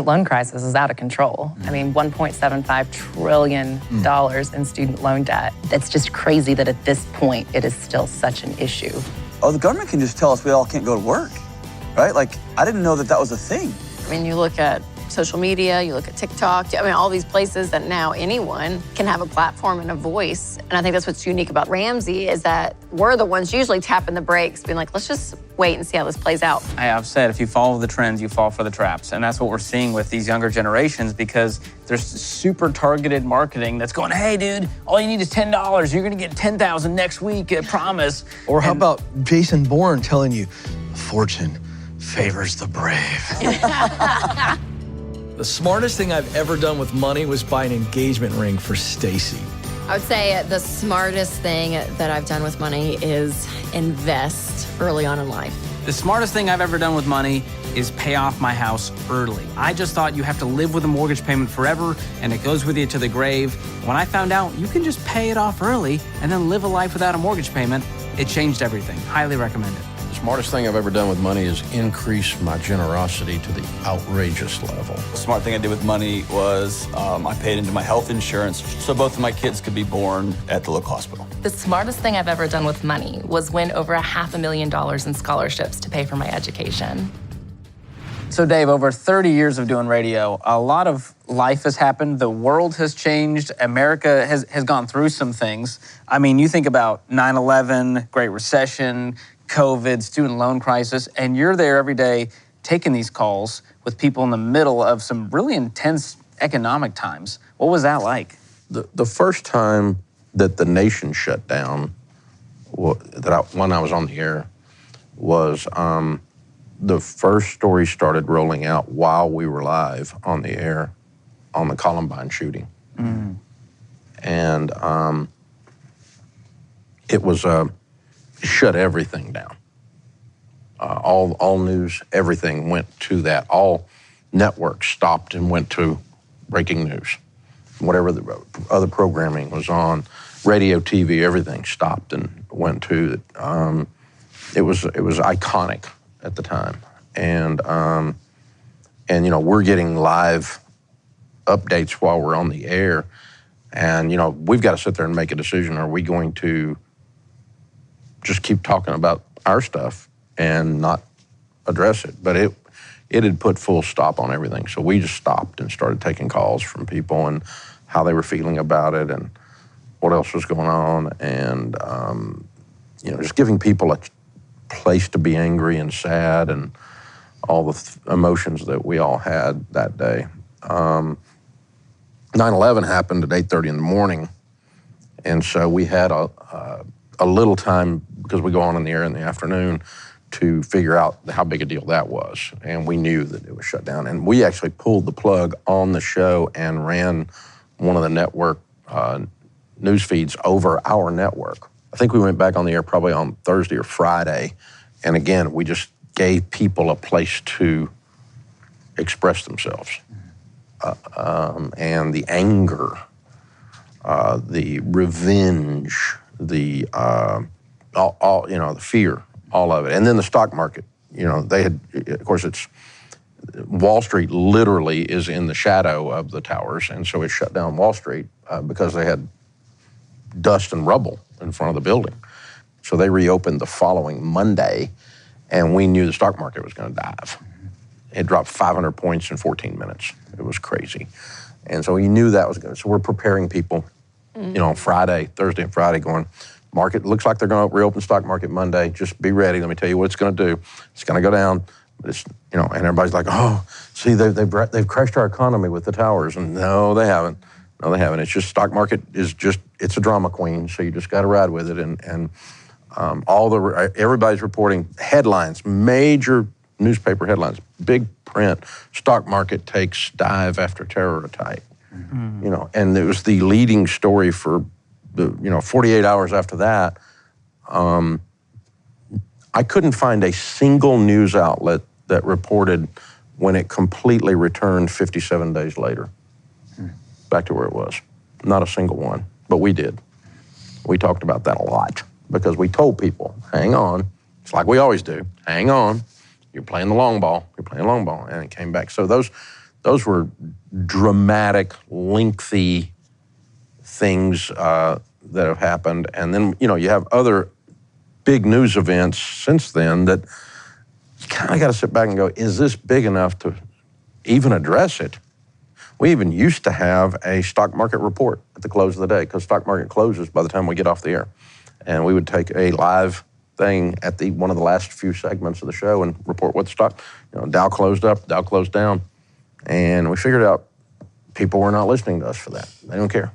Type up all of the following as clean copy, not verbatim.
Loan crisis is out of control. I mean, $1.75 trillion in student loan debt. It's just crazy that at this point, it is still such an issue. Oh, the government can just tell us we all can't go to work, right? Like, I didn't know that that was a thing. I mean, you look at social media, you look at TikTok, I mean, all these places that now anyone can have a platform and a voice. And I think that's what's unique about Ramsey is that we're the ones usually tapping the brakes, being like, let's just wait and see how this plays out. I have said, if you follow the trends, you fall for the traps. And that's what we're seeing with these younger generations because there's super targeted marketing that's going, hey, dude, all you need is $10. You're going to get $10,000 next week, I promise. Or how about Jason Bourne telling you, fortune favors the brave. The smartest thing I've ever done with money was buy an engagement ring for Stacy. I would say the smartest thing that I've done with money is invest early on in life. The smartest thing I've ever done with money is pay off my house early. I just thought you have to live with a mortgage payment forever and it goes with you to the grave. When I found out you can just pay it off early and then live a life without a mortgage payment, it changed everything. Highly recommend it. The smartest thing I've ever done with money is increase my generosity to the outrageous level. The smart thing I did with money was I paid into my health insurance so both of my kids could be born at the local hospital. The smartest thing I've ever done with money was win over $500,000 in scholarships to pay for my education. So Dave, over 30 years of doing radio, a lot of life has happened. The world has changed. America has gone through some things. I mean, you think about 9/11, Great Recession, COVID, student loan crisis, and you're there every day taking these calls with people in the middle of some really intense economic times. What was that like? The first time that the nation shut down, when I was on the air, was the first story started rolling out while we were live on the air on the Columbine shooting. And it was shut everything down. All news, everything went to that. All networks stopped and went to breaking news. Whatever the other programming was on, radio, TV, everything stopped and went to it. It was iconic at the time, and you know, we're getting live updates while we're on the air, and you know, we've got to sit there and make a decision. Are we going to just keep talking about our stuff and not address it? But it had put full stop on everything. So we just stopped and started taking calls from people and how they were feeling about it and what else was going on. And, you know, just giving people a place to be angry and sad and all the emotions that we all had that day. 9/11 happened at 8:30 in the morning. And so we had a little time, because we go on in the air in the afternoon, to figure out how big a deal that was. And we knew that it was shut down. And we actually pulled the plug on the show and ran one of the network news feeds over our network. I think we went back on the air probably on Thursday or Friday. And again, we just gave people a place to express themselves. And the anger, the revenge, the all you know, the fear, all of it. And then the stock market, you know, they had, of course, it's Wall Street literally is in the shadow of the towers, and so it shut down Wall Street because they had dust and rubble in front of the building. So they reopened the following Monday, and we knew the stock market was going to dive. It dropped 500 points in 14 minutes. It was crazy. And so we knew that was going to, so we're preparing people, you know, on Friday, Thursday and Friday, going, market looks like they're going to reopen the stock market Monday. Just be ready. Let me tell you what it's going to do. It's going to go down. But it's, you know, and everybody's like, oh, see, they've crashed our economy with the towers. And no, they haven't. No, they haven't. It's just stock market is just, it's a drama queen. So you just got to ride with it. And everybody's reporting headlines, major newspaper headlines, big print, stock market takes dive after terror attack. You know, and it was the leading story for the, 48 hours after that. I couldn't find a single news outlet that reported when it completely returned 57 days later, back to where it was. Not a single one, but we did. We talked about that a lot because we told people, hang on. It's like we always do, hang on. You're playing the long ball, and it came back. So those Those were dramatic, lengthy things that have happened. And then, you have other big news events since then that you kind of got to sit back and go, is this big enough to even address it? We even used to have a stock market report at the close of the day, because stock market closes by the time we get off the air. And we would take a live thing at one of the last few segments of the show and report what the stock, Dow closed up, Dow closed down. And we figured out people were not listening to us for that. They don't care.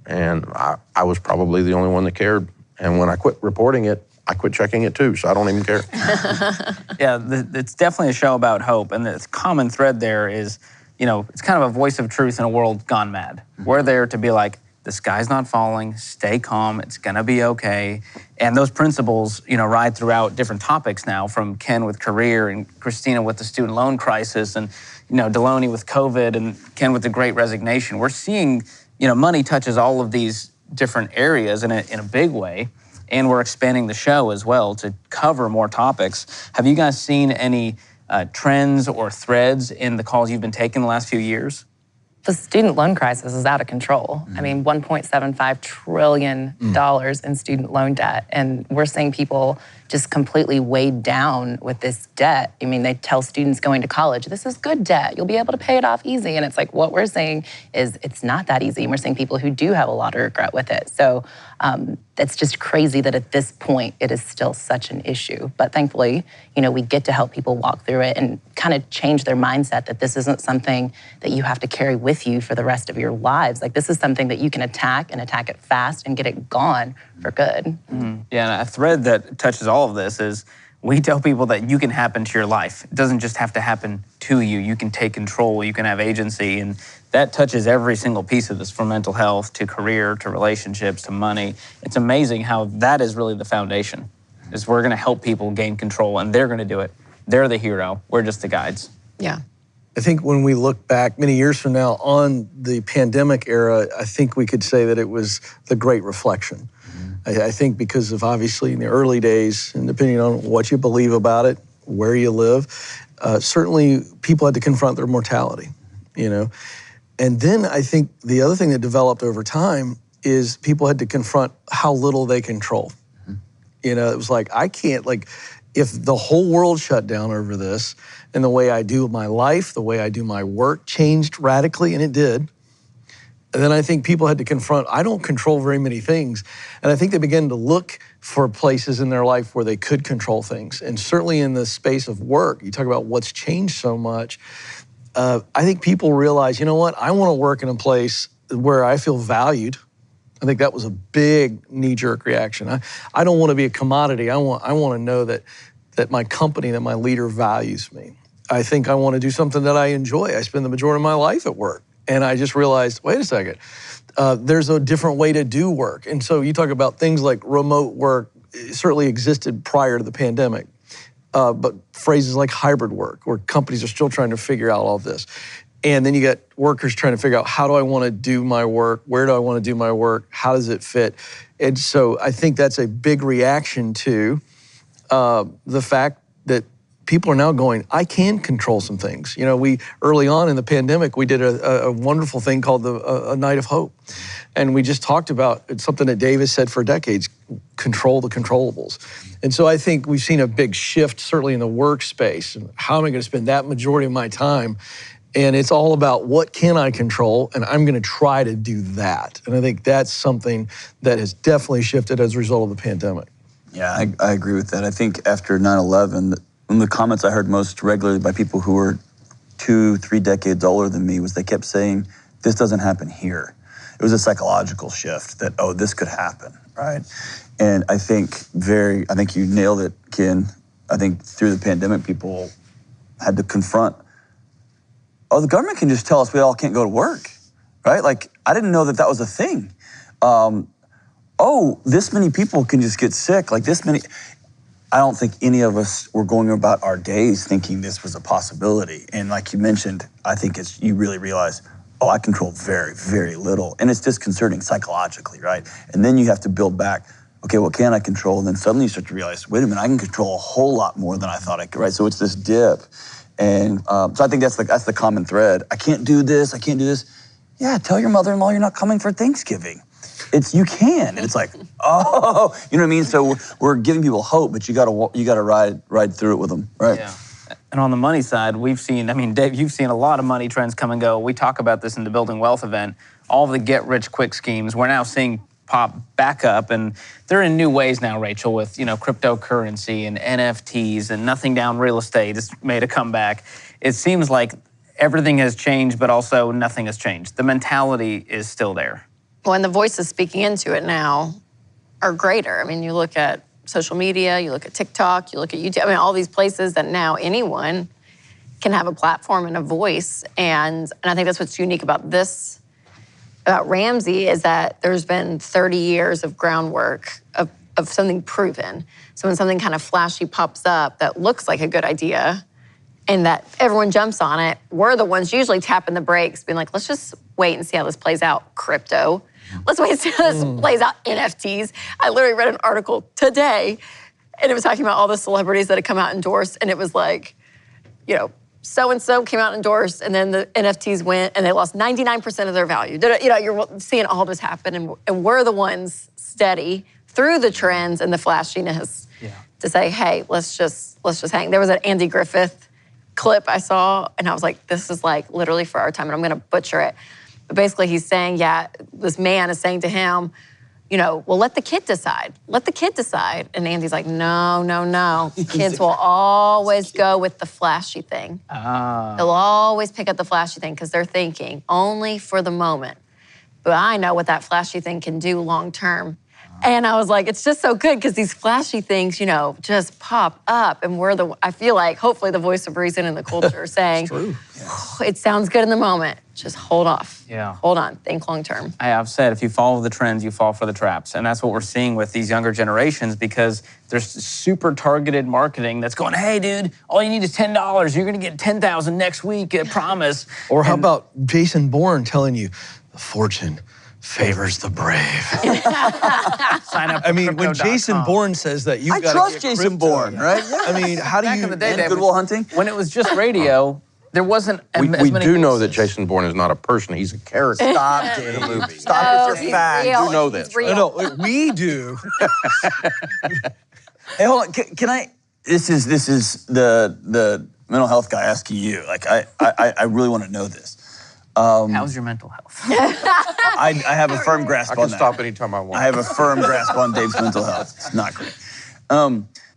And I was probably the only one that cared. And when I quit reporting it, I quit checking it too, so I don't even care. Yeah, it's definitely a show about hope. And the common thread there is, it's kind of a voice of truth in a world gone mad. We're there to be like, the sky's not falling, stay calm, it's gonna be okay. And those principles, ride throughout different topics now, from Ken with career and Christina with the student loan crisis and, Deloney with COVID and Ken with the Great Resignation. We're seeing, money touches all of these different areas in a big way. And we're expanding the show as well to cover more topics. Have you guys seen any trends or threads in the calls you've been taking the last few years? The student loan crisis is out of control. I mean, $1.75 trillion in student loan debt. And we're seeing people just completely weighed down with this debt. I mean, they tell students going to college, this is good debt, you'll be able to pay it off easy. And it's like, what we're saying is it's not that easy. And we're seeing people who do have a lot of regret with it. So it's just crazy that at this point, it is still such an issue. But thankfully, we get to help people walk through it and kind of change their mindset that this isn't something that you have to carry with you for the rest of your lives. Like, this is something that you can attack and attack it fast and get it gone for good. Yeah, and a thread that touches all of this is we tell people that you can happen to your life. It doesn't just have to happen to you. You can take control, you can have agency, and that touches every single piece of this, from mental health to career to relationships to money. It's amazing how that is really the foundation, is we're gonna help people gain control and they're gonna do it. They're the hero, we're just the guides. Yeah. I think when we look back many years from now on the pandemic era, I think we could say that it was the great reflection. I think because of, obviously, in the early days, and depending on what you believe about it, where you live, certainly people had to confront their mortality, And then I think the other thing that developed over time is people had to confront how little they control. It was like, I can't, if the whole world shut down over this and the way I do my life, the way I do my work changed radically, and it did. And then I think people had to confront, I don't control very many things. And I think they began to look for places in their life where they could control things. And certainly in the space of work, you talk about what's changed so much. I think people realize, I want to work in a place where I feel valued. I think that was a big knee-jerk reaction. I don't want to be a commodity. I want to know that my company, that my leader values me. I think I want to do something that I enjoy. I spend the majority of my life at work. And I just realized, wait a second, there's a different way to do work. And so you talk about things like remote work, it certainly existed prior to the pandemic. But phrases like hybrid work, where companies are still trying to figure out all of this. And then you got workers trying to figure out, how do I want to do my work? Where do I want to do my work? How does it fit? And so I think that's a big reaction to the fact that people are now going, I can control some things. We, early on in the pandemic, we did a wonderful thing called a Night of Hope. And we just talked about, it's something that Dave has said for decades, control the controllables. And so I think we've seen a big shift, certainly in the workspace. And how am I going to spend that majority of my time? And it's all about, what can I control? And I'm going to try to do that. And I think that's something that has definitely shifted as a result of the pandemic. Yeah, I agree with that. I think after 9/11, one of the comments I heard most regularly by people who were 2-3 decades older than me was they kept saying, this doesn't happen here. It was a psychological shift that, this could happen, right? And I think you nailed it, Ken. I think through the pandemic, people had to confront, the government can just tell us we all can't go to work, right? Like, I didn't know that was a thing. This many people can just get sick, like this many. I don't think any of us were going about our days thinking this was a possibility. And like you mentioned, I think you really realize, I control very, very little. And it's disconcerting psychologically, right? And then you have to build back, okay, what can I control? And then suddenly you start to realize, wait a minute, I can control a whole lot more than I thought I could, right? So it's this dip. And so I think that's the common thread. I can't do this. I can't do this. Yeah, tell your mother-in-law you're not coming for Thanksgiving. You can, and it's like, oh, you know what I mean? So we're giving people hope, but you gotta ride through it with them, right? Yeah. And on the money side, we've seen, I mean, Dave, you've seen a lot of money trends come and go. We talk about this in the Building Wealth event. All the get-rich-quick schemes, we're now seeing pop back up, and they're in new ways now, Rachel, with, cryptocurrency and NFTs, and nothing down real estate has made a comeback. It seems like everything has changed, but also nothing has changed. The mentality is still there. Well, and the voices speaking into it now are greater. I mean, you look at social media, you look at TikTok, you look at YouTube. I mean, all these places that now anyone can have a platform and a voice. And I think that's what's unique about Ramsey is that there's been 30 years of groundwork of something proven. So when something kind of flashy pops up that looks like a good idea and that everyone jumps on it, we're the ones usually tapping the brakes, being like, let's just wait and see how this plays out, crypto. Let's wait and see how this plays out, NFTs. I literally read an article today, and it was talking about all the celebrities that had come out endorsed, and it was like, so-and-so came out endorsed, and then the NFTs went, and they lost 99% of their value. You're seeing all this happen, and we're the ones steady through the trends and the flashiness to say, hey, let's just hang. There was an Andy Griffith clip I saw, and I was like, this is like literally for our time, and I'm gonna butcher it. But basically he's saying, this man is saying to him, well, let the kid decide. Let the kid decide. And Andy's like, no. Kids will always go with the flashy thing. They'll always pick up the flashy thing because they're thinking only for the moment. But I know what that flashy thing can do long term. And I was like, it's just so good because these flashy things, just pop up. And I feel like hopefully the voice of reason in the culture saying, True. It sounds good in the moment. Just hold off. Yeah. Hold on. Think long term. I've said, if you follow the trends, you fall for the traps. And that's what we're seeing with these younger generations because there's super targeted marketing that's going, hey, dude, all you need is $10. You're going to get $10,000 next week, I promise. Or how about Jason Bourne telling you, the fortune favors the brave. Sign up. I mean, when Jason Bourne says that, you've got to I trust Jason Bourne, right? Yeah. I mean, how do Back you... in the day, Good Will Hunting? when it was just radio, there wasn't as We many do know voices. that Jason Bourne is not a person; he's a character. Stop, in Dave. the movie. Stop with he's your facts. real. You know He's this, real. No, we do. Hey, hold on. Can I? This is the mental health guy asking you. Like, I really want to know this. How's your mental health? I have a firm grasp I on can that. stop anytime I want. I have a firm grasp on Dave's mental health. It's not great.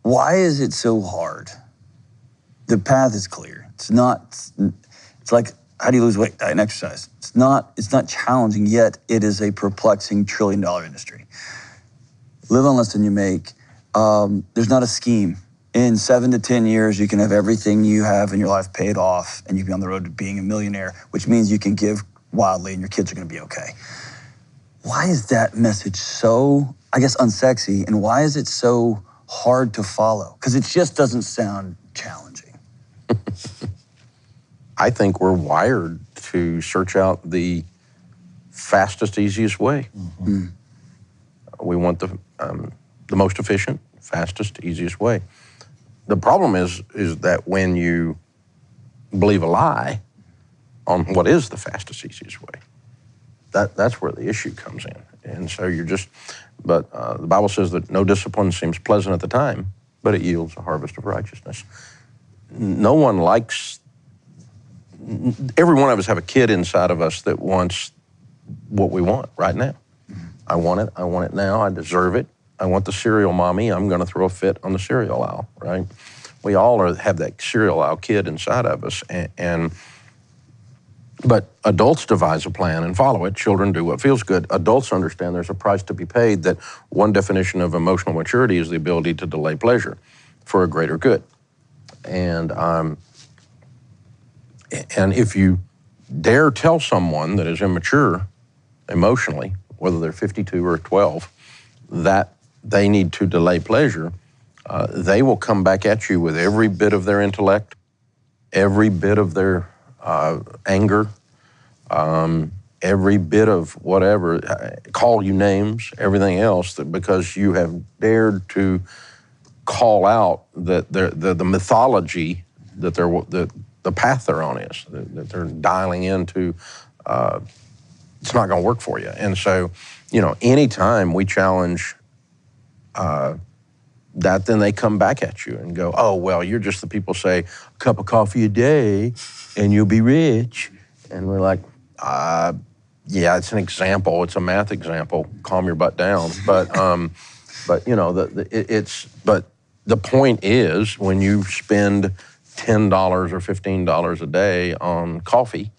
Why is it so hard? The path is clear. It's not. It's like, how do you lose weight? Diet and exercise. It's not challenging, yet it is a perplexing $1 trillion industry. Live on less than you make. There's not a scheme. In 7 to 10 years, you can have everything you have in your life paid off, and you can be on the road to being a millionaire, which means you can give wildly and your kids are gonna be okay. Why is that message so, I guess, unsexy, and why is it so hard to follow? Because it just doesn't sound challenging. I think we're wired to search out the fastest, easiest way. Mm-hmm. We want the most efficient, fastest, easiest way. The problem is that when you believe a lie on what is the fastest, easiest way, that's where the issue comes in. And so but the Bible says that no discipline seems pleasant at the time, but it yields a harvest of righteousness. No one likes, every one of us have a kid inside of us that wants what we want right now. I want it now, I deserve it. I want the cereal, mommy. I'm going to throw a fit on the cereal aisle, right? We all have that cereal aisle kid inside of us, but adults devise a plan and follow it. Children do what feels good. Adults understand there's a price to be paid, that one definition of emotional maturity is the ability to delay pleasure for a greater good. And if you dare tell someone that is immature emotionally, whether they're 52 or 12, that they need to delay pleasure, they will come back at you with every bit of their intellect, every bit of their anger, every bit of whatever, call you names, everything else, because you have dared to call out that the mythology that the path they're on is, that they're dialing into, it's not going to work for you. And so, anytime we challenge that, then they come back at you and go, oh, well, you're just the people say a cup of coffee a day and you'll be rich. And we're like, yeah, it's an example. It's a math example. Calm your butt down. But but the point is, when you spend $10 or $15 a day on coffee,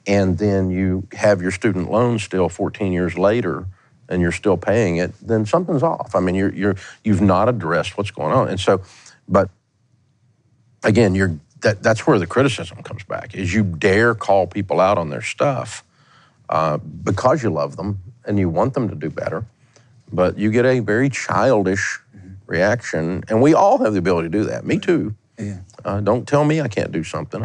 and then you have your student loan still 14 years later, and you're still paying it, then something's off. I mean, you've not addressed what's going on. And so, but again, that's where the criticism comes back, is you dare call people out on their stuff because you love them and you want them to do better, but you get a very childish reaction, and we all have the ability to do that. Me too. Yeah. Don't tell me I can't do something.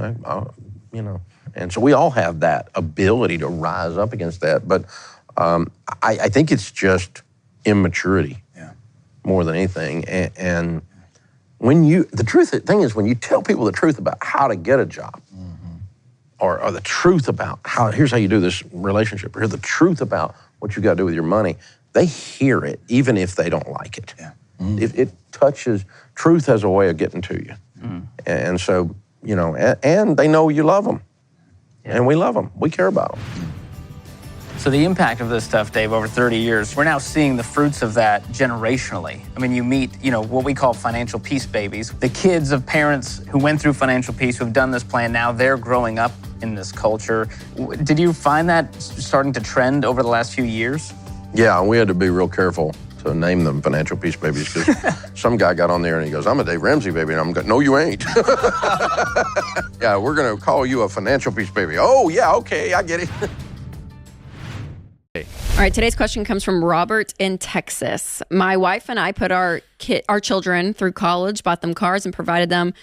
And so we all have that ability to rise up against that. But I think it's just immaturity more than anything. And when the thing is, when you tell people the truth about how to get a job, or the truth about here's how you do this relationship, or the truth about what you got to do with your money, they hear it even if they don't like it. Yeah. It touches, truth has a way of getting to you. And so, and they know you love them. And we love them. We care about them. So the impact of this stuff, Dave, over 30 years, we're now seeing the fruits of that generationally. I mean, you meet, what we call financial peace babies. The kids of parents who went through financial peace, who have done this plan, now they're growing up in this culture. Did you find that starting to trend over the last few years? Yeah, we had to be real careful to name them financial peace babies, because some guy got on there and he goes, I'm a Dave Ramsey baby. And I'm going, no, you ain't. Yeah, we're going to call you a financial peace baby. Oh, yeah, okay, I get it. All right, today's question comes from Robert in Texas. My wife and I put our children through college, bought them cars, and provided them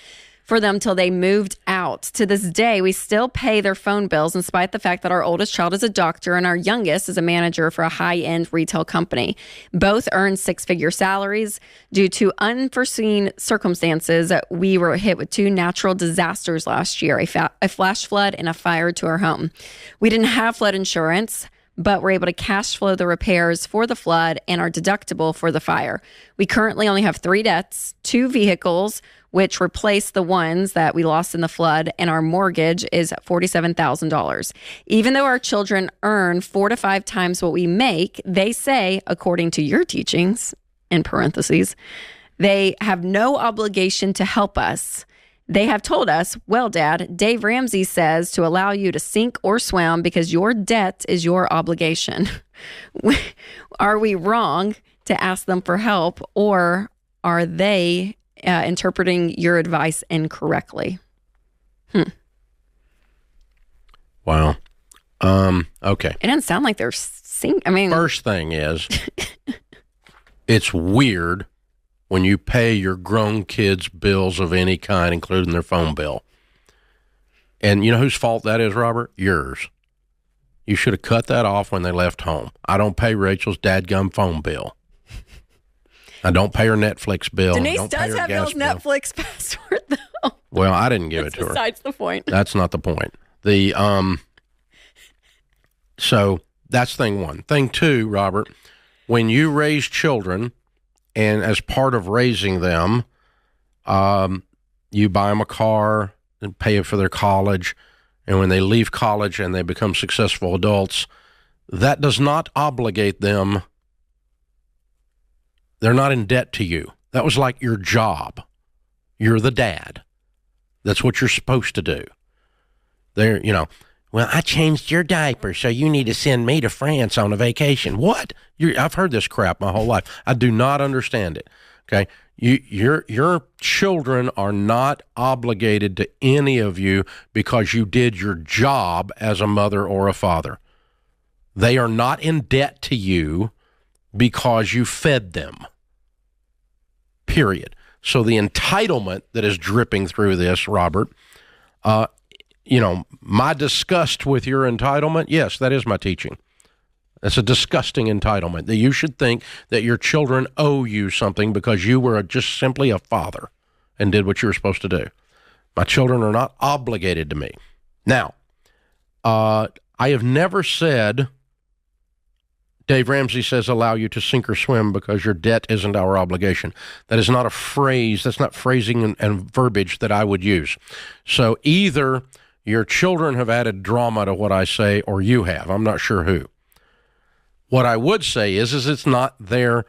for them till they moved out. To this day, we still pay their phone bills, in spite of the fact that our oldest child is a doctor and our youngest is a manager for a high-end retail company. Both earn six-figure salaries. Due to unforeseen circumstances, we were hit with two natural disasters last year, a flash flood and a fire to our home. We didn't have flood insurance, but we're able to cash flow the repairs for the flood and our deductible for the fire. We currently only have 3 debts, 2 vehicles, which replace the ones that we lost in the flood, and our mortgage is $47,000. Even though our children earn 4 to 5 times what we make, they say, according to your teachings, in parentheses, they have no obligation to help us. They have told us, well, Dad, Dave Ramsey says to allow you to sink or swim because your debt is your obligation. Are we wrong to ask them for help, or are they interpreting your advice incorrectly? Wow. Okay. It doesn't sound like they're First thing is, it's weird when you pay your grown kids bills of any kind, including their phone bill. And you know whose fault that is, Robert? Yours. You should have cut that off when they left home. I don't pay Rachel's dadgum phone bill. I don't pay her Netflix bill. Denise does have y'all's Netflix password, though. Well, I didn't give it to her. Besides the point. That's not the point. So that's thing one. Thing two, Robert, when you raise children, and as part of raising them, you buy them a car and pay for their college, and when they leave college and they become successful adults, that does not obligate them. They're not in debt to you. That was like your job. You're the dad. That's what you're supposed to do. Well, I changed your diaper, so you need to send me to France on a vacation. What? I've heard this crap my whole life. I do not understand it. Okay? Your children are not obligated to any of you because you did your job as a mother or a father. They are not in debt to you because you fed them. Period. So the entitlement that is dripping through this, Robert, my disgust with your entitlement, yes, that is my teaching. That's a disgusting entitlement, that you should think that your children owe you something because you were just simply a father and did what you were supposed to do. My children are not obligated to me. Now, I have never said, Dave Ramsey says, allow you to sink or swim because your debt isn't our obligation. That is not a phrase. That's not phrasing and verbiage that I would use. So either your children have added drama to what I say or you have. I'm not sure who. What I would say is it's not their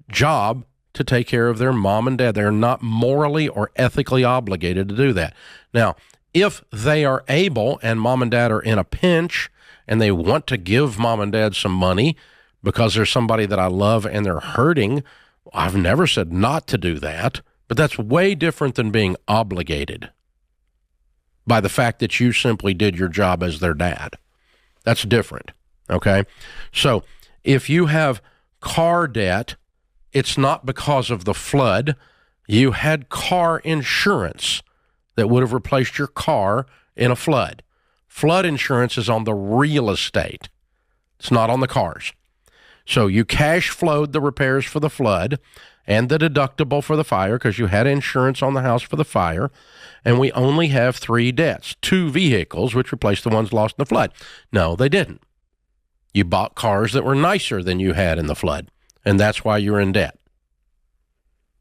job to take care of their mom and dad. They're not morally or ethically obligated to do that. Now, if they are able and mom and dad are in a pinch and they want to give mom and dad some money because there's somebody that I love and they're hurting, I've never said not to do that, but that's way different than being obligated by the fact that you simply did your job as their dad. That's different, okay? So if you have car debt, it's not because of the flood. You had car insurance that would have replaced your car in a flood. Flood insurance is on the real estate. It's not on the cars. So you cash flowed the repairs for the flood and the deductible for the fire because you had insurance on the house for the fire, and we only have 3 debts, 2 vehicles, which replaced the ones lost in the flood. No, they didn't. You bought cars that were nicer than you had in the flood, and that's why you're in debt.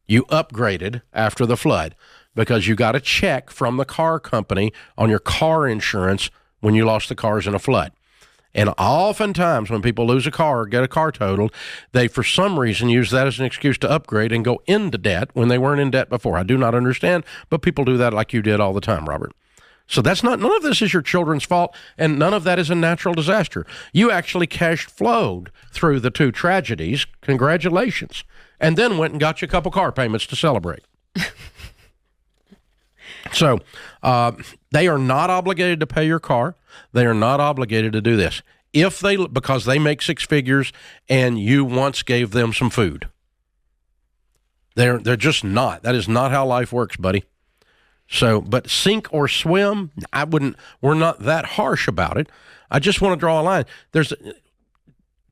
You upgraded after the flood because you got a check from the car company on your car insurance when you lost the cars in a flood. And oftentimes when people lose a car or get a car totaled, they, for some reason, use that as an excuse to upgrade and go into debt when they weren't in debt before. I do not understand, but people do that like you did all the time, Robert. So none of this is your children's fault, and none of that is a natural disaster. You actually cash flowed through the 2 tragedies. Congratulations. And then went and got you a couple car payments to celebrate. So they are not obligated to pay your car. They are not obligated to do this. Because they make 6 figures and you once gave them some food. They're just not. That is not how life works, buddy. So, but sink or swim, we're not that harsh about it. I just want to draw a line. There's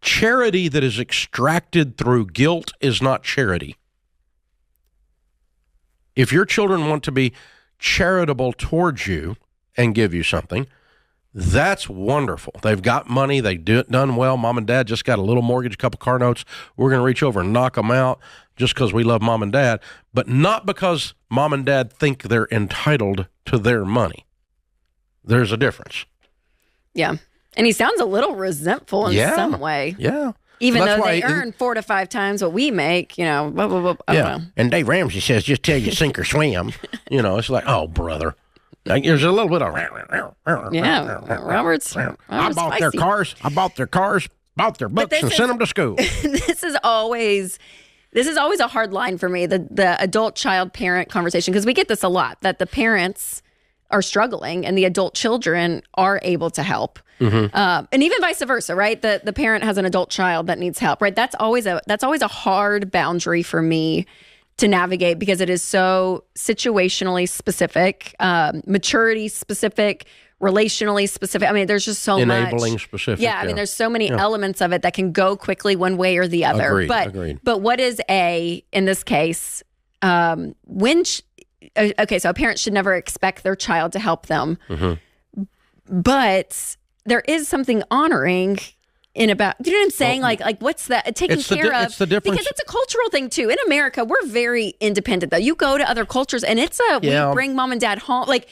charity that is extracted through guilt is not charity. If your children want to be charitable towards you and give you something, that's wonderful. They've got money. They've done well. Mom and dad just got a little mortgage, a couple car notes. We're going to reach over and knock them out just because we love mom and dad, but not because mom and dad think they're entitled to their money. There's a difference. Yeah. And he sounds a little resentful in some way. Yeah. Even though they earn 4 to 5 times what we make, blah, blah, blah. I don't know. And Dave Ramsey says, just tell you sink or swim. It's like, oh, brother. There's a little bit of... Robert's I bought their cars, bought their books, and sent them to school. This is always a hard line for me, the adult-child-parent conversation, because we get this a lot, that the parents are struggling and the adult children are able to help. Mm-hmm. And even vice versa, right? The parent has an adult child that needs help, right? That's always a hard boundary for me to navigate because it is so situationally specific, maturity specific, relationally specific. I mean, there's just so much. Enabling specific. Yeah, I mean, there's so many elements of it that can go quickly one way or the other. Agreed. But what is in this case, so a parent should never expect their child to help them. Mm-hmm. But there is something honoring in about, do you know what I'm saying? Like what's that? Taking care of. It's the difference. Because it's a cultural thing too. In America, we're very independent though. You go to other cultures and it's we bring mom and dad home. Like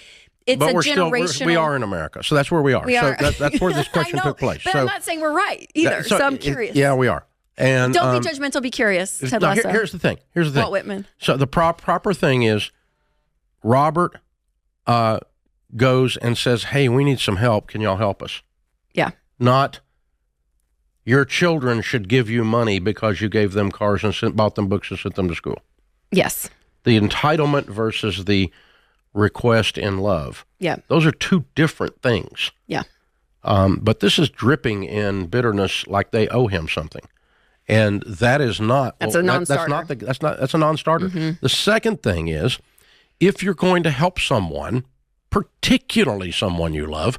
it's but a generational. We are in America. So that's where we are. That's where this question took place. But I'm not saying we're right either. So I'm curious. We are. And don't be judgmental, be curious. Ted Lasso. Here's the thing. Walt Whitman. So the proper thing is Robert goes and says, hey, we need some help. Can y'all help us? Yeah. Not your children should give you money because you gave them cars and bought them books and sent them to school. Yes. The entitlement versus the request in love. Yeah. Those are 2 different things. Yeah. But this is dripping in bitterness like they owe him something. And that is not... That's a non-starter. That's a non-starter. Mm-hmm. The second thing is, if you're going to help someone, particularly someone you love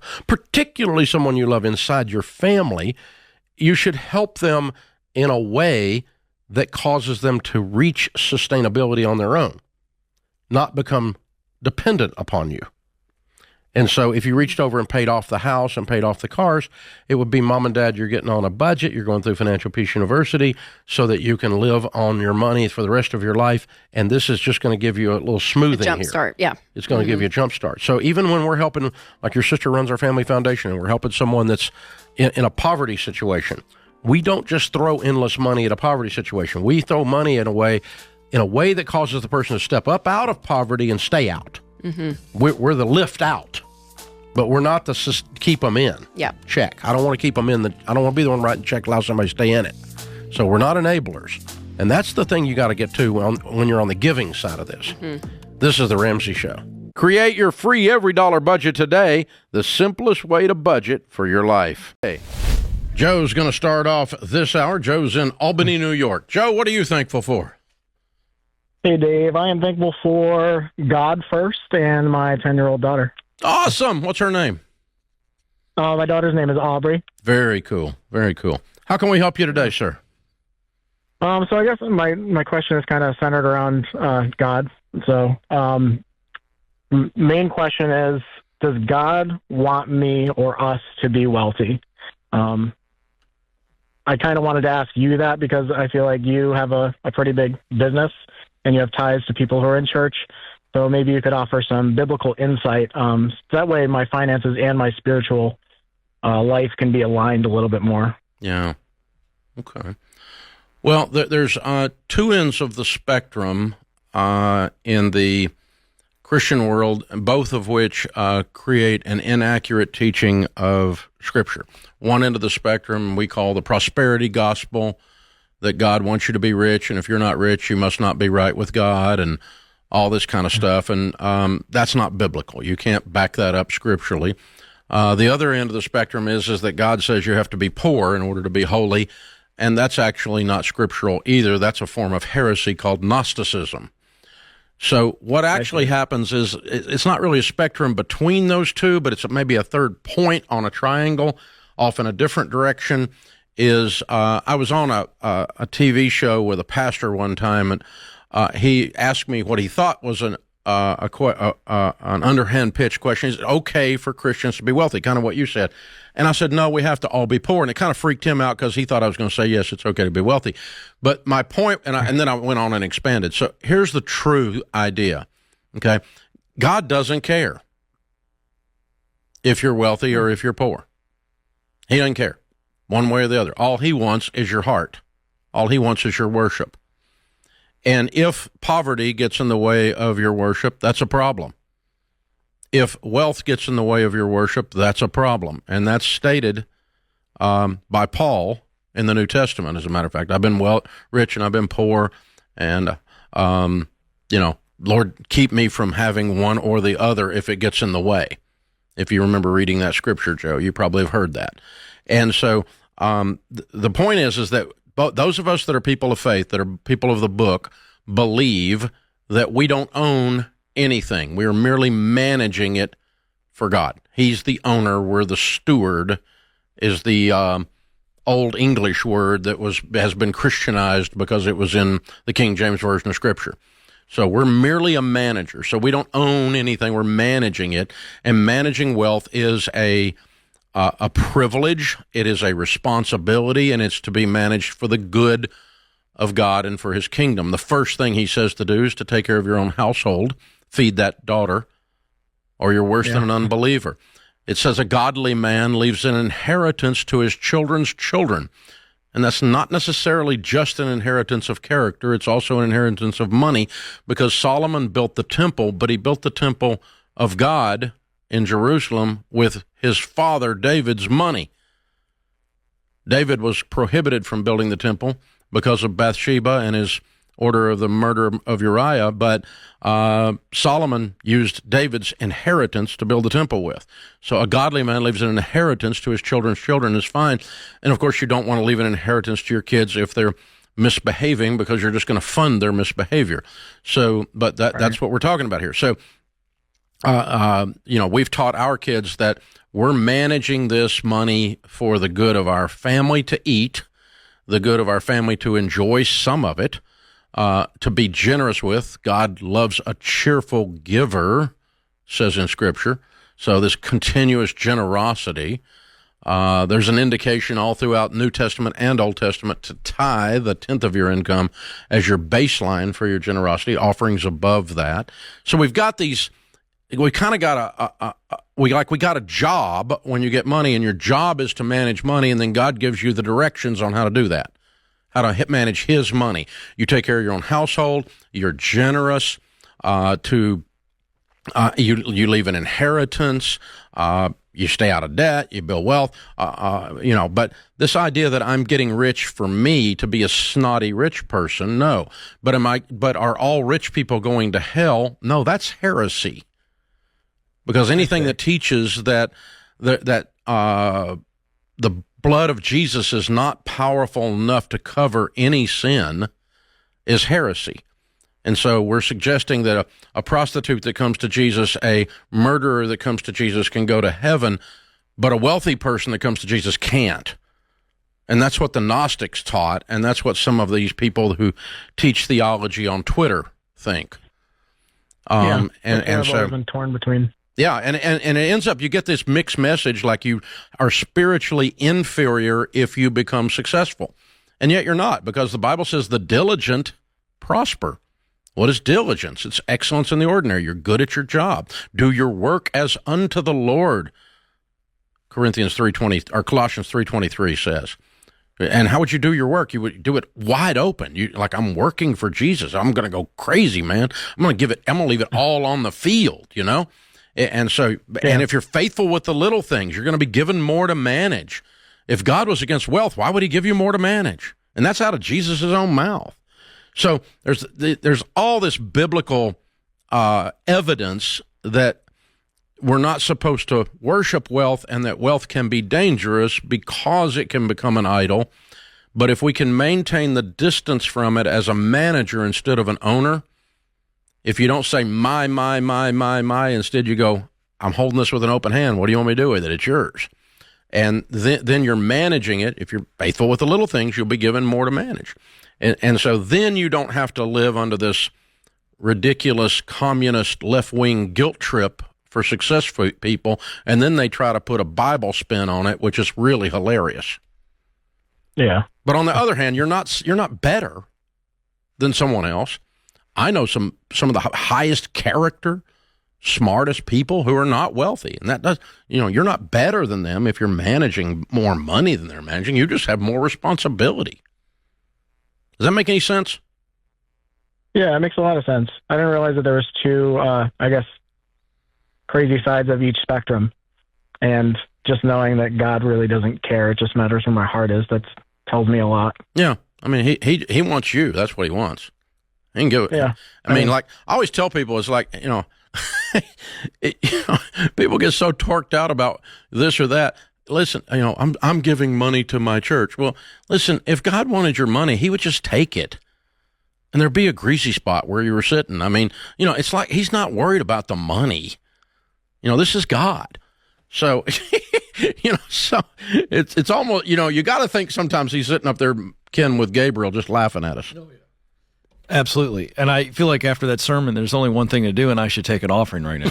inside your family, you should help them in a way that causes them to reach sustainability on their own, not become dependent upon you. And so if you reached over and paid off the house and paid off the cars, it would be, Mom and Dad, you're getting on a budget. You're going through Financial Peace University so that you can live on your money for the rest of your life. And this is just going to give you a little smoothing jump here. Start, yeah. It's going to give you a jump start. So even when we're helping, like your sister runs our family foundation, and we're helping someone that's in a poverty situation, we don't just throw endless money at a poverty situation. We throw money in a way that causes the person to step up out of poverty and stay out. We're the lift out, but we're not the keep them in. Yeah. Check. I don't want to keep them in. I don't want to be the one writing check, allow somebody to stay in it. So we're not enablers. And that's the thing you got to get to when you're on the giving side of this. This is The Ramsey Show. Create your free every dollar budget today, the simplest way to budget for your life. Hey, Joe's going to start off this hour. Joe's in Albany, New York. Joe, what are you thankful for? Hey, Dave. I am thankful for God first and my 10-year-old daughter. Awesome. What's her name? My daughter's name is Aubrey. Very cool. Very cool. How can we help you today, sir? So I guess my question is kind of centered around God. So main question is, does God want me or us to be wealthy? I kind of wanted to ask you that because I feel like you have a pretty big business and you have ties to people who are in church. So maybe you could offer some biblical insight. So that way my finances and my spiritual life can be aligned a little bit more. Yeah. Okay. Well, there's two ends of the spectrum in the Christian world, both of which create an inaccurate teaching of Scripture. One end of the spectrum we call the prosperity gospel, that God wants you to be rich, and if you're not rich, you must not be right with God, and all this kind of stuff. And that's not biblical. You can't back that up scripturally. The other end of the spectrum is that God says you have to be poor in order to be holy, and that's actually not scriptural either. That's a form of heresy called Gnosticism. So what actually happens is it's not really a spectrum between those two, but it's maybe a third point on a triangle off in a different direction. I was on a TV show with a pastor one time, and he asked me what he thought was an underhand pitch question. Is it okay for Christians to be wealthy? Kind of what you said. And I said, no, we have to all be poor. And it kind of freaked him out because he thought I was going to say, yes, it's okay to be wealthy. But my point, and then I went on and expanded. So here's the true idea, okay? God doesn't care if you're wealthy or if you're poor. He doesn't care one way or the other. All he wants is your heart. All he wants is your worship. And if poverty gets in the way of your worship, that's a problem. If wealth gets in the way of your worship, that's a problem. And that's stated by Paul in the New Testament, as a matter of fact. I've been rich and I've been poor, and, Lord, keep me from having one or the other if it gets in the way. If you remember reading that scripture, Joe, you probably have heard that. And so the point is that those of us that are people of faith, that are people of the book, believe that we don't own anything. We are merely managing it for God. He's the owner. We're the steward, is the old English word that has been Christianized because it was in the King James Version of Scripture. So we're merely a manager. So we don't own anything. We're managing it. And managing wealth is a privilege. It is a responsibility, and it's to be managed for the good of God and for his kingdom. The first thing he says to do is to take care of your own household, feed that daughter, or you're worse than an unbeliever. It says a godly man leaves an inheritance to his children's children. And that's not necessarily just an inheritance of character. It's also an inheritance of money, because Solomon built the temple, but he built the temple of God in Jerusalem with his father David's money. David was prohibited from building the temple because of Bathsheba and his order of the murder of Uriah, but Solomon used David's inheritance to build the temple with. So a godly man leaves an inheritance to his children's children is fine. And of course, you don't want to leave an inheritance to your kids if they're misbehaving, because you're just going to fund their misbehavior. So, but that's what we're talking about here. So, we've taught our kids that we're managing this money for the good of our family to eat, the good of our family to enjoy some of it, to be generous with. God loves a cheerful giver, says in Scripture. So this continuous generosity. There's an indication all throughout New Testament and Old Testament to tithe a tenth of your income as your baseline for your generosity, offerings above that. So we've got these, we kind of got we got a job when you get money, and your job is to manage money, and then God gives you the directions on how to do that, how to manage his money. You take care of your own household, you're generous you leave an inheritance, you stay out of debt, you build wealth, but this idea that I'm getting rich for me to be a snotty rich person, no. But are all rich people going to hell? No, that's heresy. Because anything that teaches that the blood of Jesus is not powerful enough to cover any sin is heresy. And so we're suggesting that a prostitute that comes to Jesus, a murderer that comes to Jesus can go to heaven, but a wealthy person that comes to Jesus can't. And that's what the Gnostics taught, and that's what some of these people who teach theology on Twitter think. And so I've been torn between. Yeah, and it ends up, you get this mixed message like you are spiritually inferior if you become successful. And yet you're not, because the Bible says the diligent prosper. What is diligence? It's excellence in the ordinary. You're good at your job. Do your work as unto the Lord, Colossians 3:23 says. And how would you do your work? You would do it wide open. I'm working for Jesus. I'm going to go crazy, man. I'm going to leave it all on the field, And so, and if you're faithful with the little things, you're going to be given more to manage. If God was against wealth, why would he give you more to manage? And that's out of Jesus' own mouth. So there's all this biblical evidence that we're not supposed to worship wealth, and that wealth can be dangerous because it can become an idol. But if we can maintain the distance from it as a manager instead of an owner, if you don't say my, instead you go, I'm holding this with an open hand. What do you want me to do with it? It's yours. And then you're managing it. If you're faithful with the little things, you'll be given more to manage. And so then you don't have to live under this ridiculous communist left-wing guilt trip for successful people, and then they try to put a Bible spin on it, which is really hilarious. Yeah. But on the other hand, you're not better than someone else. I know some of the highest character, smartest people who are not wealthy, and that does, you're not better than them if you're managing more money than they're managing. You just have more responsibility. Does that make any sense? Yeah, it makes a lot of sense. I didn't realize that there was two, crazy sides of each spectrum. And just knowing that God really doesn't care, it just matters where my heart is, that tells me a lot. Yeah. I mean, he wants you. That's what he wants. He can give it. Yeah. I mean, I always tell people, it's like, people get so torqued out about this or that. Listen, I'm giving money to my church. Well, listen, if God wanted your money, he would just take it. And there'd be a greasy spot where you were sitting. I mean, it's like he's not worried about the money. This is God. So, so it's almost, you got to think sometimes he's sitting up there, Ken, with Gabriel just laughing at us. Oh, yeah. Absolutely. And I feel like after that sermon, there's only one thing to do, and I should take an offering right now.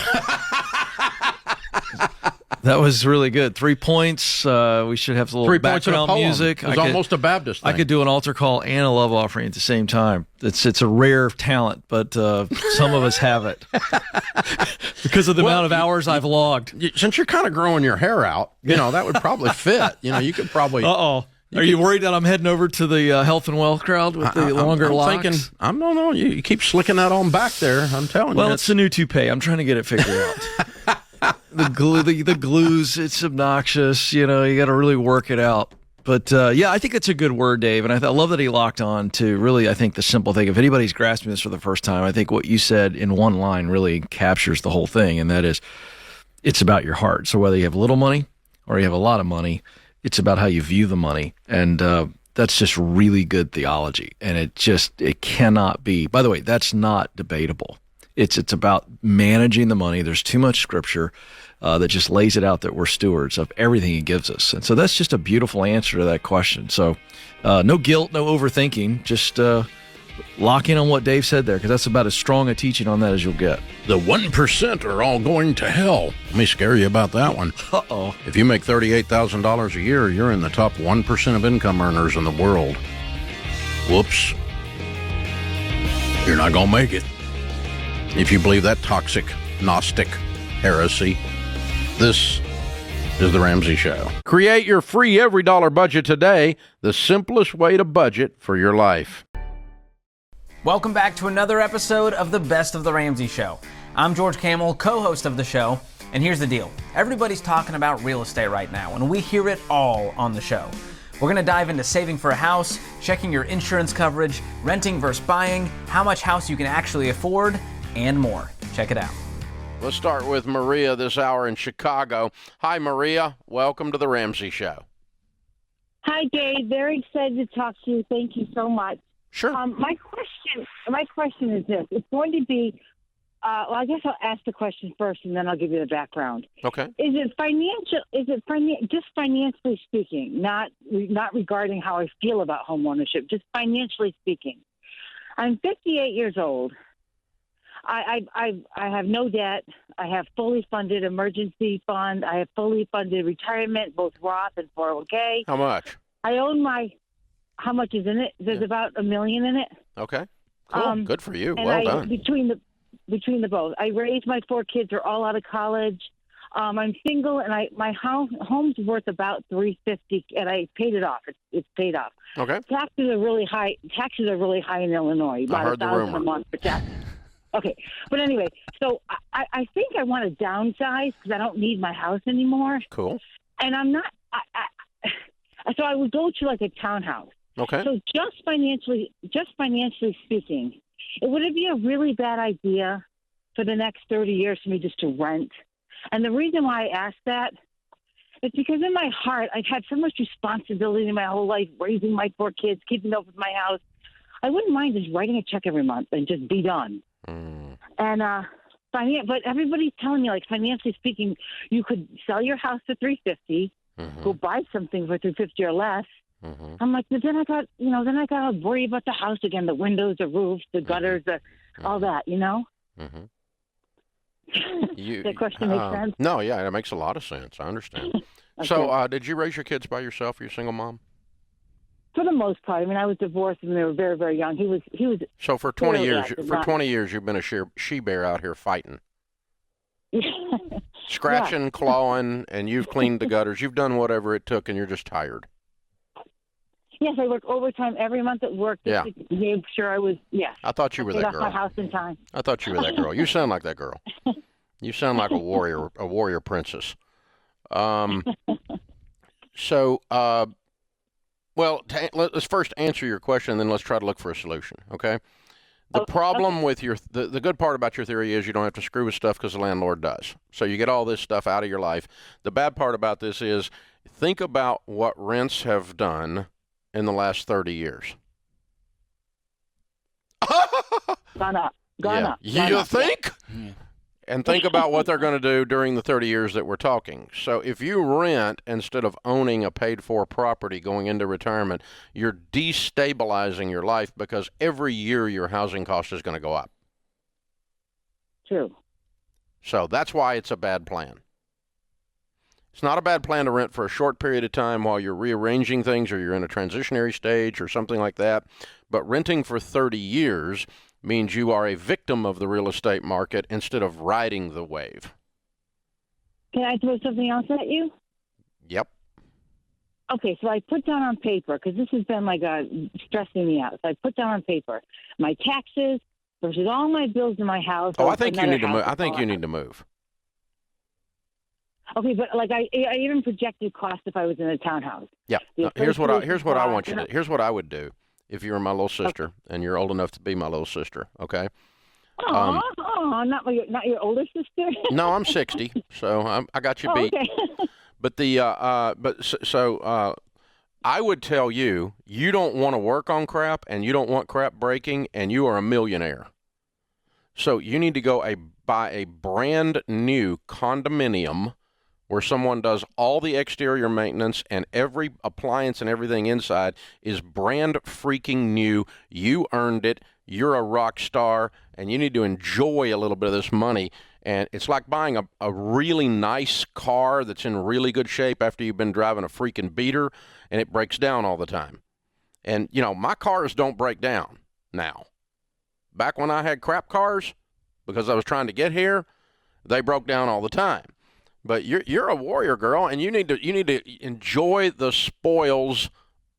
That was really good. 3 points. We should have a little 3 points background music. It's almost a Baptist thing. I could do an altar call and a love offering at the same time. It's a rare talent, but some of us have it because of the amount of hours I've logged. Since you're kind of growing your hair out, that would probably fit. You could probably. Uh-oh. Are you worried that I'm heading over to the health and wealth crowd with the longer locks? No. You keep slicking that on back there. I'm telling you. Well, it's the new toupee. I'm trying to get it figured out. The glues, it's obnoxious. You got to really work it out. But I think it's a good word, Dave. And I love that he locked on to really, I think, the simple thing. If anybody's grasping this for the first time, I think what you said in one line really captures the whole thing. And that is, it's about your heart. So whether you have little money or you have a lot of money, it's about how you view the money. And that's just really good theology. And it cannot be, by the way, that's not debatable. It's about managing the money. There's too much scripture that just lays it out that we're stewards of everything he gives us. And so that's just a beautiful answer to that question. So no guilt, no overthinking, just lock in on what Dave said there, because that's about as strong a teaching on that as you'll get. The 1% are all going to hell. Let me scare you about that one. Uh-oh. If you make $38,000 a year, you're in the top 1% of income earners in the world. Whoops. You're not going to make it. If you believe that toxic, Gnostic heresy, this is The Ramsey Show. Create your free every dollar budget today, the simplest way to budget for your life. Welcome back to another episode of the Best of the Ramsey Show. I'm George Camel, co-host of the show, and here's the deal. Everybody's talking about real estate right now, and we hear it all on the show. We're going to dive into saving for a house, checking your insurance coverage, renting versus buying, how much house you can actually afford, and more. Check it out. Let's start with Maria this hour in Chicago. Hi, Maria. Welcome to The Ramsey Show. Hi, Dave. Very excited to talk to you. Thank you so much. Sure. My question is this. It's going to be, well, I guess I'll ask the question first, and then I'll give you the background. Okay. Is it just financially speaking, not regarding how I feel about home ownership, just financially speaking? I'm 58 years old. I have no debt. I have fully funded emergency fund. I have fully funded retirement, both Roth and 401k. How much? I own how much is in it? There's about $1 million in it. Okay. Cool. Good for you. And Well done. Between the both, I raised my 4 kids. They're all out of college. I'm single, and my home's worth about $350, and I paid it off. It's paid off. Okay. Taxes are really high. Taxes are really high in Illinois. About $1,000 a month for taxes. Okay, but anyway, so I think I want to downsize because I don't need my house anymore. Cool. And I'm not. So I would go to like a townhouse. Okay. So just financially speaking, would it be a really bad idea for the next 30 years for me just to rent? And the reason why I ask that is because in my heart, I've had so much responsibility in my whole life, raising my 4 kids, keeping up with my house. I wouldn't mind just writing a check every month and just be done. And but everybody's telling me, like, financially speaking, you could sell your house for $350, go buy something for $350 or less. I'm like, but then I got to worry about the house again, the windows, the roofs, the gutters, all that, you know? That question makes sense? No, yeah, it makes a lot of sense. I understand. Okay. So did you raise your kids by yourself? You're a single mom? For the most part. I mean, I was divorced when they were very, very young. He was. So for 20 years, 20 years, you've been a she-bear out here fighting. Scratching, clawing, and you've cleaned the gutters. You've done whatever it took, and you're just tired. Yes, I work overtime every month at work just to make sure I was, I thought you were that girl. I got my house in time. I thought you were that girl. You sound like that girl. You sound like a warrior princess. Well, let's first answer your question, and then let's try to look for a solution, okay? The problem with the good part about your theory is you don't have to screw with stuff because the landlord does. So you get all this stuff out of your life. The bad part about this is think about what rents have done in the last 30 years. Gone up. You think? Yeah. And think about what they're going to do during the 30 years that we're talking. So if you rent instead of owning a paid-for property going into retirement, you're destabilizing your life because every year your housing cost is going to go up. True. So that's why it's a bad plan. It's not a bad plan to rent for a short period of time while you're rearranging things or you're in a transitionary stage or something like that. But renting for 30 years means you are a victim of the real estate market instead of riding the wave. Can I throw something else at you? Yep. Okay, so I put down on paper, because this has been like stressing me out. So I put down on paper my taxes versus all my bills in my house. I think you need to move. I think you need to move. Okay, but like I even projected cost if I was in a townhouse. Yeah. Here's what I want you to. Here's what I would do if you were my little sister and you're old enough to be my little sister. Okay. Not your older sister. No, I'm 60, so I got you beat. Okay. But I would tell you, you don't want to work on crap and you don't want crap breaking, and you are a millionaire. So you need to go buy a brand new condominium where someone does all the exterior maintenance and every appliance and everything inside is brand freaking new. You earned it. You're a rock star, and you need to enjoy a little bit of this money. And it's like buying a really nice car that's in really good shape after you've been driving a freaking beater, and it breaks down all the time. And, you know, my cars don't break down now. Back when I had crap cars, because I was trying to get here, they broke down all the time. But you're a warrior, girl, and you need to enjoy the spoils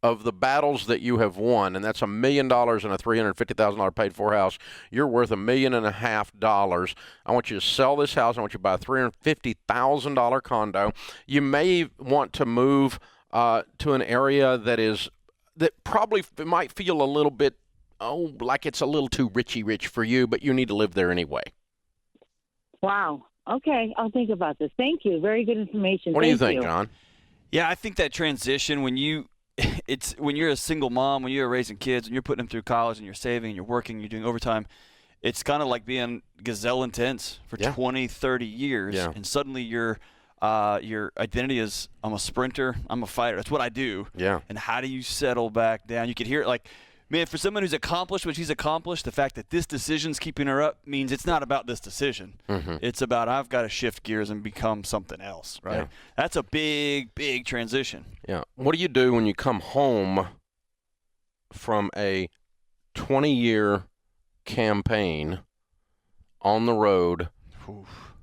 of the battles that you have won, and that's $1 million in a $350,000 paid-for house. You're worth $1.5 million. I want you to sell this house. I want you to buy a $350,000 condo. You may want to move to an area that probably might feel a little bit, like it's a little too rich for you, but you need to live there anyway. Wow. Okay, I'll think about this. Thank you. Very good information. What do you think, John? Yeah, I think that transition when you're a single mom, when you're raising kids, and you're putting them through college, and you're saving, and you're working, you're doing overtime, it's kind of like being gazelle intense for 20, 30 years, and suddenly your identity is, I'm a sprinter, I'm a fighter. That's what I do. Yeah. And how do you settle back down? You could hear it like, man, for someone who's accomplished what she's accomplished, the fact that this decision's keeping her up means it's not about this decision. Mm-hmm. It's about I've got to shift gears and become something else, right? Yeah. That's a big, big transition. Yeah. What do you do when you come home from a 20-year campaign on the road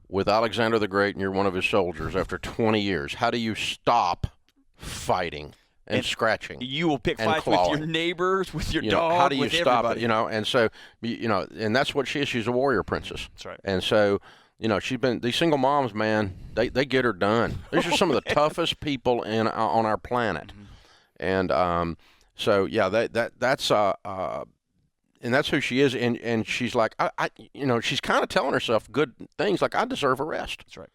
with Alexander the Great and you're one of his soldiers after 20 years? How do you stop fighting? And scratching. You will pick fights clawing. with your neighbors, with your dog, how do you with stop everybody. it? And so, and that's what she is. She's a warrior princess. That's right. And so, she's been, these single moms, man, they get her done. These are some of the toughest people on our planet. Mm-hmm. And so, yeah, that's and that's who she is. And she's like, she's kind of telling herself good things like, I deserve a rest. That's right.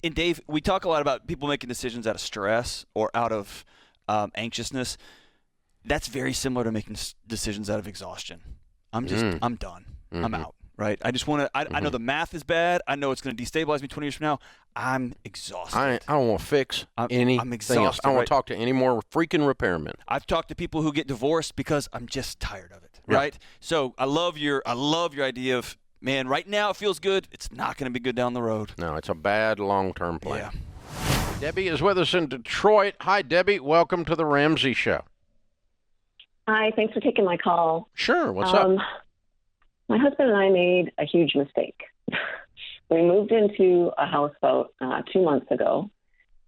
And Dave, we talk a lot about people making decisions out of stress or out of anxiousness. That's very similar to making decisions out of exhaustion. I'm done. Mm-hmm. I'm out. Right. I just want to. I know the math is bad. I know it's going to destabilize me 20 years from now. I'm exhausted. I don't want to fix anything I'm exhausted, else. I don't want to talk to any more freaking repairmen. I've talked to people who get divorced because I'm just tired of it. Right. Yeah. So I love your idea of, man, right now it feels good. It's not going to be good down the road. No, it's a bad long-term plan. Yeah. Debbie is with us in Detroit. Hi, Debbie. Welcome to the Ramsey Show. Hi. Thanks for taking my call. Sure. What's up? My husband and I made a huge mistake. We moved into a house about 2 months ago,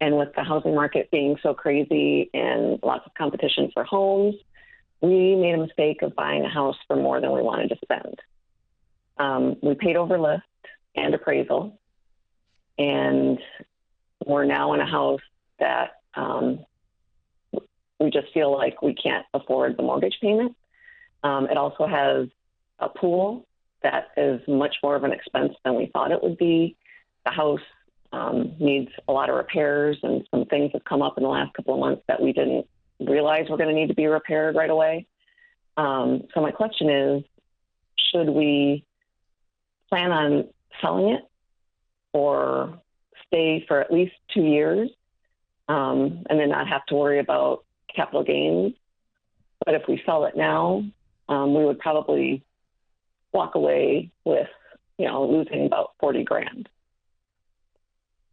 and with the housing market being so crazy and lots of competition for homes, we made a mistake of buying a house for more than we wanted to spend. We paid over list and appraisal, and we're now in a house that we just feel like we can't afford the mortgage payment. It also has a pool that is much more of an expense than we thought it would be. The house needs a lot of repairs, and some things have come up in the last couple of months that we didn't realize were going to need to be repaired right away. So my question is, should we plan on selling it or stay for at least 2 years and then not have to worry about capital gains? But if we sell it now, we would probably walk away with, losing about $40,000.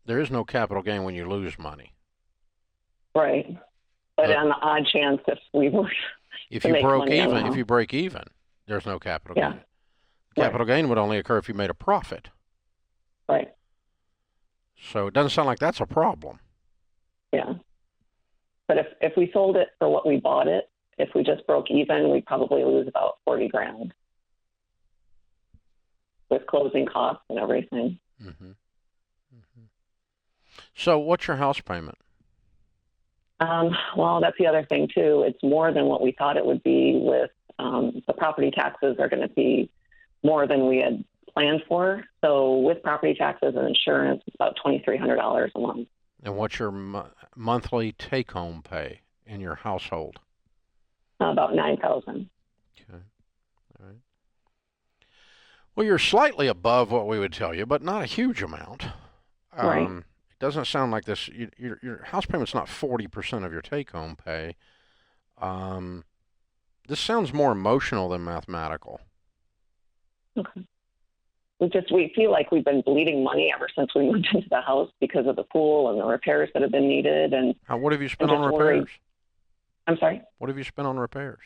There is no capital gain when you lose money. Right. But on the odd chance if we were if you break even, there's no capital gain. Capital gain would only occur if you made a profit. Right. So it doesn't sound like that's a problem. Yeah. But if we sold it for what we bought it, if we just broke even, we'd probably lose about $40,000 with closing costs and everything. Mm-hmm. Mm-hmm. So what's your house payment? Well, that's the other thing, too. It's more than what we thought it would be with the property taxes are going to be more than we had planned for. So with property taxes and insurance, it's about $2,300 a month. And what's your monthly take-home pay in your household? About $9,000. Okay. All right. Well, you're slightly above what we would tell you, but not a huge amount. Right. doesn't sound like this. Your house payment's not 40% of your take-home pay. This sounds more emotional than mathematical. Okay. We feel like we've been bleeding money ever since we moved into the house because of the pool and the repairs that have been needed. And what have you spent on repairs? Worried. I'm sorry? What have you spent on repairs?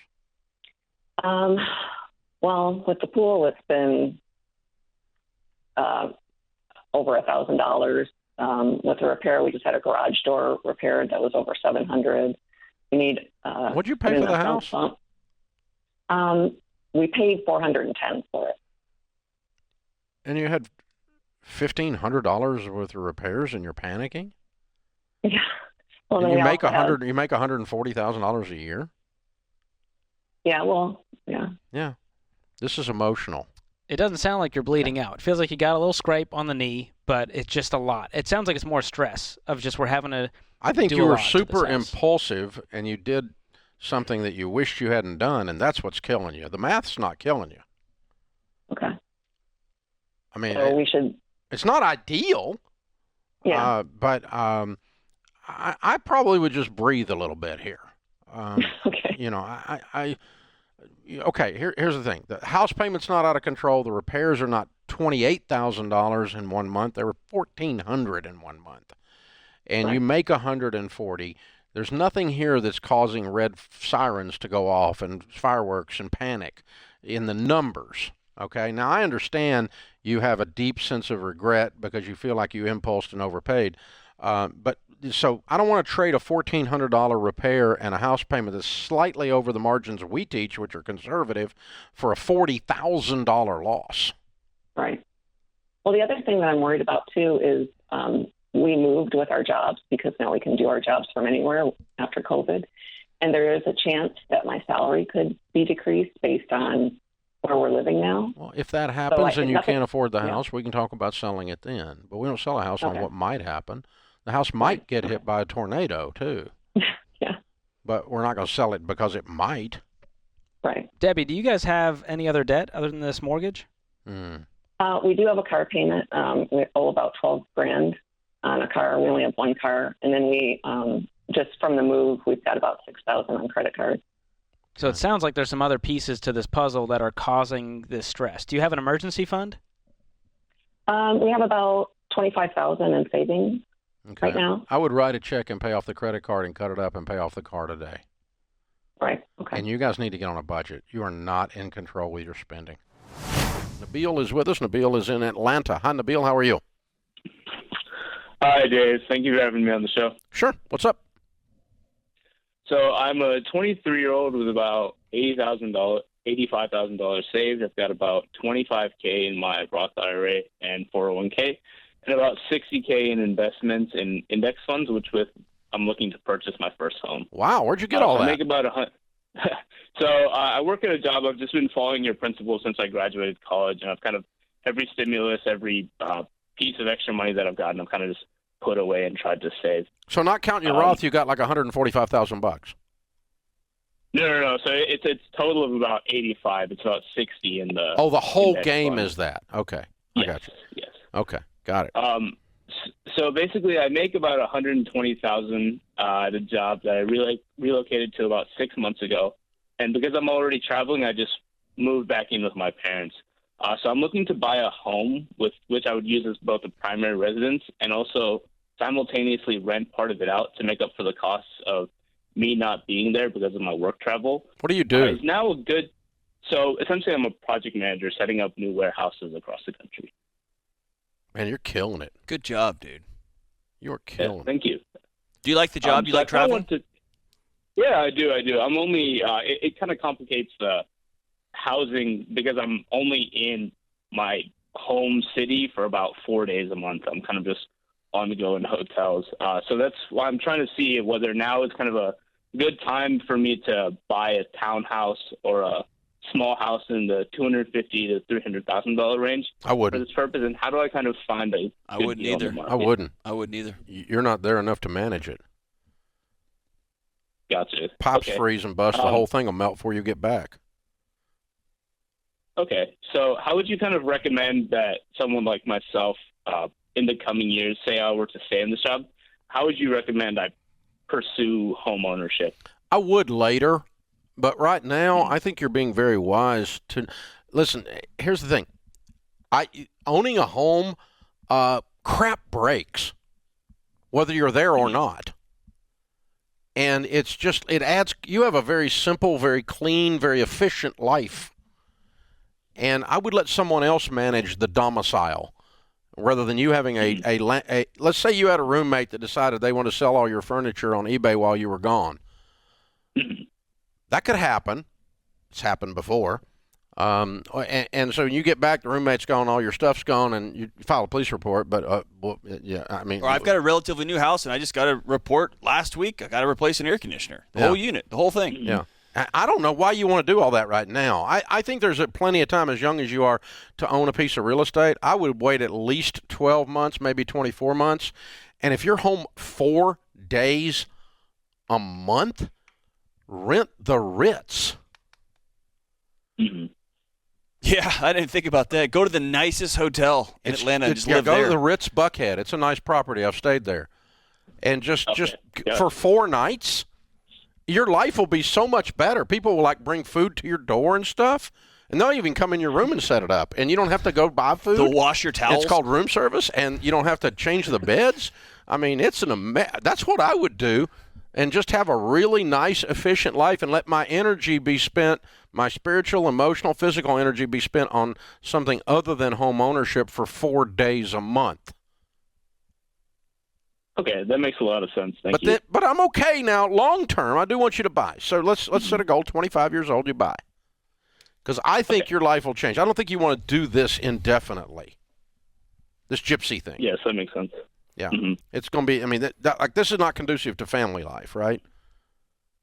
Well, with the pool, it's been over $1,000. With the repair, we just had a garage door repaired that was over $700. We need. What'd you pay for the house? Pump. We paid $410 for it. And you had $1,500 worth of repairs, and you're panicking? Yeah. Well, and you make $140,000 a year? Yeah. Well. Yeah. Yeah. This is emotional. It doesn't sound like you're bleeding out. It feels like you got a little scrape on the knee, but it's just a lot. It sounds like it's more stress of just we're having to. I think you were super impulsive, and you did something that you wished you hadn't done, and that's what's killing you. The math's not killing you. Okay. I mean, so we should. It's not ideal. Yeah. But I probably would just breathe a little bit here. Okay. You know, okay. Here's the thing: the house payment's not out of control. The repairs are not $28,000 in 1 month. They were $1,400 in 1 month, and right. You make $140. There's nothing here that's causing red sirens to go off and fireworks and panic in the numbers. Okay. Now I understand you have a deep sense of regret because you feel like you impulsed and overpaid. But so I don't want to trade a $1,400 repair and a house payment that's slightly over the margins we teach, which are conservative, for a $40,000 loss. Right. Well, the other thing that I'm worried about too is we moved with our jobs because now we can do our jobs from anywhere after COVID. And there is a chance that my salary could be decreased based on where we're living now. Well, if that happens and you can't afford the house, we can talk about selling it then. But we don't sell a house on what might happen. The house might get hit by a tornado, too. Yeah. But we're not going to sell it because it might. Right. Debbie, do you guys have any other debt other than this mortgage? We do have a car payment. We owe about $12,000 on a car. We only have one car. And then we, just from the move, we've got about $6,000 on credit cards. So it sounds like there's some other pieces to this puzzle that are causing this stress. Do you have an emergency fund? We have about $25,000 in savings right now. I would write a check and pay off the credit card and cut it up and pay off the car today. Right. Okay. And you guys need to get on a budget. You are not in control with your spending. Nabil is with us. Nabil is in Atlanta. Hi, Nabil. How are you? Hi, Dave. Thank you for having me on the show. Sure. What's up? So I'm a 23-year-old with about $85,000 saved. I've got about $25K in my Roth IRA and 401K, and about $60K in investments in index funds, I'm looking to purchase my first home. Wow, where'd you get all that? I make about So I work at a job. I've just been following your principles since I graduated college, and I've kind of every stimulus, every piece of extra money that I've gotten, I've kind of just put away and tried to save. So not counting your Roth, you got like $145,000. No. So it's total of about 85. It's about 60 in the. Oh, the whole game fund. is that? Okay, yes, I got you. Yes. Okay, got it. So basically, I make about $120,000 at a job that I relocated to about 6 months ago, and because I'm already traveling, I just moved back in with my parents. So I'm looking to buy a home with which I would use as both a primary residence and also simultaneously rent part of it out to make up for the costs of me not being there because of my work travel. What do you do? It's now a good. So essentially, I'm a project manager setting up new warehouses across the country. Man, you're killing it. Good job, dude. You're killing it. Thank you. Do you like the job? Do you like traveling? Yeah, I do. it kind of complicates the housing because I'm only in my home city for about 4 days a month. I'm kind of just on the go in hotels. So that's why I'm trying to see whether now is kind of a good time for me to buy a townhouse or a small house in the $250,000 to $300,000 range. I wouldn't. For this purpose, and how do I kind of find a I good wouldn't deal in either. the market? I wouldn't. I wouldn't either. You're not there enough to manage it. Gotcha. Pops Okay. freeze and bust. The whole thing will melt before you get back. Okay. So how would you kind of recommend that someone like myself in the coming years, say I were to stay in this job, how would you recommend I pursue home ownership? I would later, but right now, I think you're being very wise to listen. Here's the thing: owning a home, crap breaks, whether you're there or not, and it adds. You have a very simple, very clean, very efficient life, and I would let someone else manage the domicile. Rather than you having let's say you had a roommate that decided they want to sell all your furniture on eBay while you were gone. That could happen. It's happened before. And so you get back, the roommate's gone, all your stuff's gone, and you file a police report. But, yeah, I mean. Or I've got a relatively new house, and I just got a report last week. I got to replace an air conditioner. The whole unit, the whole thing. Yeah. I don't know why you want to do all that right now. I think there's plenty of time, as young as you are, to own a piece of real estate. I would wait at least 12 months, maybe 24 months. And if you're home 4 days a month, rent the Ritz. Mm-hmm. Yeah, I didn't think about that. Go to the nicest hotel in Atlanta and just live there. Go to the Ritz Buckhead. It's a nice property. I've stayed there. And just for 4 nights, your life will be so much better. People will bring food to your door and stuff, and they'll even come in your room and set it up. And you don't have to go buy food. They'll wash your towels. It's called room service, and you don't have to change the beds. I mean, that's what I would do, and just have a really nice, efficient life and let my energy be spent, my spiritual, emotional, physical energy be spent on something other than home ownership for 4 days a month. Okay, that makes a lot of sense. Thank you. But I'm okay now. Long term, I do want you to buy. So let's set a goal. 25 years old, you buy. Because I think your life will change. I don't think you want to do this indefinitely. This gypsy thing. Yes, that makes sense. Yeah, It's going to be. I mean, this is not conducive to family life, right?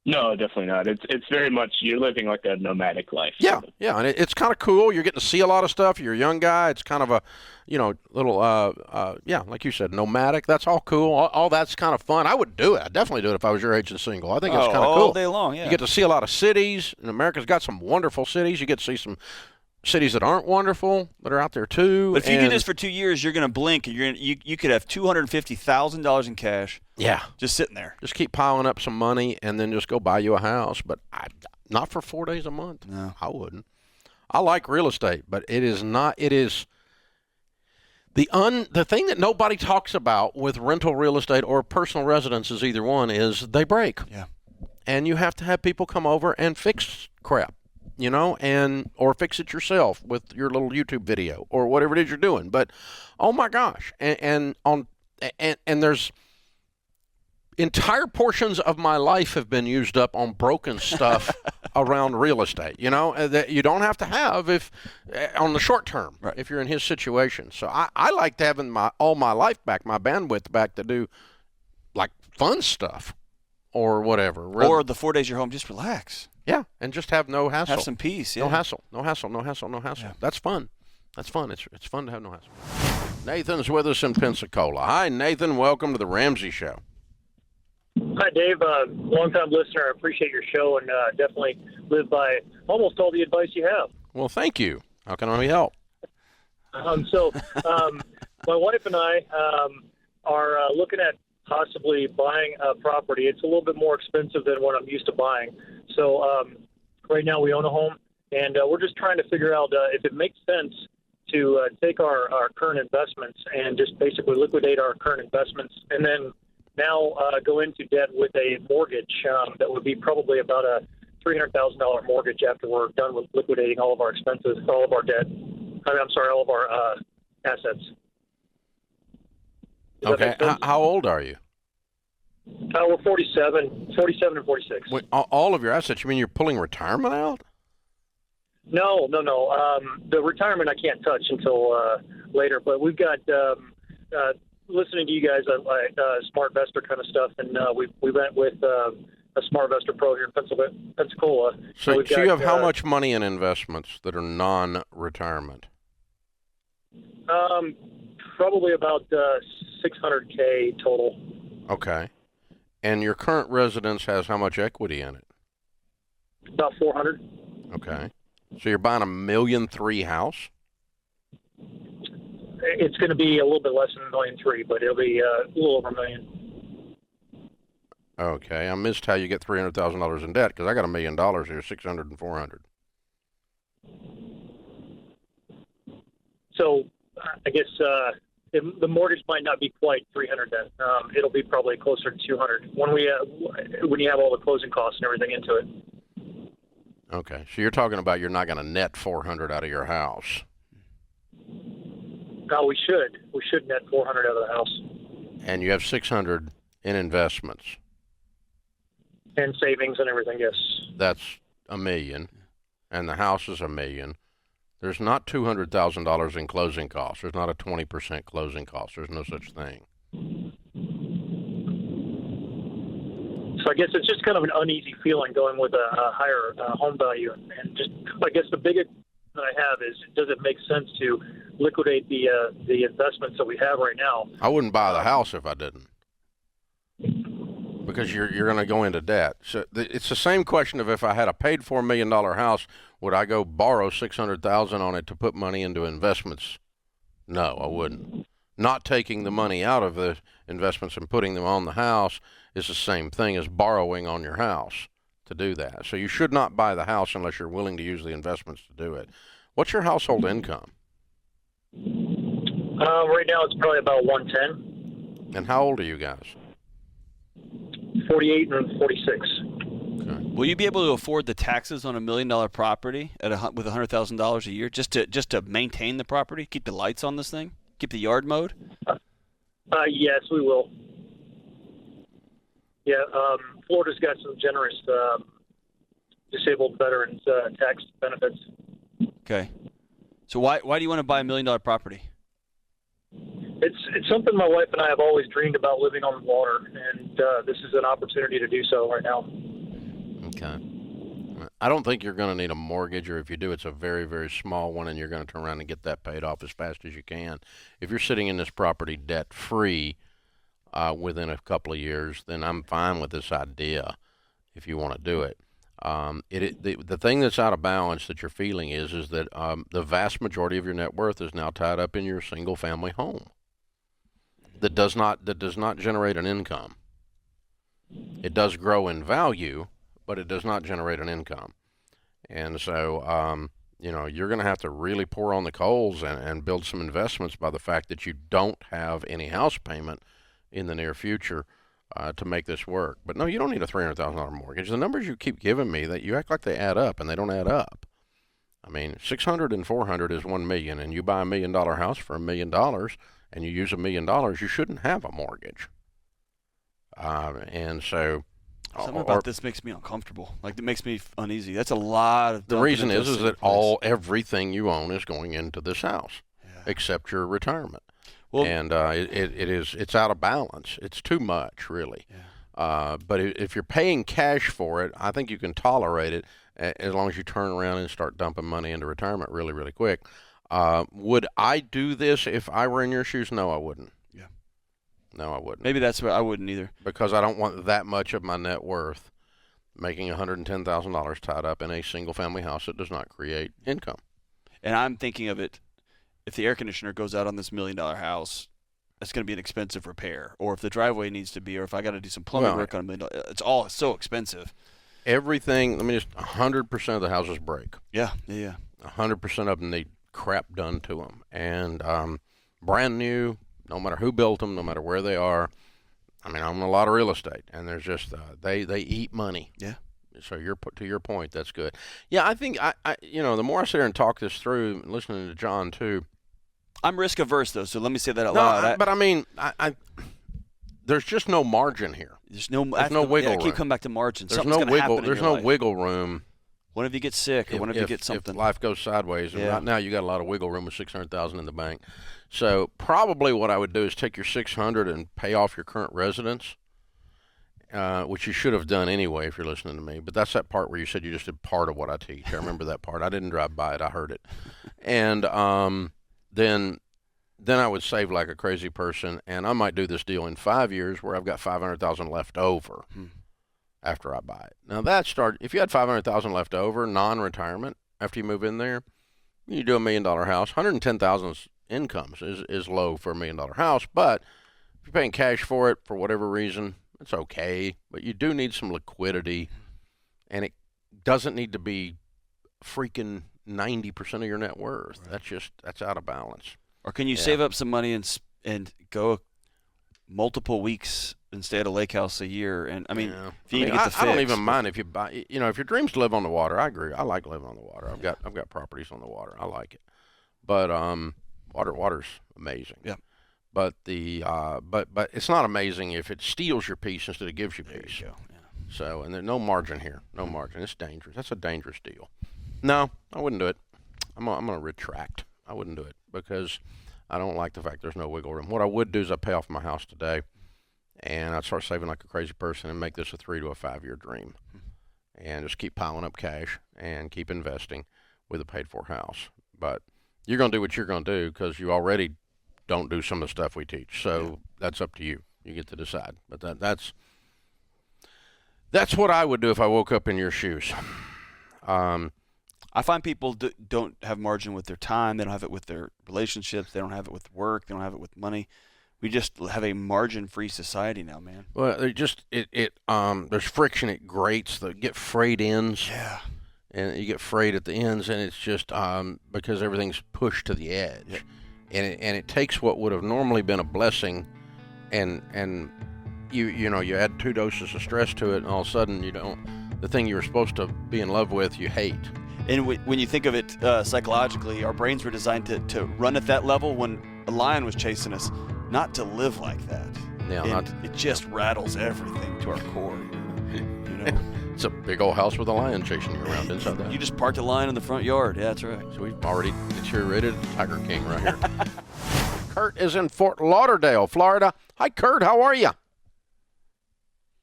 No, definitely not. It's very much you're living like a nomadic life. Yeah, and it's kind of cool. You're getting to see a lot of stuff. You're a young guy. It's kind of a, little, like you said, nomadic. That's all cool. All that's kind of fun. I would do it. I'd definitely do it if I was your age and single. I think it's kind of cool. All day long, yeah. You get to see a lot of cities, and America's got some wonderful cities. You get to see some cities that aren't wonderful that are out there too. But if you do this for 2 years, you're going to blink, and you could have $250,000 in cash. Yeah, just sitting there. Just keep piling up some money, and then just go buy you a house. But not for 4 days a month. No, I wouldn't. I like real estate, but it is not. It is the thing that nobody talks about with rental real estate or personal residences. Either one is they break. Yeah, and you have to have people come over and fix crap. or fix it yourself with your little YouTube video or whatever it is you're doing. But oh my gosh, and there's entire portions of my life have been used up on broken stuff around real estate. That you don't have to have if on the short term if you're in his situation. So I liked having all my life back, my bandwidth back to do like fun stuff or whatever. Or the 4 days you're home, just relax. Yeah, and just have no hassle. Have some peace. Yeah. No hassle. Yeah. That's fun. It's fun to have no hassle. Nathan's with us in Pensacola. Hi, Nathan. Welcome to the Ramsey Show. Hi, Dave. Long-time listener. I appreciate your show and definitely live by almost all the advice you have. Well, thank you. How can I help? My wife and I are looking at possibly buying a property. It's a little bit more expensive than what I'm used to buying. So right now we own a home, and we're just trying to figure out if it makes sense to take our current investments and just basically liquidate our current investments and then now go into debt with a mortgage that would be probably about a $300,000 mortgage after we're done with liquidating all of our expenses, all of our debt. All of our assets. Okay. How old are you? We're 47 and 46. Wait, all of your assets? You mean you're pulling retirement out? No. The retirement I can't touch until later, but we've got listening to you guys on Smart Investor kind of stuff, and we went with a Smart Investor Pro here in Pensacola. So you have how much money in investments that are non-retirement? Probably about $600K total. Okay. And your current residence has how much equity in it? About 400. Okay. So you're buying $1.3 million house? it's going to be a little bit less than $1.3 million, but it'll be a little over $1 million. Okay, I missed how you get $300,000 in debt because I got $1 million here, 600 and 400. So I guess the mortgage might not be quite 300 then. It'll be probably closer to 200 when you have all the closing costs and everything into it. Okay, so you're talking about you're not going to net 400 out of your house. No, we should. We should net 400 out of the house. And you have 600 in investments. And savings and everything, yes. That's $1 million, and the house is $1 million. There's not $200,000 in closing costs. There's not a 20% closing cost. There's no such thing. So I guess it's just kind of an uneasy feeling going with a higher home value. And just, I guess the biggest that I have is, does it make sense to liquidate the investments that we have right now? I wouldn't buy the house if I didn't, because you're going to go into debt. So it's the same question of if I had a paid for $1 million house, would I go borrow $600,000 on it to put money into investments? No, I wouldn't. Not taking the money out of the investments and putting them on the house is the same thing as borrowing on your house to do that. So you should not buy the house unless you're willing to use the investments to do it. What's your household income? Right now it's probably about 110. And how old are you guys? 48 and 46. Will you be able to afford the taxes on $1 million property with $100,000 a year just to maintain the property, keep the lights on this thing, keep the yard mowed? Yes, we will. Yeah, Florida's got some generous disabled veterans tax benefits. Okay. So why do you want to buy $1 million property? It's something my wife and I have always dreamed about, living on the water, and this is an opportunity to do so right now. Okay. I don't think you're going to need a mortgage, or if you do, it's a very, very small one, and you're going to turn around and get that paid off as fast as you can. If you're sitting in this property debt-free within a couple of years, then I'm fine with this idea if you want to do it. The thing that's out of balance that you're feeling is that the vast majority of your net worth is now tied up in your single-family home that does not generate an income. It does grow in value, but it does not generate an income. And so, you're going to have to really pour on the coals and build some investments by the fact that you don't have any house payment in the near future to make this work. But no, you don't need a $300,000 mortgage. The numbers you keep giving me, that you act like they add up, and they don't add up. I mean, 600 and 400 is 1 million, and you buy $1 million house for $1 million, and you use $1 million, you shouldn't have a mortgage. And so, something about this makes me uncomfortable. Like, it makes me uneasy. That's a lot of. The reason is that everything you own is going into this house, except your retirement. Well, and it's out of balance. It's too much, really. Yeah. But if you're paying cash for it, I think you can tolerate it as long as you turn around and start dumping money into retirement really, really quick. Would I do this if I were in your shoes? No, I wouldn't. Yeah. No, I wouldn't. Maybe that's what I wouldn't either. Because I don't want that much of my net worth making $110,000 tied up in a single-family house that does not create income. And I'm thinking of it. If the air conditioner goes out on this $1 million house, it's going to be an expensive repair. Or if the driveway needs to be, or if I got to do some plumbing work on $1 million, it's all so expensive. Everything, 100% of the houses break. Yeah. 100% of them need crap done to them. And brand new, no matter who built them, no matter where they are. I mean, I'm in a lot of real estate, and there's just, they eat money. Yeah. So to your point, that's good. Yeah, I think, I the more I sit here and talk this through, listening to John too, I'm risk averse though, so let me say that out loud. But I mean, there's just no margin here. There's no wiggle room. I keep coming back to margin. There's no wiggle room. What if you get sick, or what if you get something? If life goes sideways, and right now you got a lot of wiggle room with $600,000 in the bank. So probably what I would do is take your $600 and pay off your current residence, which you should have done anyway if you're listening to me. But that's that part where you said you just did part of what I teach. I remember that part. I didn't drive by it. I heard it. And then I would save like a crazy person, and I might do this deal in 5 years where I've got $500,000 left over after I buy it. Now if you had $500,000 left over, non-retirement, after you move in there, you do $1 million house. $110,000 incomes is low for $1 million house. But if you're paying cash for it for whatever reason, it's okay. But you do need some liquidity, and it doesn't need to be freaking 90% of your net worth. Right. That's out of balance. Or can you save up some money and go multiple weeks and stay at a lake house a year? And I mean, if you need to get the fix, I don't even mind if you buy. You know, if your dreams to live on the water, I agree. I like living on the water. I've got properties on the water. I like it. But water's amazing. Yeah. But but it's not amazing if it steals your peace instead of gives you peace. There you go. Yeah. So, and there's no margin here. No margin. It's dangerous. That's a dangerous deal. No, I wouldn't do it. I'm gonna retract. I wouldn't do it because I don't like the fact there's no wiggle room. What I would do is I'd pay off my house today, and I'd start saving like a crazy person and make this a 3 to 5 year dream, and just keep piling up cash and keep investing with a paid-for house. But you're gonna do what you're gonna do because you already don't do some of the stuff we teach. So that's up to you. You get to decide. But that's what I would do if I woke up in your shoes. I find people don't have margin with their time. They don't have it with their relationships. They don't have it with work. They don't have it with money. We just have a margin-free society now, man. Well, there's friction at grates that get frayed ends. Yeah. And you get frayed at the ends, and it's just because everything's pushed to the edge. Yep. And it takes what would have normally been a blessing, and you add 2 doses of stress to it, and all of a sudden the thing you were supposed to be in love with, you hate. And when you think of it psychologically, our brains were designed to run at that level when a lion was chasing us, not to live like that. Yeah, it just rattles everything to our core. You know, it's a big old house with a lion chasing you around inside that. You just parked a lion in the front yard. Yeah, that's right. So we've already deteriorated Tiger King right here. Kurt is in Fort Lauderdale, Florida. Hi, Kurt. How are you?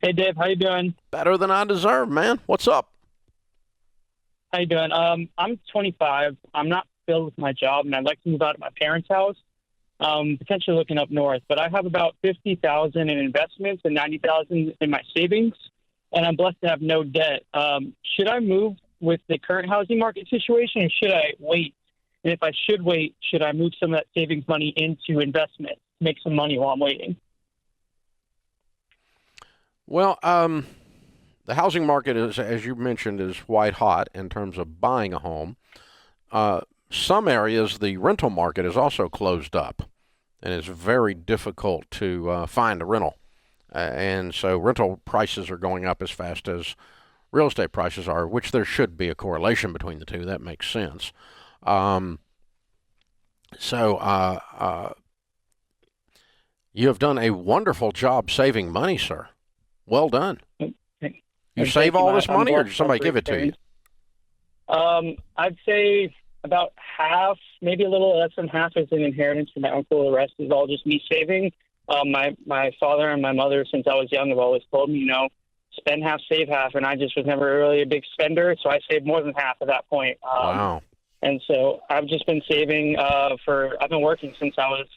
Hey, Dave. How you doing? Better than I deserve, man. What's up? How you doing? I'm 25. I'm not filled with my job, and I'd like to move out of my parents' house, potentially looking up north. But I have about $50,000 in investments and $90,000 in my savings, and I'm blessed to have no debt. Should I move with the current housing market situation, or should I wait? And if I should wait, should I move some of that savings money into investment, make some money while I'm waiting? Well, the housing market is, as you mentioned, is white hot in terms of buying a home. Some areas, the rental market is also closed up, and it's very difficult to find a rental. And so rental prices are going up as fast as real estate prices are, which there should be a correlation between the two. That makes sense. You have done a wonderful job saving money, sir. Well done. You save all this money, or did somebody give it to you? I'd say about half, maybe a little less than half, is an inheritance from my uncle. The rest is all just me saving. My father and my mother, since I was young, have always told me, spend half, save half, and I just was never really a big spender, so I saved more than half at that point. Wow. And so I've just been saving I've been working since I was,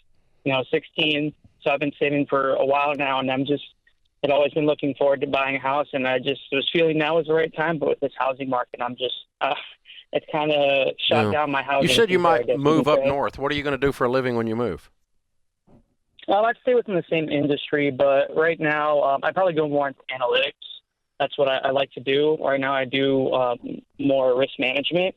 16, so I've been saving for a while now, and I'd always been looking forward to buying a house, and I just was feeling now was the right time. But with this housing market, I'm just it's kind of shot down my housing. You said you might move up north. What are you going to do for a living when you move? Well, I'd stay within the same industry, but right now I'd probably go more into analytics. That's what I like to do. Right now I do more risk management.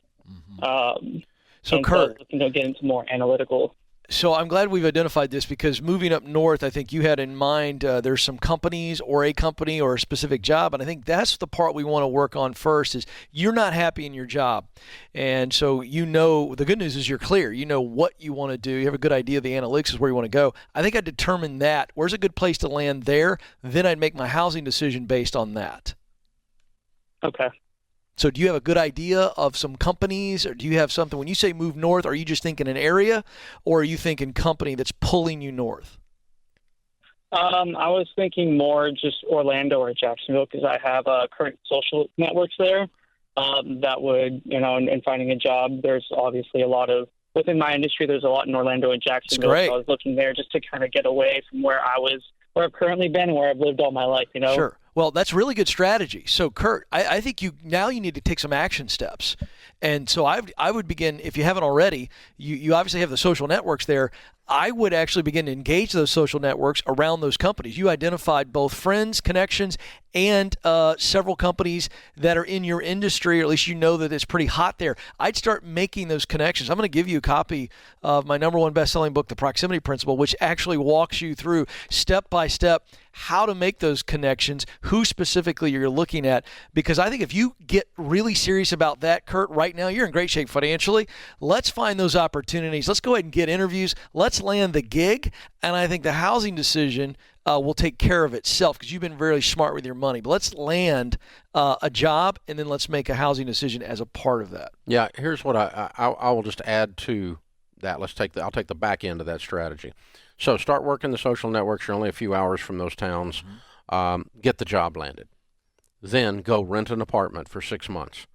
So Kurt, get into more analytical. So I'm glad we've identified this, because moving up north, I think you had in mind there's some companies or a company or a specific job, and I think that's the part we want to work on first. Is you're not happy in your job, and so the good news is you're clear. You know what you want to do. You have a good idea of the analytics is where you want to go. I think I'd determine that. Where's a good place to land there? Then I'd make my housing decision based on that. Okay. So do you have a good idea of some companies, or do you have something? When you say move north, are you just thinking an area, or are you thinking company that's pulling you north? I was thinking more just Orlando or Jacksonville, because I have current social networks there that would, in finding a job, there's obviously a lot of, within my industry, there's a lot in Orlando and Jacksonville. Great. So I was looking there just to kind of get away from where I've currently been and where I've lived all my life, Sure. Well, that's really good strategy. So, Kurt, I think you need to take some action steps. And so I would begin, if you haven't already, you obviously have the social networks there. I would actually begin to engage those social networks around those companies. You identified both friends, connections, and several companies that are in your industry, or at least you know that it's pretty hot there. I'd start making those connections. I'm going to give you a copy of my #1 best-selling book, The Proximity Principle, which actually walks you through step by step how to make those connections, who specifically you're looking at. Because I think if you get really serious about that, Kurt, right now, you're in great shape financially. Let's find those opportunities. Let's go ahead and get interviews. Let's land the gig. And I think the housing decision will take care of itself because you've been very smart with your money. But let's land a job, and then let's make a housing decision as a part of that. Yeah, here's what I will just add to that. I'll take the back end of that strategy. So start working the social networks. You're only a few hours from those towns. Get the job landed. Then go rent an apartment for 6 months.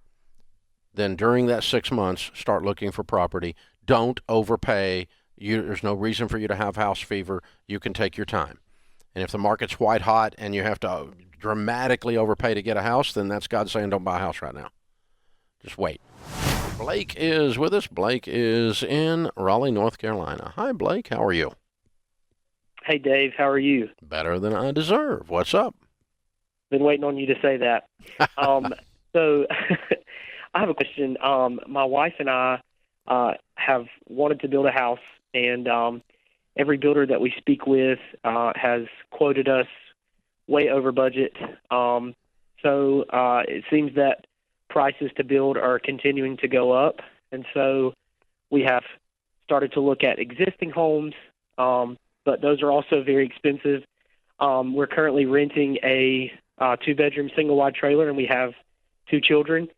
Then during that 6 months, start looking for property. Don't overpay. There's no reason for you to have house fever. You can take your time. And if the market's white hot and you have to dramatically overpay to get a house, then that's God saying don't buy a house right now. Just wait. Blake is with us. Blake is in Raleigh, North Carolina. Hi, Blake. How are you? Hey, Dave. How are you? Better than I deserve. What's up? Been waiting on you to say that. So I have a question. My wife and I have wanted to build a house, and every builder that we speak with has quoted us way over budget. So it seems that prices to build are continuing to go up, and so we have started to look at existing homes, but those are also very expensive. We're currently renting a 2-bedroom single-wide trailer, and we have 2 children.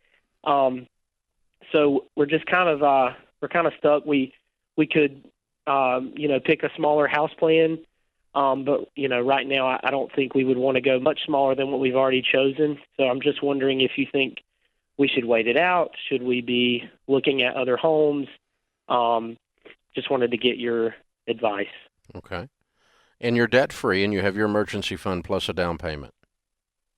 So we're just kind of stuck. We could pick a smaller house plan, but right now I don't think we would want to go much smaller than what we've already chosen. So I'm just wondering if you think we should wait it out. Should we be looking at other homes? Just wanted to get your advice. Okay. And you're debt-free, and you have your emergency fund plus a down payment.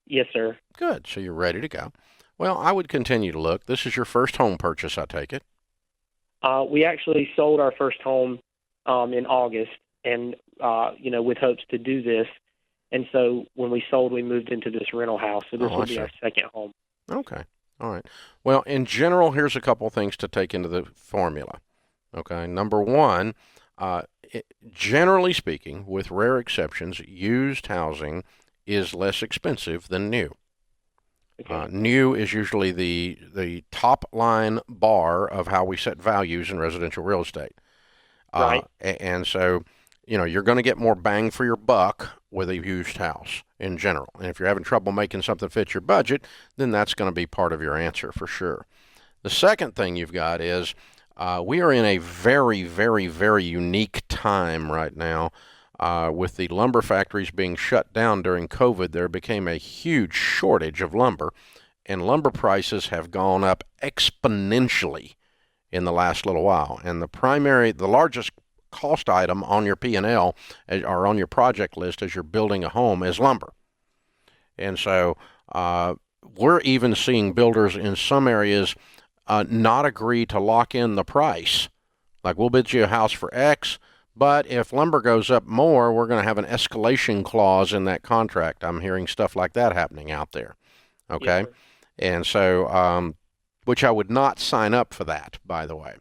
Yes, sir. Good. So you're ready to go. Well, I would continue to look. This is your first home purchase, I take it? We actually sold our first home in August, and with hopes to do this. And so when we sold, we moved into this rental house. So this will be our second home. Okay. All right. Well, in general, here's a couple things to take into the formula. Okay. Number one, generally speaking, with rare exceptions, used housing is less expensive than new. Okay. New is usually the top line bar of how we set values in residential real estate. Right. And so, you're going to get more bang for your buck with a used house in general. And if you're having trouble making something fit your budget, then that's going to be part of your answer for sure. The second thing you've got is we are in a very, very, very unique time right now. With the lumber factories being shut down during COVID, there became a huge shortage of lumber, and lumber prices have gone up exponentially in the last little while. And the largest cost item on your P&L or on your project list as you're building a home is lumber. And so we're even seeing builders in some areas not agree to lock in the price. Like, we'll bid you a house for X, but if lumber goes up more, we're going to have an escalation clause in that contract. I'm hearing stuff like that happening out there. Okay? Yes, and so, which I would not sign up for that, by the way.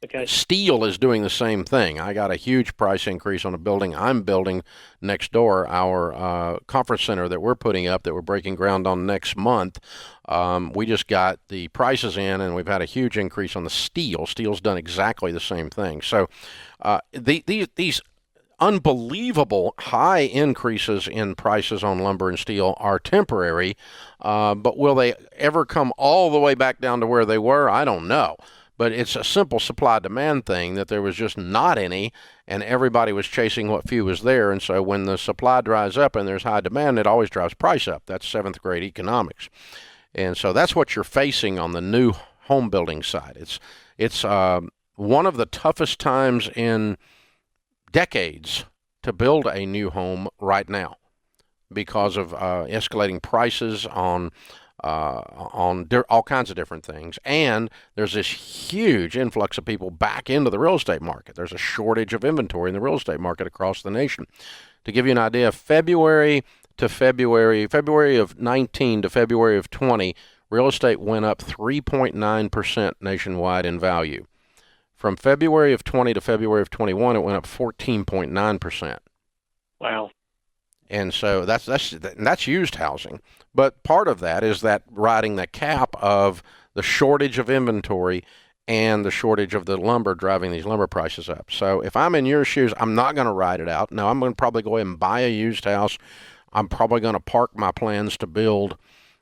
Okay. Steel is doing the same thing. I got a huge price increase on a building I'm building next door, our conference center that we're putting up that we're breaking ground on next month. We just got the prices in, and we've had a huge increase on the steel. Steel's done exactly the same thing. So these unbelievable high increases in prices on lumber and steel are temporary, but will they ever come all the way back down to where they were? I don't know. But it's a simple supply-demand thing that there was just not any, and everybody was chasing what few was there. And so when the supply dries up and there's high demand, it always drives price up. That's seventh grade economics. And so that's what you're facing on the new home building side. It's one of the toughest times in decades to build a new home right now because of escalating prices on on all kinds of different things. And there's this huge influx of people back into the real estate market. There's a shortage of inventory in the real estate market across the nation. To give you an idea, February of 19 to February of 20, real estate went up 3.9% nationwide in value. From February of 20 to February of 21, it went up 14.9%. Wow. And so that's used housing. But part of that is that riding the cap of the shortage of inventory and the shortage of the lumber driving these lumber prices up. So if I'm in your shoes, I'm not going to ride it out. No, I'm going to probably go ahead and buy a used house. I'm probably going to park my plans to build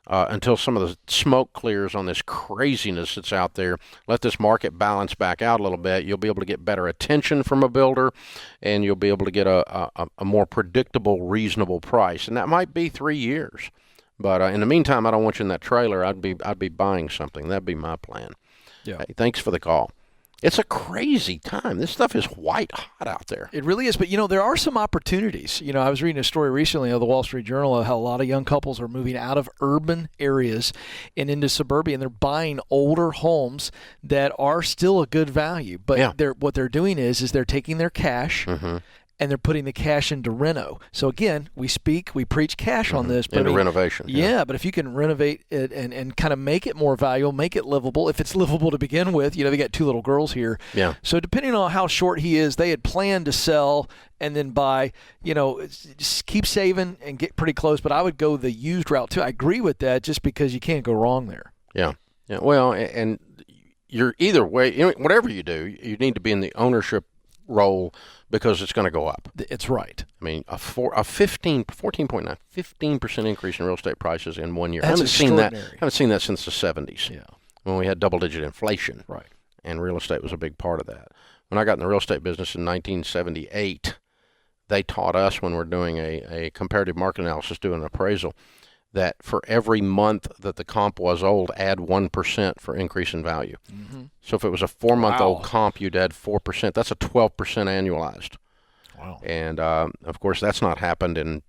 until some of the smoke clears on this craziness that's out there. Let this market balance back out a little bit. You'll be able to get better attention from a builder, and you'll be able to get a more predictable, reasonable price. And that might be 3 years. But in the meantime, I don't want you in that trailer. I'd be buying something. That'd be my plan. Yeah. Hey, thanks for the call. It's a crazy time. This stuff is white hot out there. It really is. But, there are some opportunities. I was reading a story recently of the Wall Street Journal of how a lot of young couples are moving out of urban areas and into suburbia, and they're buying older homes that are still a good value. But what they're doing is they're taking their cash and they're putting the cash into reno. So again, we preach cash on this. But into renovation. Yeah, but if you can renovate it and kind of make it more valuable, make it livable, if it's livable to begin with, they got 2 little girls here. Yeah. So depending on how short he is, they had planned to sell and then buy, just keep saving and get pretty close. But I would go the used route too. I agree with that just because you can't go wrong there. Yeah. Yeah. Well, and you're either way, whatever you do, you need to be in the ownership role because it's going to go up. It's right. I mean, a 15% increase in real estate prices in 1 year. That's extraordinary. I haven't seen that since the 70s. Yeah. When we had double-digit inflation. Right. And real estate was a big part of that. When I got in the real estate business in 1978, they taught us when we're doing a comparative market analysis, doing an appraisal, that for every month that the comp was old, add 1% for increase in value. Mm-hmm. So if it was a 4-month-old comp, you'd add 4%. That's a 12% annualized. Wow. And, of course, that's not happened in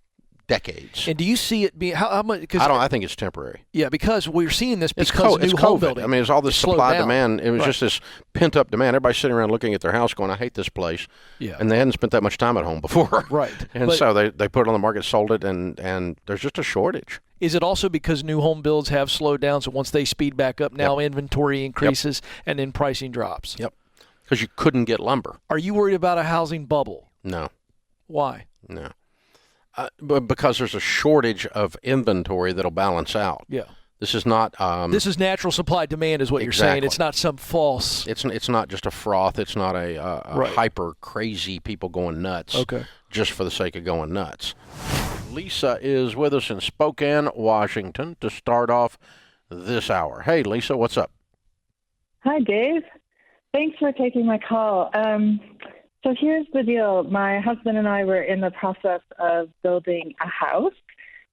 decades. And do you see it being how much? I think it's temporary. Yeah, because we're seeing this because of new home building. I mean, it's all this supply demand. It was just this pent up demand. Everybody's sitting around looking at their house, going, "I hate this place." Yeah. And they hadn't spent that much time at home before. Right. And so they put it on the market, sold it, and there's just a shortage. Is it also because new home builds have slowed down? So once they speed back up, now inventory increases and then pricing drops. Yep. Because you couldn't get lumber. Are you worried about a housing bubble? No. Why? No. Because there's a shortage of inventory that'll balance out. Yeah. This is not. This is natural supply demand, is what you're saying. It's not some false. It's not just a froth. It's not a hyper crazy people going nuts. Okay. Just for the sake of going nuts. Lisa is with us in Spokane, Washington, to start off this hour. Hey, Lisa, what's up? Hi, Dave. Thanks for taking my call. So here's the deal. My husband and I were in the process of building a house.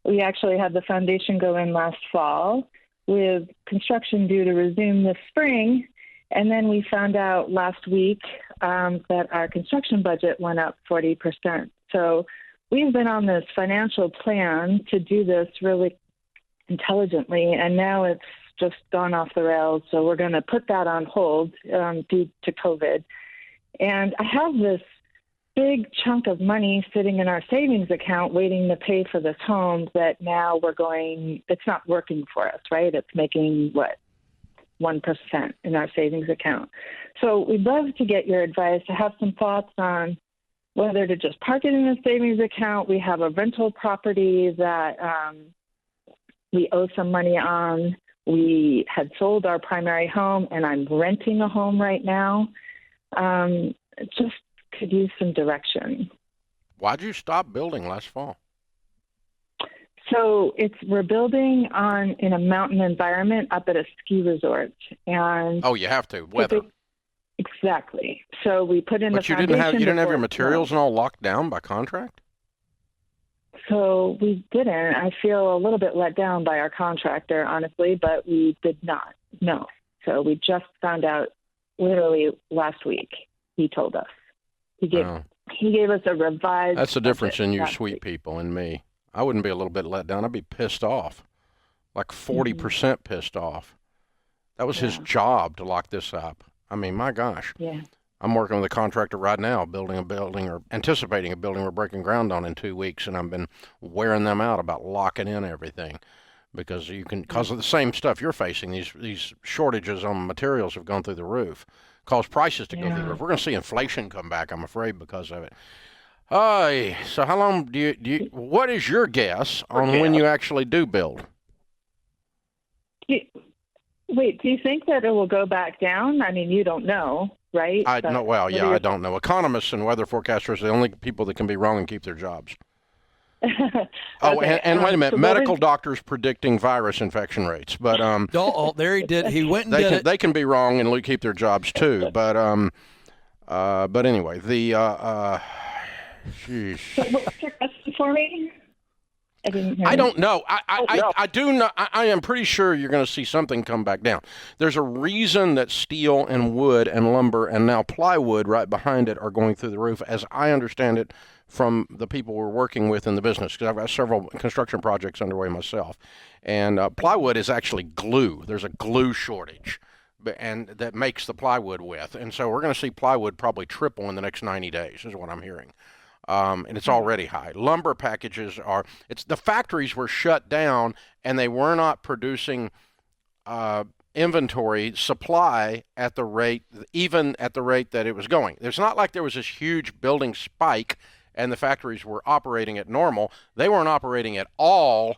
We actually had the foundation go in last fall with construction due to resume this spring. And then we found out last week that our construction budget went up 40%. So we've been on this financial plan to do this really intelligently, and now it's just gone off the rails. So we're going to put that on hold due to COVID. And I have this big chunk of money sitting in our savings account waiting to pay for this home that now it's not working for us, right? It's making, 1% in our savings account. So we'd love to get your advice. I have some thoughts on whether to just park it in a savings account. We have a rental property that we owe some money on. We had sold our primary home, and I'm renting a home right now. Just could use some direction. Why'd you stop building last fall? So we're building in a mountain environment up at a ski resort, and you have to weather. Exactly. So we put in but the you foundation. didn't have your materials and all locked down by contract? So we didn't. I feel a little bit let down by our contractor, honestly, but we did not. No. So we just found out literally last week. He told us. He gave us a revised. That's the difference in you sweet people and me. I wouldn't be a little bit let down. I'd be pissed off. like 40% pissed off. That was his job to lock this up. I mean, my gosh. Yeah. I'm working with a contractor right now building a building or anticipating a building we're breaking ground on in 2 weeks, and I've been wearing them out about locking in everything because because of the same stuff you're facing. These shortages on materials have gone through the roof, caused prices to go through the roof. We're going to see inflation come back, I'm afraid, because of it. So how long do you what is your guess on when you actually do build? Wait, do you think that it will go back down? I mean, you don't know, right? I don't know. Economists and weather forecasters are the only people that can be wrong and keep their jobs. Okay. And wait a minute, medical doctors predicting virus infection rates, but there he did. He went and did it. They can be wrong and keep their jobs too, but anyway, sheesh. So what's your question for me? I don't know. I do know. I am pretty sure you're going to see something come back down. There's a reason that steel and wood and lumber and now plywood right behind it are going through the roof, as I understand it from the people we're working with in the business, because I've got several construction projects underway myself. And plywood is actually glue. There's a glue shortage, and that makes the plywood with. And so we're going to see plywood probably triple in the next 90 days, is what I'm hearing. And it's already high. Lumber packages the factories were shut down and they were not producing inventory supply at the rate that it was going. It's not like there was this huge building spike and the factories were operating at normal. They weren't operating at all.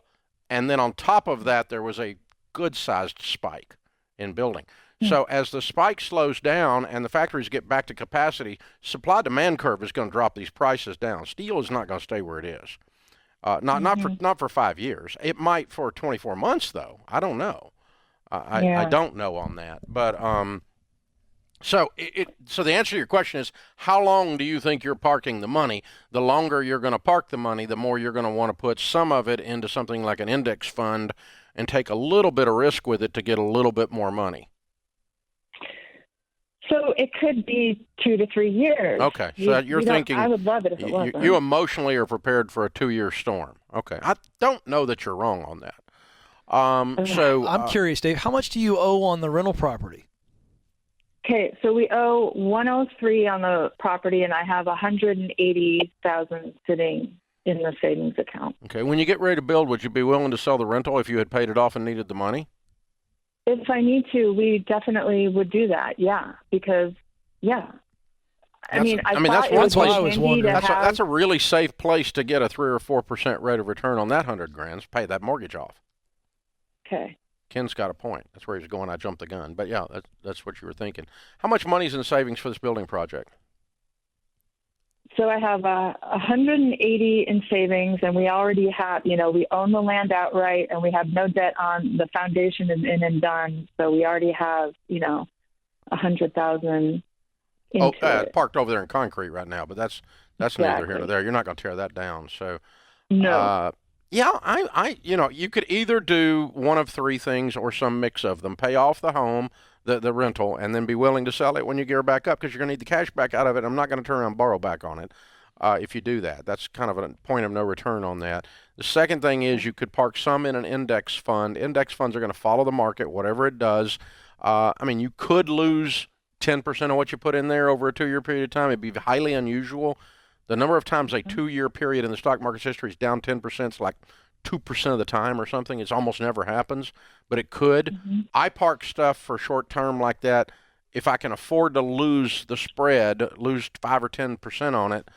And then on top of that, there was a good sized spike in building. So as the spike slows down and the factories get back to capacity, supply-demand curve is going to drop these prices down. Steel is not going to stay where it is. Not for 5 years. It might for 24 months, though. I don't know. I don't know on that. But so the answer to your question is, how long do you think you're parking the money? The longer you're going to park the money, the more you're going to want to put some of it into something like an index fund and take a little bit of risk with it to get a little bit more money. So it could be 2 to 3 years. Okay, so you're thinking. I would love it if it wasn't. You emotionally are prepared for a 2-year storm. Okay, I don't know that you're wrong on that. So I'm curious, Dave. How much do you owe on the rental property? Okay, so we owe $103 on the property, and I have $180,000 sitting in the savings account. Okay, when you get ready to build, would you be willing to sell the rental if you had paid it off and needed the money? If I need to, we definitely would do that. Yeah, because that's why I was wondering. That's a really safe place to get a 3 or 4% rate of return on that $100,000. Pay that mortgage off. Okay. Ken's got a point. That's where he's going. I jumped the gun, but yeah, that's what you were thinking. How much money is in savings for this building project? So I have 180 in savings, and we already have, we own the land outright, and we have no debt on the foundation is in and done. So we already have, 100,000. Parked over there in concrete right now, but that's neither here nor there. You're not going to tear that down. So no. You could either do one of 3 things or some mix of them. Pay off the home, the rental, and then be willing to sell it when you gear back up, because you're going to need the cash back out of it. I'm not going to turn around and borrow back on it if you do that. That's kind of a point of no return on that. The second thing is you could park some in an index fund. Index funds are going to follow the market, whatever it does. You could lose 10% of what you put in there over a 2-year period of time. It'd be highly unusual. The number of times a 2-year period in the stock market's history is down 10% is like 2% of the time or something. It almost never happens, but it could. I park stuff for short term like that if I can afford to lose the spread, lose 5 or 10% on it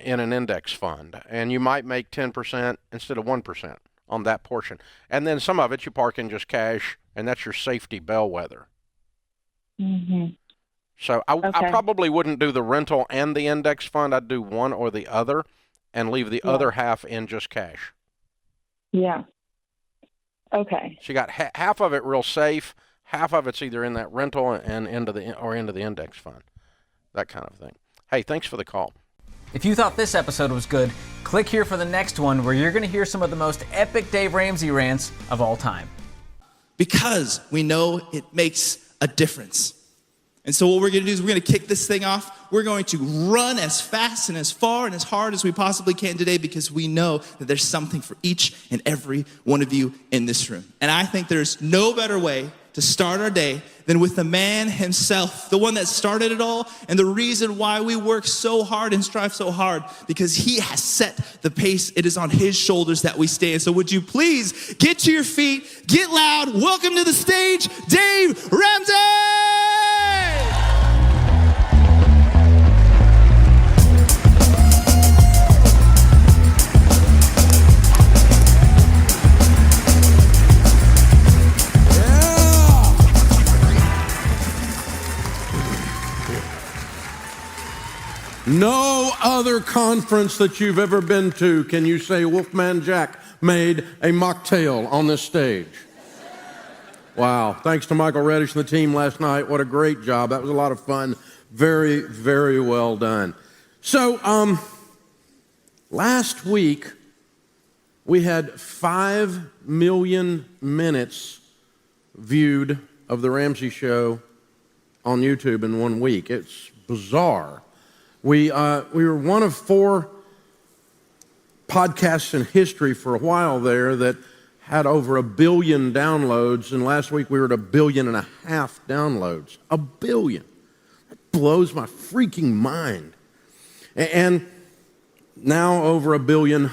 in an index fund. And you might make 10% instead of 1% on that portion. And then some of it you park in just cash, and that's your safety bellwether. So I probably wouldn't do the rental and the index fund. I'd do one or the other and leave the other half in just cash. Yeah. Okay. So you got half of it real safe, half of it's either in that rental and into the index fund, that kind of thing. Hey, thanks for the call. If you thought this episode was good, click here for the next one where you're going to hear some of the most epic Dave Ramsey rants of all time. Because we know it makes a difference. And so what we're going to do is we're going to kick this thing off. We're going to run as fast and as far and as hard as we possibly can today because we know that there's something for each and every one of you in this room. And I think there's no better way to start our day than with the man himself, the one that started it all, and the reason why we work so hard and strive so hard, because he has set the pace. It is on his shoulders that we stand. So would you please get to your feet, get loud, welcome to the stage, Dave Ramsey! No other conference that you've ever been to can you say Wolfman Jack made a mocktail on this stage. Wow. Thanks to Michael Reddish and the team last night. What a great job. That was a lot of fun. Very, very well done. So, last week, we had 5 million minutes viewed of The Ramsey Show on YouTube in 1 week. It's bizarre. We were one of 4 podcasts in history for a while there that had over 1 billion downloads, and last week we were at 1.5 billion downloads. 1 billion. That blows my freaking mind. And now over 1 billion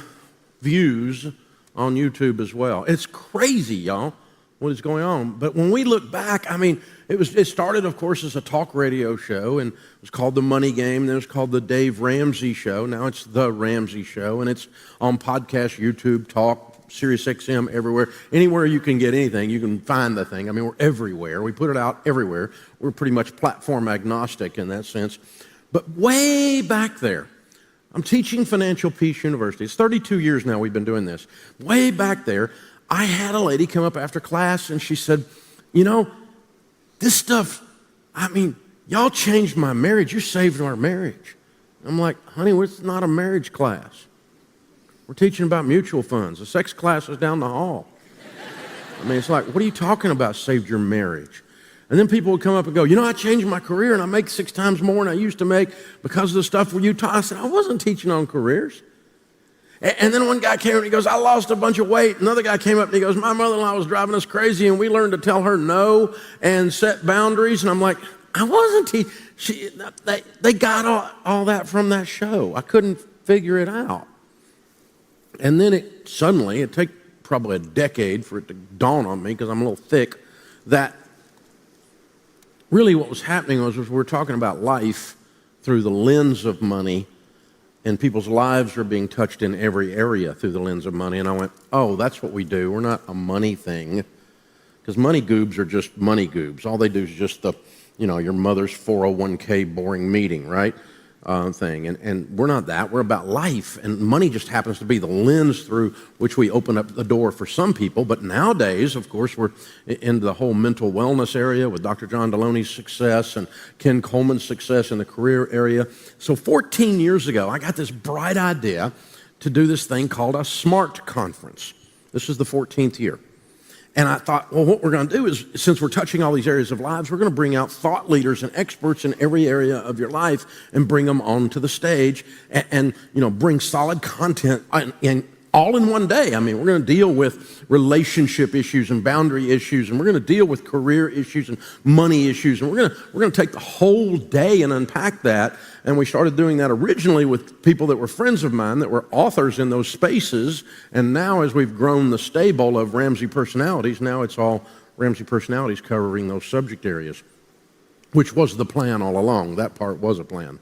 views on YouTube as well. It's crazy, y'all, what is going on. But when we look back, I mean, it started, of course, as a talk radio show, and it was called The Money Game, then it was called The Dave Ramsey Show. Now it's The Ramsey Show, and it's on podcast, YouTube, talk, Sirius XM, everywhere. Anywhere you can get anything, you can find the thing. I mean, we're everywhere. We put it out everywhere. We're pretty much platform agnostic in that sense. But way back there, I'm teaching Financial Peace University. It's 32 years now we've been doing this. Way back there, I had a lady come up after class, and she said, you know, this stuff, I mean, y'all changed my marriage. You saved our marriage. I'm like, honey, it's not a marriage class. We're teaching about mutual funds. The sex class is down the hall. I mean, it's like, what are you talking about, saved your marriage? And then people would come up and go, you know, I changed my career and I make 6 times more than I used to make because of the stuff where you taught. I said, I wasn't teaching on careers. And then one guy came up and he goes, I lost a bunch of weight. Another guy came up and he goes, my mother-in-law was driving us crazy and we learned to tell her no and set boundaries. And I'm like, I wasn't teaching. They got all that from that show. I couldn't figure it out. And then it took probably a decade for it to dawn on me, because I'm a little thick, that really what was happening was we're talking about life through the lens of money, and people's lives are being touched in every area through the lens of money. And I went, oh, that's what we do. We're not a money thing, because money goobs are just money goobs. All they do is just your mother's 401k boring meeting, right? Thing. And we're not that. We're about life. And money just happens to be the lens through which we open up the door for some people. But nowadays, of course, we're into the whole mental wellness area with Dr. John Deloney's success and Ken Coleman's success in the career area. So 14 years ago, I got this bright idea to do this thing called a SMART conference. This is the 14th year. And I thought, well, what we're going to do is, since we're touching all these areas of lives, we're going to bring out thought leaders and experts in every area of your life and bring them onto the stage and bring solid content and all in one day. I mean, we're going to deal with relationship issues and boundary issues, and we're going to deal with career issues and money issues, and we're going to take the whole day and unpack that. And we started doing that originally with people that were friends of mine that were authors in those spaces, and now as we've grown the stable of Ramsey personalities, now it's all Ramsey personalities covering those subject areas, which was the plan all along. That part was a plan.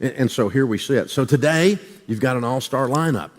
And so here we sit. So today, you've got an all-star lineup.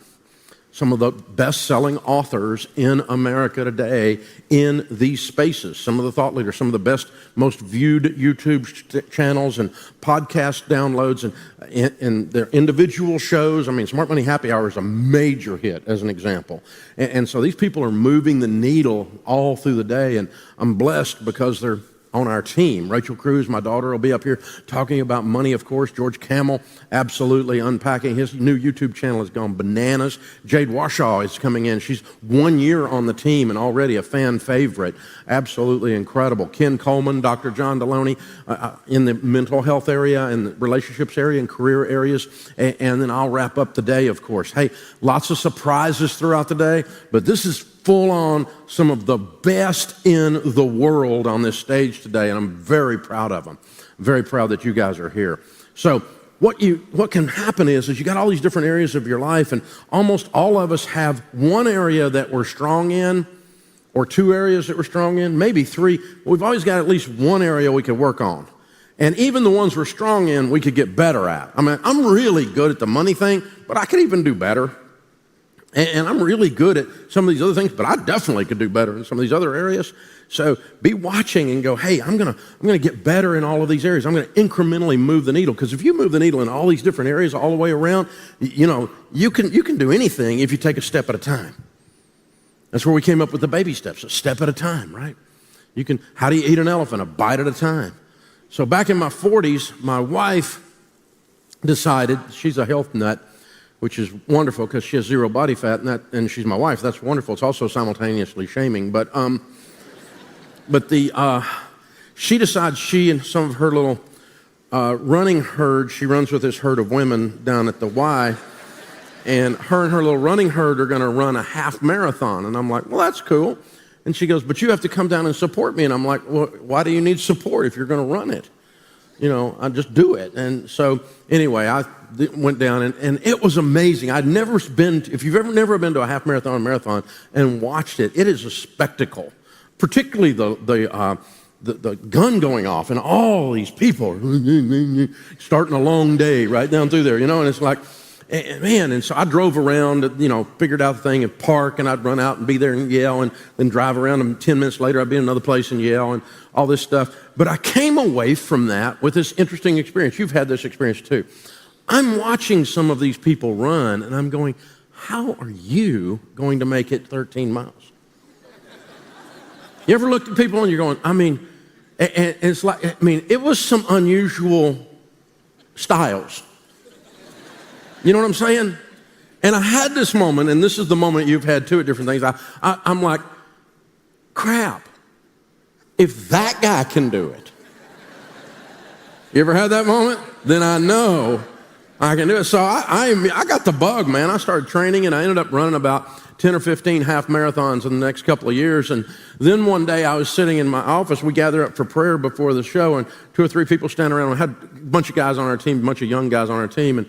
Some of the best-selling authors in America today in these spaces. Some of the thought leaders, some of the best, most viewed YouTube channels and podcast downloads and their individual shows. I mean, Smart Money Happy Hour is a major hit, as an example. And so these people are moving the needle all through the day, and I'm blessed because they're on our team. Rachel Cruz, my daughter, will be up here talking about money, of course. George Camel, absolutely unpacking. His new YouTube channel has gone bananas. Jade Washaw is coming in. She's 1 year on the team and already a fan favorite. Absolutely incredible. Ken Coleman, Dr. John Deloney in the mental health area and the relationships area and career areas. And then I'll wrap up the day, of course. Hey, lots of surprises throughout the day, but this is full on some of the best in the world on this stage today, and I'm very proud of them. I'm very proud that you guys are here. So what can happen is you got all these different areas of your life, and almost all of us have one area that we're strong in, or two areas that we're strong in, maybe three. We've always got at least one area we could work on. And even the ones we're strong in, we could get better at. I mean, I'm really good at the money thing, but I could even do better. And I'm really good at some of these other things, but I definitely could do better in some of these other areas. So be watching and go, hey, I'm gonna get better in all of these areas. I'm gonna incrementally move the needle, because if you move the needle in all these different areas all the way around, you can do anything if you take a step at a time. That's where we came up with the baby steps, a step at a time, right? How do you eat an elephant? A bite at a time. So back in my 40s, my wife decided, she's a health nut, which is wonderful because she has zero body fat, and she's my wife. That's wonderful. It's also simultaneously shaming. But she decides she and some of her little running herd, she runs with this herd of women down at the Y, and her little running herd are going to run a half marathon. And I'm like, well, that's cool. And she goes, but you have to come down and support me. And I'm like, well, why do you need support if you're going to run it? I just do it. And so anyway, I went down and it was amazing. I'd never been, if you've never been to a half marathon or marathon and watched it, it is a spectacle. Particularly the gun going off and all these people starting a long day right down through there, and it's like, man. And so I drove around, figured out the thing and park, and I'd run out and be there and yell, and then drive around, and 10 minutes later I'd be in another place and yell and all this stuff. But I came away from that with this interesting experience. You've had this experience too. I'm watching some of these people run, and I'm going, how are you going to make it 13 miles? You ever looked at people and you're going, and it's like, it was some unusual styles. You know what I'm saying? And I had this moment, and this is the moment you've had too at different things. I'm like, crap, if that guy can do it. You ever had that moment? Then I know I can do it. So I got the bug, man. I started training, and I ended up running about 10 or 15 half marathons in the next couple of years. And then one day I was sitting in my office. We gathered up for prayer before the show, and 2 or 3 people standing around. We had a bunch of guys on our team, a bunch of young guys on our team, and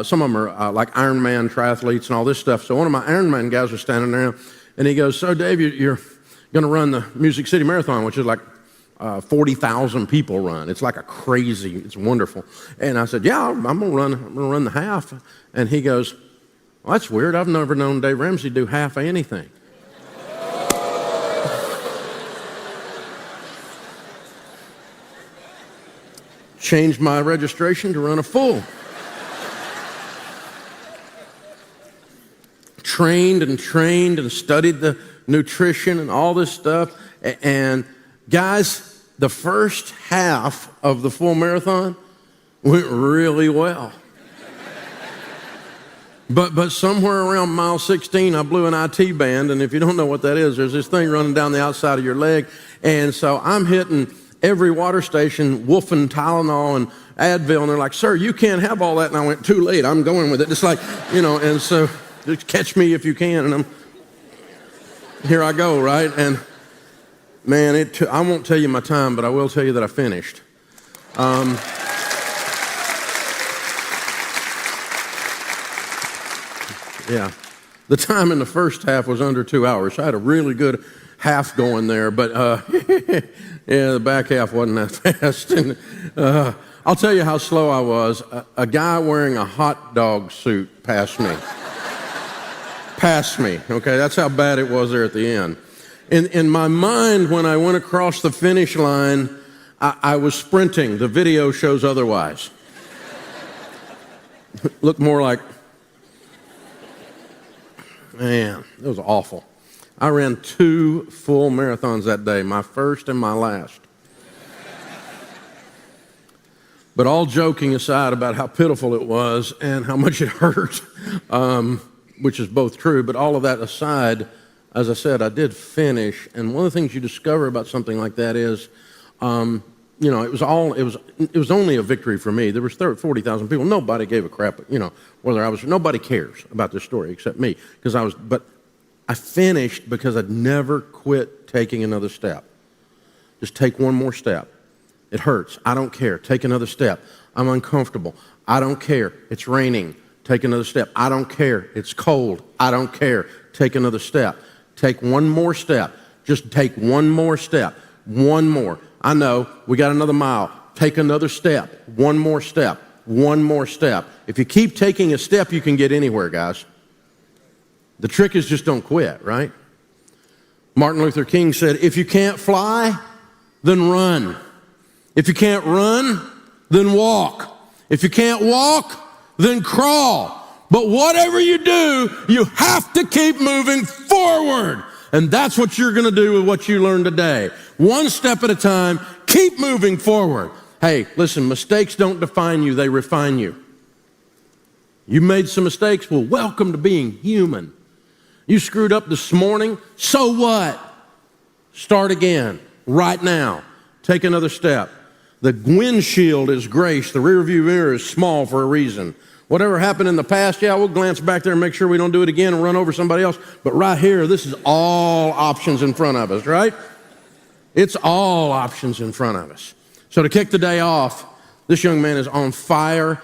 some of them are like Ironman triathletes and all this stuff. So one of my Ironman guys was standing there, and he goes, so Dave, you're going to run the Music City Marathon, which is like 40,000 people run. It's like it's wonderful. And I said, yeah, I'm going to run the half. And he goes, well, that's weird. I've never known Dave Ramsey do half of anything. Changed my registration to run a full. Trained and studied the nutrition and all this stuff. And guys, the first half of the full marathon went really well. But somewhere around mile 16, I blew an IT band, and if you don't know what that is, there's this thing running down the outside of your leg, and so I'm hitting every water station, wolfing Tylenol and Advil, and they're like, sir, you can't have all that, and I went, too late, I'm going with it. It's like, and so just catch me if you can, and here I go, right? And man, I won't tell you my time, but I will tell you that I finished. Yeah, the time in the first half was under 2 hours. So I had a really good half going there, but yeah, the back half wasn't that fast. And I'll tell you how slow I was. A guy wearing a hot dog suit passed me. Okay, that's how bad it was there at the end. In my mind, when I went across the finish line, I was sprinting. The video shows otherwise. Looked more like, man, it was awful. I ran 2 full marathons that day, my first and my last. But all joking aside about how pitiful it was and how much it hurt, which is both true, but all of that aside, as I said, I did finish. And one of the things you discover about something like that is, it was only a victory for me. There was 40,000 people. Nobody gave a crap, nobody cares about this story except me. But I finished because I'd never quit taking another step. Just take one more step. It hurts. I don't care. Take another step. I'm uncomfortable. I don't care. It's raining. Take another step. I don't care. It's cold. I don't care. Take another step. Take one more step. Just take one more step. One more. I know. We got another mile. Take another step. One more step. One more step. If you keep taking a step, you can get anywhere, guys. The trick is just don't quit, right? Martin Luther King said, if you can't fly, then run. If you can't run, then walk. If you can't walk, then crawl. But whatever you do, you have to keep moving forward. And that's what you're going to do with what you learned today. One step at a time, keep moving forward. Hey, listen, mistakes don't define you, they refine you. You made some mistakes, well, welcome to being human. You screwed up this morning, so what? Start again, right now. Take another step. The windshield is grace. The rearview mirror is small for a reason. Whatever happened in the past, we'll glance back there and make sure we don't do it again and run over somebody else. But right here, this is all options in front of us, right? It's all options in front of us. So to kick the day off, this young man is on fire.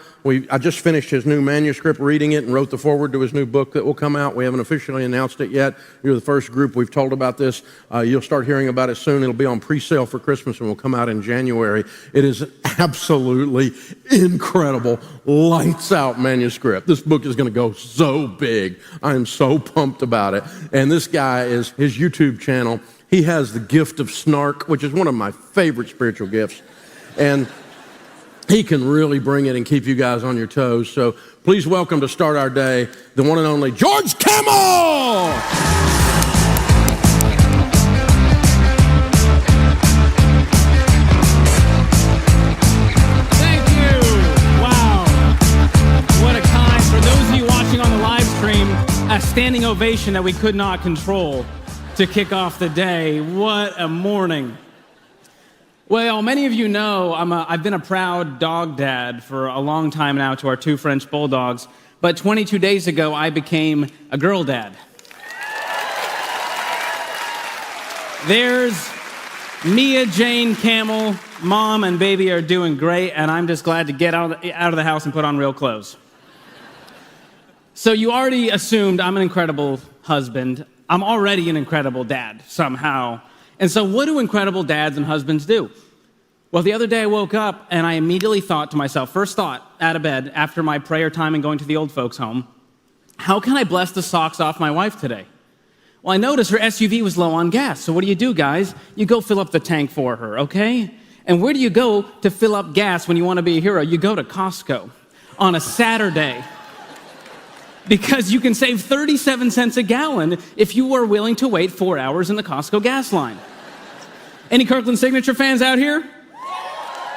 I just finished his new manuscript, reading it, and wrote the foreword to his new book that will come out. We haven't officially announced it yet. You're the first group we've told about this. You'll start hearing about it soon. It'll be on pre-sale for Christmas and will come out in January. It is an absolutely incredible, lights-out manuscript. This book is going to go so big. I am so pumped about it. And this guy is his YouTube channel. He has the gift of snark, which is one of my favorite spiritual gifts. And he can really bring it and keep you guys on your toes. So please welcome to start our day, the one and only George Camel! Thank you! Wow. What a kind. For those of you watching on the live stream, a standing ovation that we could not control to kick off the day. What a morning. Well, many of you know I've been a proud dog dad for a long time now to our 2 French bulldogs, but 22 days ago I became a girl dad. There's Mia Jane Camel. Mom and baby are doing great, and I'm just glad to get out of the house and put on real clothes. So you already assumed I'm an incredible husband. I'm already an incredible dad somehow. And so what do incredible dads and husbands do? Well, the other day I woke up and I immediately thought to myself, first thought out of bed after my prayer time and going to the old folks' home, how can I bless the socks off my wife today? Well, I noticed her SUV was low on gas. So what do, guys? You go fill up the tank for her, okay? And where do you go to fill up gas when you want to be a hero? You go to Costco on a Saturday. Because you can save 37 cents a gallon if you are willing to wait 4 hours in the Costco gas line. Any Kirkland Signature fans out here?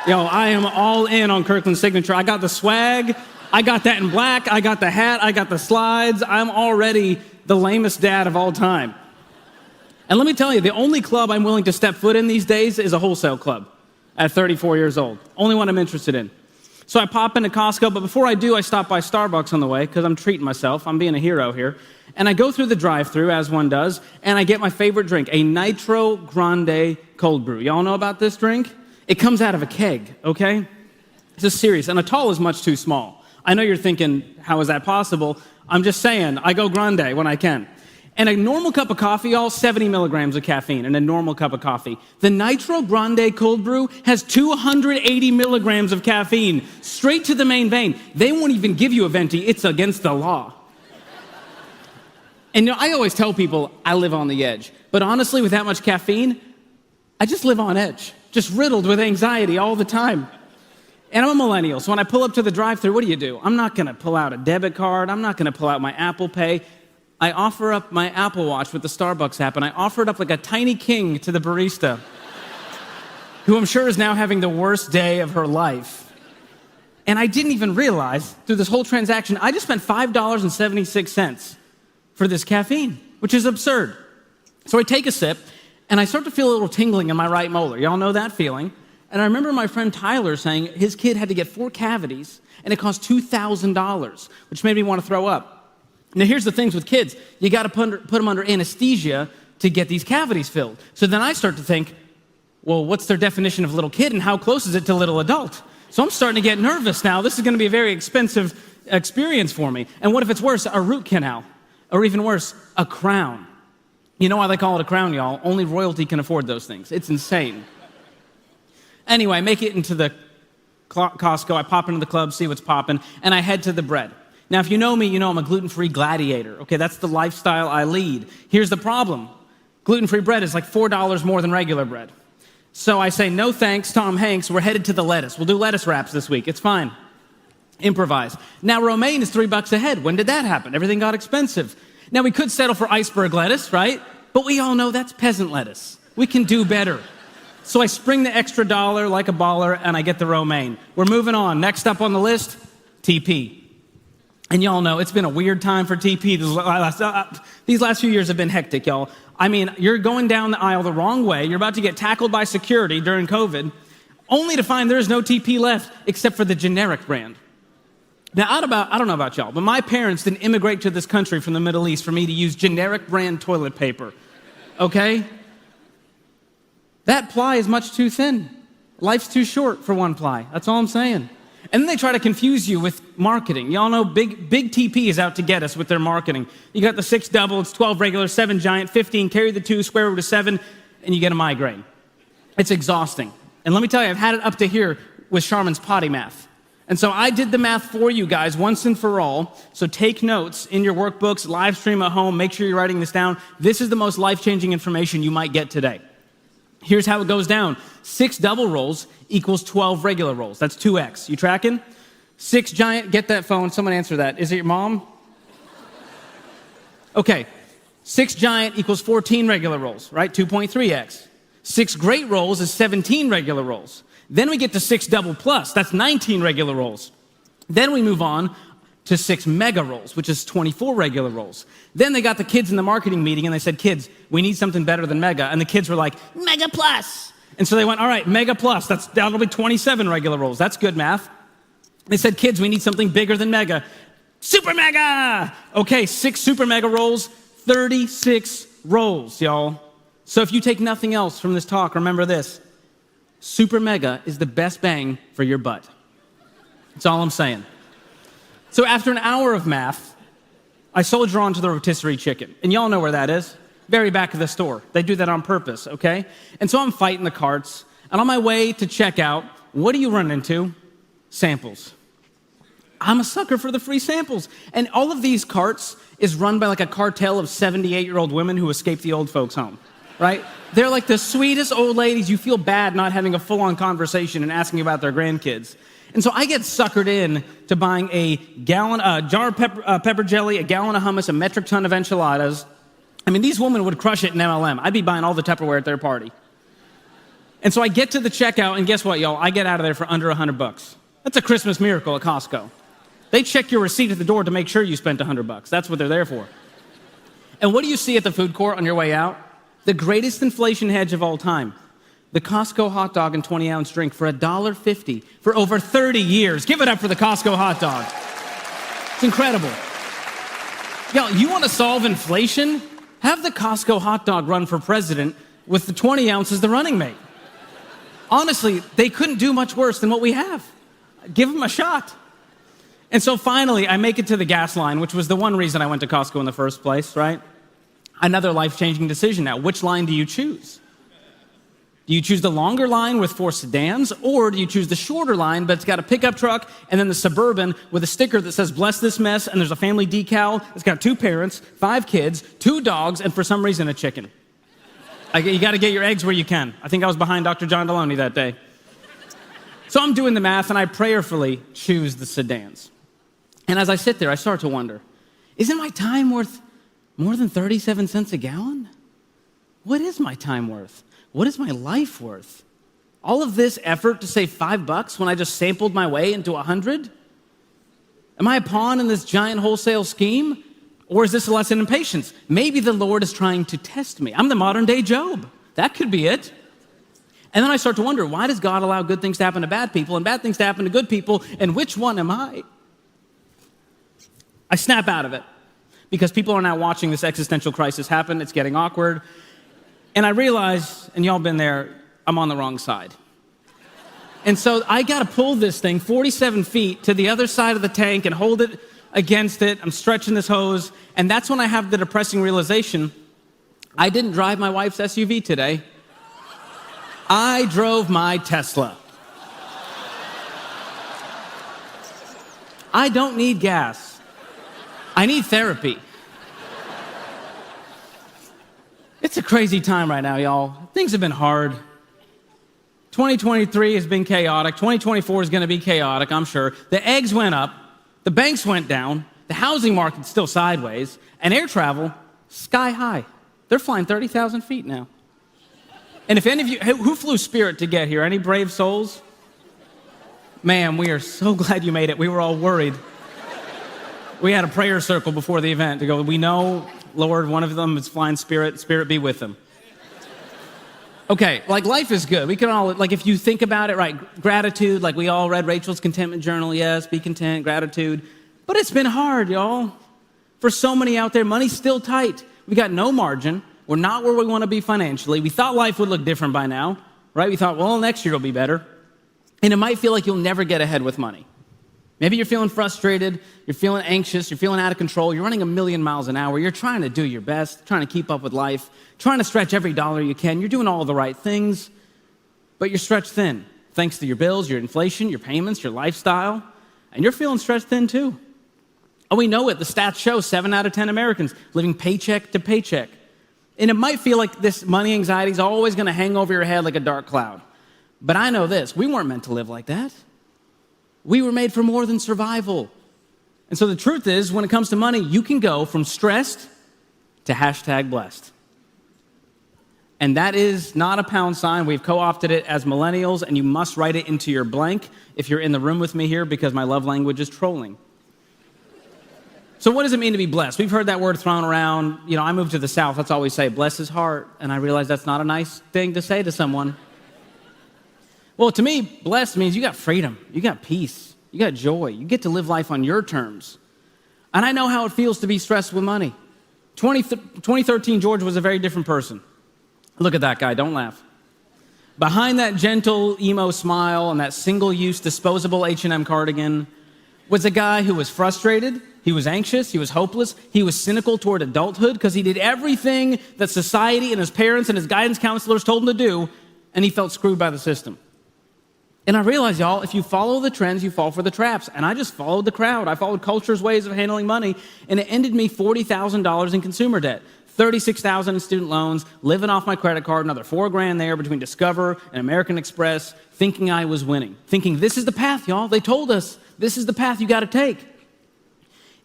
Yo, I am all in on Kirkland Signature. I got the swag, I got that in black, I got the hat, I got the slides. I'm already the lamest dad of all time. And let me tell you, the only club I'm willing to step foot in these days is a wholesale club at 34 years old. Only one I'm interested in. So I pop into Costco, but before I do, I stop by Starbucks on the way because I'm treating myself. I'm being a hero here. And I go through the drive-thru, as one does, and I get my favorite drink, a Nitro Grande cold brew. Y'all know about this drink? It comes out of a keg, okay? It's just serious, and a tall is much too small. I know you're thinking, how is that possible? I'm just saying, I go grande when I can. And a normal cup of coffee, y'all, 70 milligrams of caffeine in a normal cup of coffee. The Nitro Grande cold brew has 280 milligrams of caffeine, straight to the main vein. They won't even give you a venti. It's against the law. And I always tell people I live on the edge. But honestly, with that much caffeine, I just live on edge, just riddled with anxiety all the time. And I'm a millennial, so when I pull up to the drive-thru, what do? I'm not going to pull out a debit card. I'm not going to pull out my Apple Pay. I offer up my Apple Watch with the Starbucks app, and I offer it up like a tiny king to the barista, who I'm sure is now having the worst day of her life. And I didn't even realize through this whole transaction, I just spent $5.76 for this caffeine, which is absurd. So I take a sip, and I start to feel a little tingling in my right molar. Y'all know that feeling. And I remember my friend Tyler saying his kid had to get 4 cavities, and it cost $2,000, which made me want to throw up. Now, here's the things with kids. You got to put them under anesthesia to get these cavities filled. So then I start to think, well, what's their definition of little kid, and how close is it to little adult? So I'm starting to get nervous now. This is going to be a very expensive experience for me. And what if it's worse, a root canal? Or even worse, a crown. You know why they call it a crown, y'all? Only royalty can afford those things. It's insane. Anyway, I make it into the Costco. I pop into the club, see what's popping, and I head to the bread. Now, if you know me, you know I'm a gluten-free gladiator. Okay, that's the lifestyle I lead. Here's the problem. Gluten-free bread is like $4 more than regular bread. So I say, no thanks, Tom Hanks. We're headed to the lettuce. We'll do lettuce wraps this week. It's fine. Improvise. Now, romaine is $3 a head. When did that happen? Everything got expensive. Now, we could settle for iceberg lettuce, right? But we all know that's peasant lettuce. We can do better. So I spring the extra dollar like a baller, and I get the romaine. We're moving on. Next up on the list, TP. And y'all know it's been a weird time for TP. These last few years have been hectic, y'all. I mean, you're going down the aisle the wrong way. You're about to get tackled by security during COVID, only to find there's no TP left except for the generic brand. Now, I don't know about y'all, but my parents didn't immigrate to this country from the Middle East for me to use generic brand toilet paper, okay? That ply is much too thin. Life's too short for one ply. That's all I'm saying. And then they try to confuse you with marketing. Y'all know Big TP is out to get us with their marketing. You got the 6 double, it's 12 regular, 7 giant, 15, carry the 2, square root of 7, and you get a migraine. It's exhausting. And let me tell you, I've had it up to here with Charmin's potty math. And so I did the math for you guys once and for all. So take notes in your workbooks, live stream at home, make sure you're writing this down. This is the most life-changing information you might get today. Here's how it goes down. 6 double rolls equals 12 regular rolls. That's 2x. You tracking? 6 giant, get that phone. Someone answer that. Is it your mom? Okay. 6 giant equals 14 regular rolls, right? 2.3x. 6 great rolls is 17 regular rolls. Then we get to 6 double plus. That's 19 regular rolls. Then we move on to 6 mega rolls, which is 24 regular rolls. Then they got the kids in the marketing meeting and they said, kids, we need something better than mega. And the kids were like, mega plus. And so they went, all right, mega plus, that'll be 27 regular rolls. That's good math. They said, kids, we need something bigger than mega. Super mega! Okay, 6 super mega rolls, 36 rolls, y'all. So if you take nothing else from this talk, remember this. Super mega is the best bang for your butt. That's all I'm saying. So after an hour of math, I soldier on to the rotisserie chicken. And y'all know where that is. Very back of the store. They do that on purpose, okay? And so I'm fighting the carts. And on my way to checkout, what do you run into? Samples. I'm a sucker for the free samples. And all of these carts is run by like a cartel of 78-year-old women who escaped the old folks' home, right? They're like the sweetest old ladies. You feel bad not having a full-on conversation and asking about their grandkids. And so I get suckered in to buying a jar of pepper jelly, a gallon of hummus, a metric ton of enchiladas. I mean, these women would crush it in MLM. I'd be buying all the Tupperware at their party. And so I get to the checkout, and guess what, y'all? I get out of there for under $100. That's a Christmas miracle at Costco. They check your receipt at the door to make sure you spent $100. That's what they're there for. And what do you see at the food court on your way out? The greatest inflation hedge of all time. The Costco hot dog and 20-ounce drink for $1.50 for over 30 years. Give it up for the Costco hot dog. It's incredible. Y'all, you want to solve inflation? Have the Costco hot dog run for president with the 20 ounces the running mate. Honestly, they couldn't do much worse than what we have. Give them a shot. And so finally, I make it to the gas line, which was the one reason I went to Costco in the first place, right? Another life-changing decision now. Which line do you choose? Do you choose the longer line with 4 sedans, or do you choose the shorter line, but it's got a pickup truck and then the Suburban with a sticker that says, bless this mess, and there's a family decal. It's got 2 parents, 5 kids, 2 dogs, and for some reason, a chicken. You got to get your eggs where you can. I think I was behind Dr. John Deloney that day. So I'm doing the math, and I prayerfully choose the sedans. And as I sit there, I start to wonder, isn't my time worth more than 37 cents a gallon? What is my time worth? What is my life worth? All of this effort to save $5 when I just sampled my way into 100? Am I a pawn in this giant wholesale scheme? Or is this a lesson in patience? Maybe the Lord is trying to test me. I'm the modern day Job. That could be it. And then I start to wonder, why does God allow good things to happen to bad people and bad things to happen to good people? And which one am I? I snap out of it because people are now watching this existential crisis happen. It's getting awkward. And I realize, and y'all been there, I'm on the wrong side. And so I got to pull this thing 47 feet to the other side of the tank and hold it against it. I'm stretching this hose. And that's when I have the depressing realization, I didn't drive my wife's SUV today. I drove my Tesla. I don't need gas. I need therapy. It's a crazy time right now, y'all. Things have been hard. 2023 has been chaotic. 2024 is going to be chaotic, I'm sure. The eggs went up. The banks went down. The housing market's still sideways. And air travel, sky high. They're flying 30,000 feet now. And if any of you, who flew Spirit to get here? Any brave souls? Man, we are so glad you made it. We were all worried. We had a prayer circle before the event to go, we know, Lord, one of them is flying Spirit. Spirit be with them. Okay, like life is good. We can all, like if you think about it, right, gratitude, like we all read Rachel's contentment journal, yes, be content, gratitude. But it's been hard, y'all. For so many out there, money's still tight. We got no margin. We're not where we want to be financially. We thought life would look different by now, right? We thought, well, next year will be better. And it might feel like you'll never get ahead with money. Maybe you're feeling frustrated, you're feeling anxious, you're feeling out of control, you're running 1,000,000 miles an hour, you're trying to do your best, trying to keep up with life, trying to stretch every dollar you can, you're doing all the right things, but you're stretched thin, thanks to your bills, your inflation, your payments, your lifestyle, and you're feeling stretched thin too. Oh, we know it, the stats show 7 out of 10 Americans living paycheck to paycheck. And it might feel like this money anxiety is always gonna hang over your head like a dark cloud. But I know this, we weren't meant to live like that. We were made for more than survival. And so the truth is, when it comes to money, you can go from stressed to #blessed. And that is not a pound sign. We've co-opted it as millennials, and you must write it into your blank if you're in the room with me here, because my love language is trolling. So what does it mean to be blessed? We've heard that word thrown around. You know, I moved to the South. That's all we say, bless his heart. And I realized that's not a nice thing to say to someone. Well, to me, blessed means you got freedom, you got peace, you got joy. You get to live life on your terms. And I know how it feels to be stressed with money. 2013, George was a very different person. Look at that guy, don't laugh. Behind that gentle emo smile and that single-use disposable H&M cardigan was a guy who was frustrated, he was anxious, he was hopeless, he was cynical toward adulthood because he did everything that society and his parents and his guidance counselors told him to do, and he felt screwed by the system. And I realized, y'all, if you follow the trends, you fall for the traps. And I just followed the crowd. I followed culture's ways of handling money, and it ended me $40,000 in consumer debt, $36,000 in student loans, living off my credit card, another $4,000 there between Discover and American Express, thinking I was winning, thinking this is the path, y'all. They told us this is the path you got to take.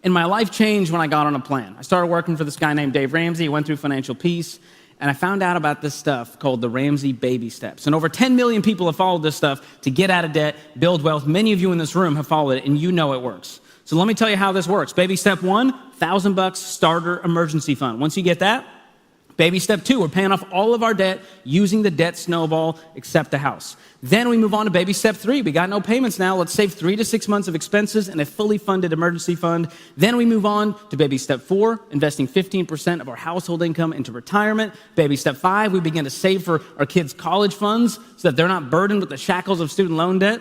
And my life changed when I got on a plan. I started working for this guy named Dave Ramsey. He went through financial peace. And I found out about this stuff called the Ramsey baby steps. And over 10 million people have followed this stuff to get out of debt, build wealth. Many of you in this room have followed it, and you know it works. So let me tell you how this works. Baby step 1, $1,000 starter emergency fund. Once you get that, baby step 2, we're paying off all of our debt using the debt snowball, except the house. Then we move on to baby step 3. We got no payments now. Let's save 3 to 6 months of expenses in a fully funded emergency fund. Then we move on to baby step 4, investing 15% of our household income into retirement. Baby step 5, we begin to save for our kids' college funds so that they're not burdened with the shackles of student loan debt.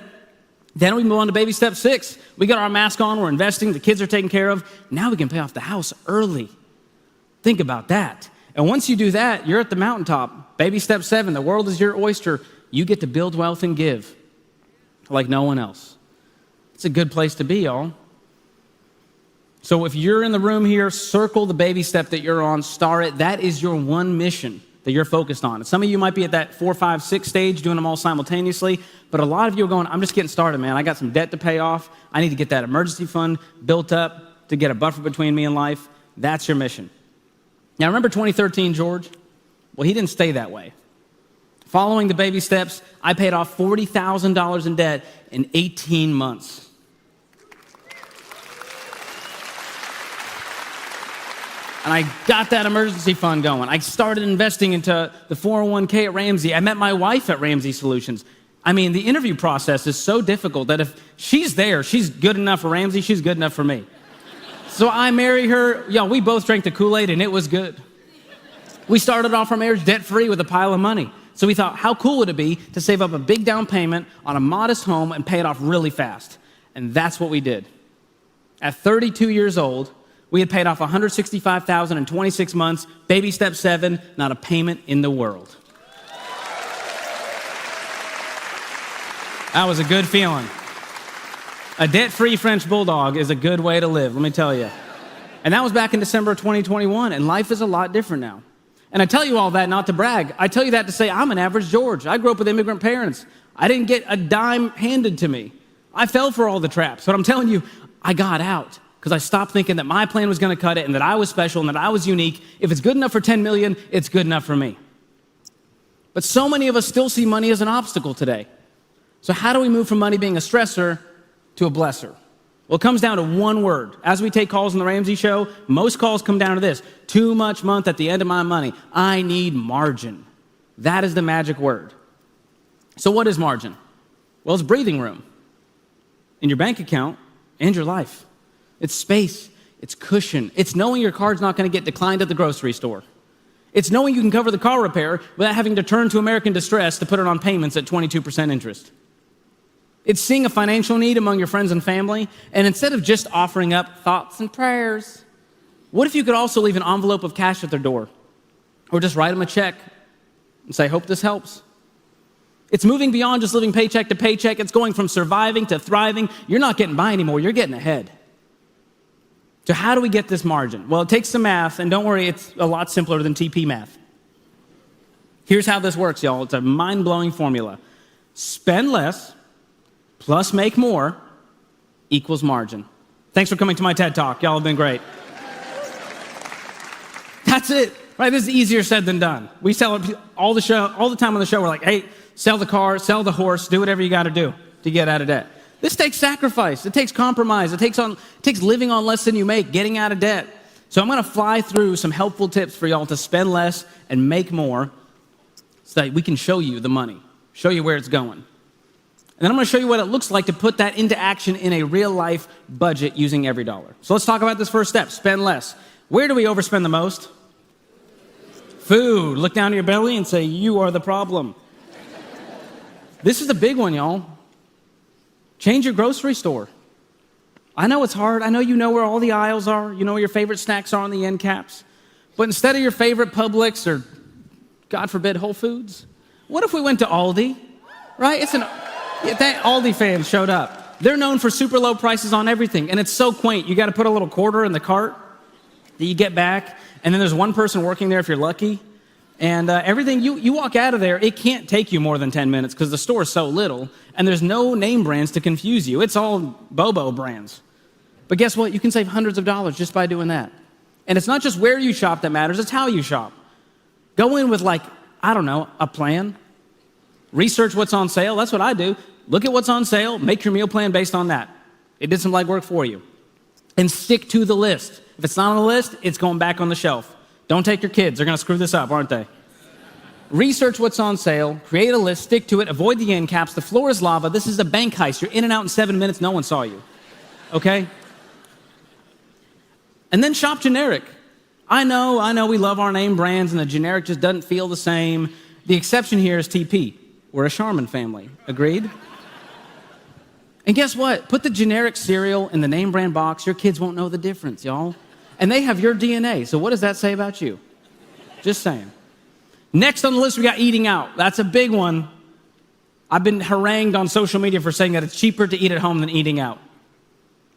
Then we move on to baby step 6. We got our mask on, we're investing, the kids are taken care of. Now we can pay off the house early. Think about that. And once you do that, you're at the mountaintop. Baby step 7, the world is your oyster. You get to build wealth and give like no one else. It's a good place to be, y'all. So if you're in the room here, circle the baby step that you're on, star it. That is your one mission that you're focused on. And some of you might be at that 4, 5, 6 stage doing them all simultaneously, but a lot of you are going, I'm just getting started, man. I got some debt to pay off. I need to get that emergency fund built up to get a buffer between me and life. That's your mission. Now, remember 2013, George? Well, he didn't stay that way. Following the baby steps, I paid off $40,000 in debt in 18 months. And I got that emergency fund going. I started investing into the 401k at Ramsey. I met my wife at Ramsey Solutions. I mean, the interview process is so difficult that if she's there, she's good enough for Ramsey, she's good enough for me. So I marry her. We both drank the Kool-Aid and it was good. We started off our marriage debt-free with a pile of money. So we thought, how cool would it be to save up a big down payment on a modest home and pay it off really fast? And that's what we did. At 32 years old, we had paid off $165,000 in 26 months, baby step 7, not a payment in the world. That was a good feeling. A debt-free French bulldog is a good way to live, let me tell you. And that was back in December of 2021, and life is a lot different now. And I tell you all that not to brag. I tell you that to say I'm an average George. I grew up with immigrant parents. I didn't get a dime handed to me. I fell for all the traps, but I'm telling you, I got out because I stopped thinking that my plan was going to cut it and that I was special and that I was unique. If it's good enough for 10 million, it's good enough for me. But so many of us still see money as an obstacle today. So how do we move from money being a stressor to a blesser? Well, it comes down to one word. As we take calls on the Ramsey Show, most calls come down to this: too much month at the end of my money. I need margin. That is the magic word. So what is margin? Well, it's breathing room in your bank account and your life. It's space. It's cushion. It's knowing your card's not going to get declined at the grocery store. It's knowing you can cover the car repair without having to turn to American Distress to put it on payments at 22% interest. It's seeing a financial need among your friends and family, and instead of just offering up thoughts and prayers, what if you could also leave an envelope of cash at their door? Or just write them a check and say, hope this helps. It's moving beyond just living paycheck to paycheck. It's going from surviving to thriving. You're not getting by anymore, you're getting ahead. So how do we get this margin? Well, it takes some math, and don't worry, it's a lot simpler than TP math. Here's how this works, y'all. It's a mind-blowing formula. Spend less plus make more equals margin. Thanks for coming to my TED Talk. Y'all have been great. That's it, right? This is easier said than done. We sell it all the time on the show. We're like, hey, sell the car, sell the horse, do whatever you got to do to get out of debt. This takes sacrifice. It takes compromise. It takes living on less than you make, getting out of debt. So I'm going to fly through some helpful tips for y'all to spend less and make more so that we can show you the money, show you where it's going. And then I'm going to show you what it looks like to put that into action in a real-life budget using every dollar. So let's talk about this first step, spend less. Where do we overspend the most? Food. Look down at your belly and say, you are the problem. This is the big one, y'all. Change your grocery store. I know it's hard. I know you know where all the aisles are. You know where your favorite snacks are on the end caps. But instead of your favorite Publix or, God forbid, Whole Foods, what if we went to Aldi, right? That Aldi fans showed up. They're known for super low prices on everything, and it's so quaint. You got to put a little quarter in the cart that you get back, and then there's one person working there if you're lucky, and everything, you walk out of there, it can't take you more than 10 minutes because the store is so little, and there's no name brands to confuse you. It's all Bobo brands. But guess what? You can save hundreds of dollars just by doing that. And it's not just where you shop that matters, it's how you shop. Go in with a plan. Research what's on sale. That's what I do. Look at what's on sale. Make your meal plan based on that. It did some legwork for you. And stick to the list. If it's not on the list, it's going back on the shelf. Don't take your kids. They're going to screw this up, aren't they? Research what's on sale. Create a list. Stick to it. Avoid the end caps. The floor is lava. This is a bank heist. You're in and out in 7 minutes. No one saw you. Okay? And then shop generic. I know we love our name brands and the generic just doesn't feel the same. The exception here is TP. We're a Charmin family. Agreed? And guess what? Put the generic cereal in the name brand box. Your kids won't know the difference, y'all. And they have your DNA. So what does that say about you? Just saying. Next on the list, we got eating out. That's a big one. I've been harangued on social media for saying that it's cheaper to eat at home than eating out.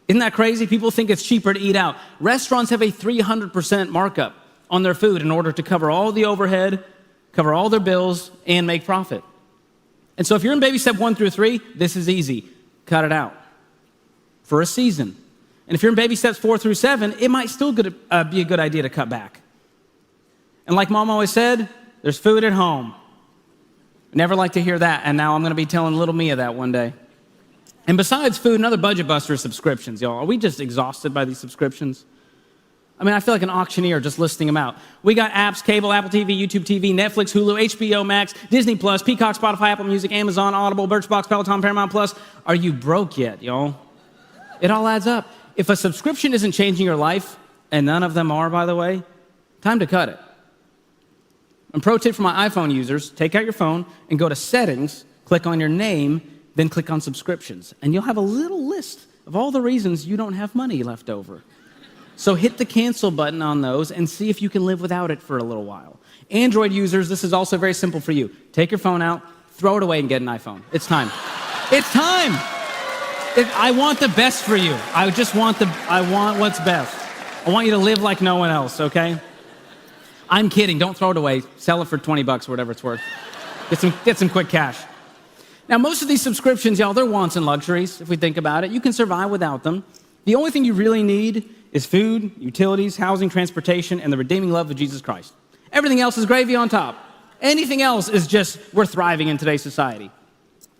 Isn't that crazy? People think it's cheaper to eat out. Restaurants have a 300% markup on their food in order to cover all the overhead, cover all their bills, and make profit. And so if you're in baby step 1 through 3, this is easy. Cut it out for a season. And if you're in baby steps 4 through 7, it might still be a good idea to cut back. And like Mom always said, there's food at home. Never like to hear that, and now I'm going to be telling little Mia that one day. And besides food, another budget buster is subscriptions, y'all. Are we just exhausted by these subscriptions? I mean, I feel like an auctioneer just listing them out. We got apps, cable, Apple TV, YouTube TV, Netflix, Hulu, HBO Max, Disney Plus, Peacock, Spotify, Apple Music, Amazon, Audible, Birchbox, Peloton, Paramount Plus. Are you broke yet, y'all? It all adds up. If a subscription isn't changing your life, and none of them are, by the way, time to cut it. And pro tip for my iPhone users, take out your phone and go to Settings, click on your name, then click on Subscriptions. And you'll have a little list of all the reasons you don't have money left over. So hit the cancel button on those and see if you can live without it for a little while. Android users, this is also very simple for you. Take your phone out, throw it away, and get an iPhone. It's time. It's time. I want the best for you. I want what's best. I want you to live like no one else, okay? I'm kidding. Don't throw it away. Sell it for $20 or whatever it's worth. Get some quick cash. Now, most of these subscriptions, y'all, they're wants and luxuries, if we think about it. You can survive without them. The only thing you really need is food, utilities, housing, transportation, and the redeeming love of Jesus Christ. Everything else is gravy on top. Anything else is just, we're thriving in today's society.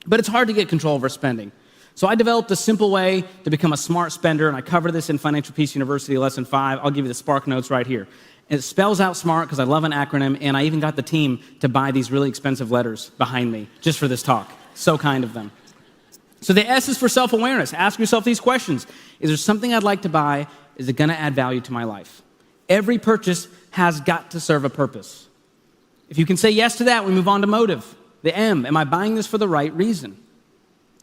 But it's hard to get control over spending. So I developed a simple way to become a smart spender, and I cover this in Financial Peace University Lesson 5. I'll give you the Spark Notes right here. And it spells out SMART because I love an acronym, and I even got the team to buy these really expensive letters behind me just for this talk. So kind of them. So the S is for self-awareness. Ask yourself these questions. Is there something I'd like to buy? Is it going to add value to my life? Every purchase has got to serve a purpose. If you can say yes to that, we move on to motive. The M, am I buying this for the right reason?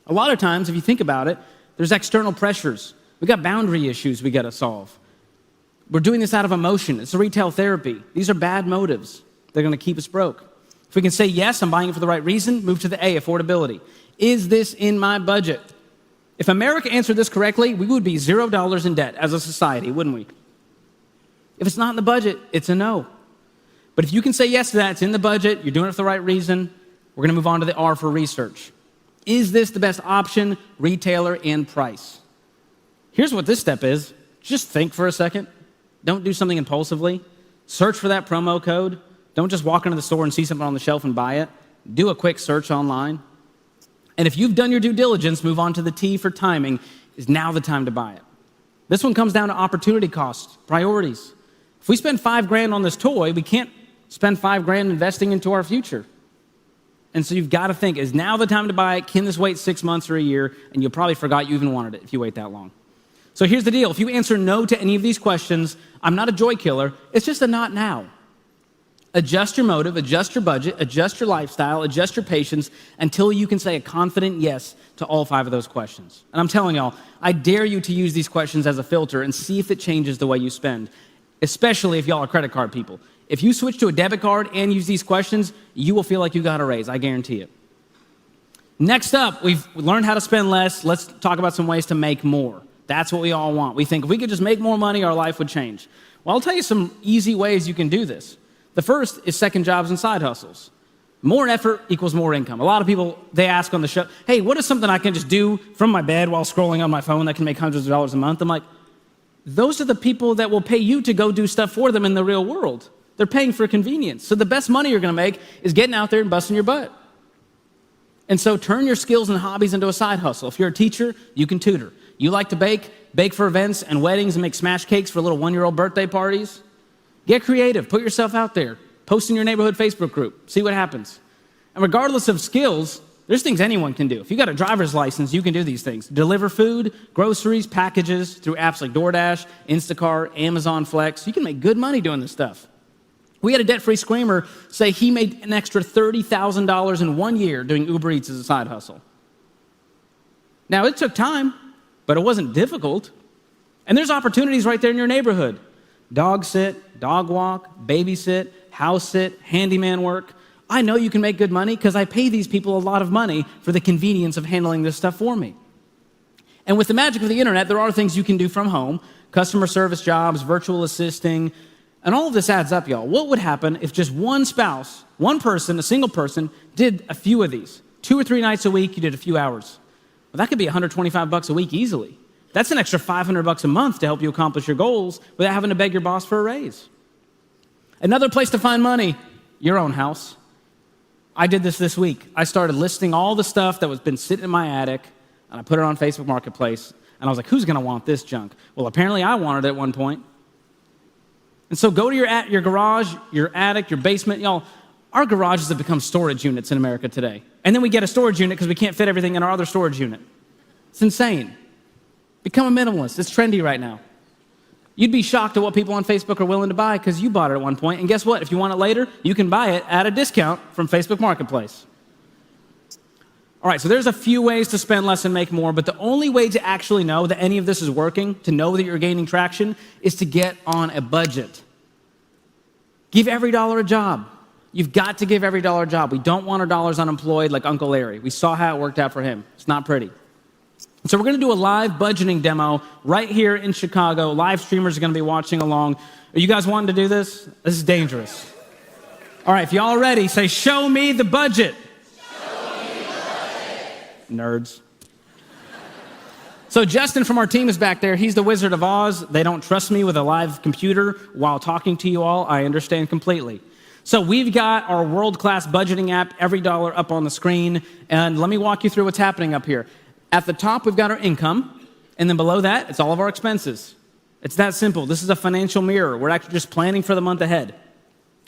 A lot of times, if you think about it, there's external pressures. We got boundary issues we got to solve. We're doing this out of emotion. It's a retail therapy. These are bad motives. They're going to keep us broke. If we can say, yes, I'm buying it for the right reason, move to the A, affordability. Is this in my budget? If America answered this correctly, we would be $0 in debt as a society, wouldn't we? If it's not in the budget, it's a no. But if you can say yes to that, it's in the budget, you're doing it for the right reason, we're going to move on to the R for research. Is this the best option, retailer, and price? Here's what this step is. Just think for a second. Don't do something impulsively. Search for that promo code. Don't just walk into the store and see something on the shelf and buy it. Do a quick search online. And if you've done your due diligence, move on to the T for timing. Is now the time to buy it? This one comes down to opportunity costs, priorities. If we spend $5,000 on this toy, we can't spend $5,000 investing into our future. And so you've got to think, is now the time to buy it? Can this wait 6 months or a year? And you'll probably forgot you even wanted it if you wait that long. So here's the deal. If you answer no to any of these questions, I'm not a joy killer. It's just a not now. Adjust your motive, adjust your budget, adjust your lifestyle, adjust your patience until you can say a confident yes to all 5 of those questions. And I'm telling y'all, I dare you to use these questions as a filter and see if it changes the way you spend, especially if y'all are credit card people. If you switch to a debit card and use these questions, you will feel like you got a raise. I guarantee it. Next up, we've learned how to spend less. Let's talk about some ways to make more. That's what we all want. We think if we could just make more money, our life would change. Well, I'll tell you some easy ways you can do this. The first is second jobs and side hustles. More effort equals more income. A lot of people, they ask on the show, hey, what is something I can just do from my bed while scrolling on my phone that can make hundreds of dollars a month? I'm like, those are the people that will pay you to go do stuff for them in the real world. They're paying for convenience. So the best money you're going to make is getting out there and busting your butt. And so turn your skills and hobbies into a side hustle. If you're a teacher, you can tutor. You like to bake for events and weddings and make smash cakes for little 1-year-old birthday parties. Get creative. Put yourself out there. Post in your neighborhood Facebook group. See what happens. And regardless of skills, there's things anyone can do. If you got a driver's license, you can do these things. Deliver food, groceries, packages through apps like DoorDash, Instacart, Amazon Flex. You can make good money doing this stuff. We had a debt-free screamer say he made an extra $30,000 in 1 year doing Uber Eats as a side hustle. Now, it took time, but it wasn't difficult. And there's opportunities right there in your neighborhood. Dog sit, dog walk, babysit, house sit, handyman work. I know you can make good money because I pay these people a lot of money for the convenience of handling this stuff for me. And with the magic of the internet, there are things you can do from home, customer service jobs, virtual assisting, and all of this adds up, y'all. What would happen if just one spouse, one person, a single person, did a few of these? 2 or 3 nights a week, you did a few hours. Well, that could be $125 a week easily. That's an extra $500 a month to help you accomplish your goals without having to beg your boss for a raise. Another place to find money, your own house. I did this week. I started listing all the stuff that was been sitting in my attic, and I put it on Facebook Marketplace, and I was like, who's going to want this junk? Well, apparently I wanted it at one point. And so go to your garage, your attic, your basement. Y'all, our garages have become storage units in America today. And then we get a storage unit because we can't fit everything in our other storage unit. It's insane. Become a minimalist. It's trendy right now. You'd be shocked at what people on Facebook are willing to buy because you bought it at one point. And guess what? If you want it later, you can buy it at a discount from Facebook Marketplace. All right, so there's a few ways to spend less and make more, but the only way to actually know that any of this is working, to know that you're gaining traction, is to get on a budget. Give every dollar a job. You've got to give every dollar a job. We don't want our dollars unemployed like Uncle Larry. We saw how it worked out for him. It's not pretty. So we're going to do a live budgeting demo right here in Chicago. Live streamers are going to be watching along. Are you guys wanting to do this? This is dangerous. All right, if y'all are ready, say, show me the budget. Nerds. So Justin from our team is back there. He's the Wizard of Oz. They don't trust me with a live computer while talking to you all. I understand completely. So we've got our world-class budgeting app, every dollar up on the screen. And let me walk you through what's happening up here. At the top, we've got our income. And then below that, it's all of our expenses. It's that simple. This is a financial mirror. We're actually just planning for the month ahead.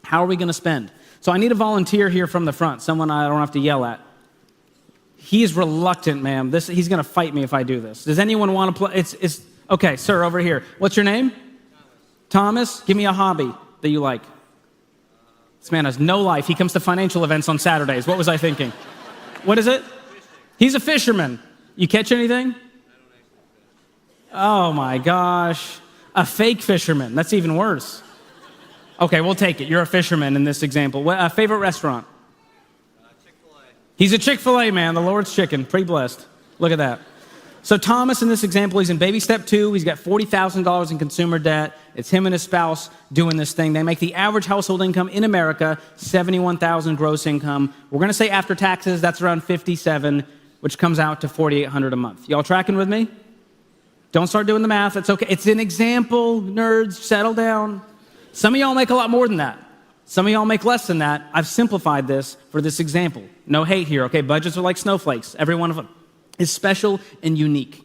How are we going to spend? So I need a volunteer here from the front, someone I don't have to yell at. He's reluctant, ma'am. He's going to fight me if I do this. Does anyone want to play? Okay, sir, over here. What's your name? Thomas. Give me a hobby that you like. This man has no life. He comes to financial events on Saturdays. What was I thinking? What is it? He's a fisherman. You catch anything? Oh, my gosh. A fake fisherman. That's even worse. Okay, we'll take it. You're a fisherman in this example. What, favorite restaurant? He's a Chick-fil-A man, the Lord's chicken. Pretty blessed. Look at that. So Thomas, in this example, he's in baby step 2. He's got $40,000 in consumer debt. It's him and his spouse doing this thing. They make the average household income in America $71,000 gross income. We're going to say after taxes, that's around $57,000, which comes out to $4,800 a month. Y'all tracking with me? Don't start doing the math. It's okay. It's an example, nerds. Settle down. Some of y'all make a lot more than that. Some of y'all make less than that. I've simplified this for this example. No hate here, okay? Budgets are like snowflakes. Every one of them is special and unique.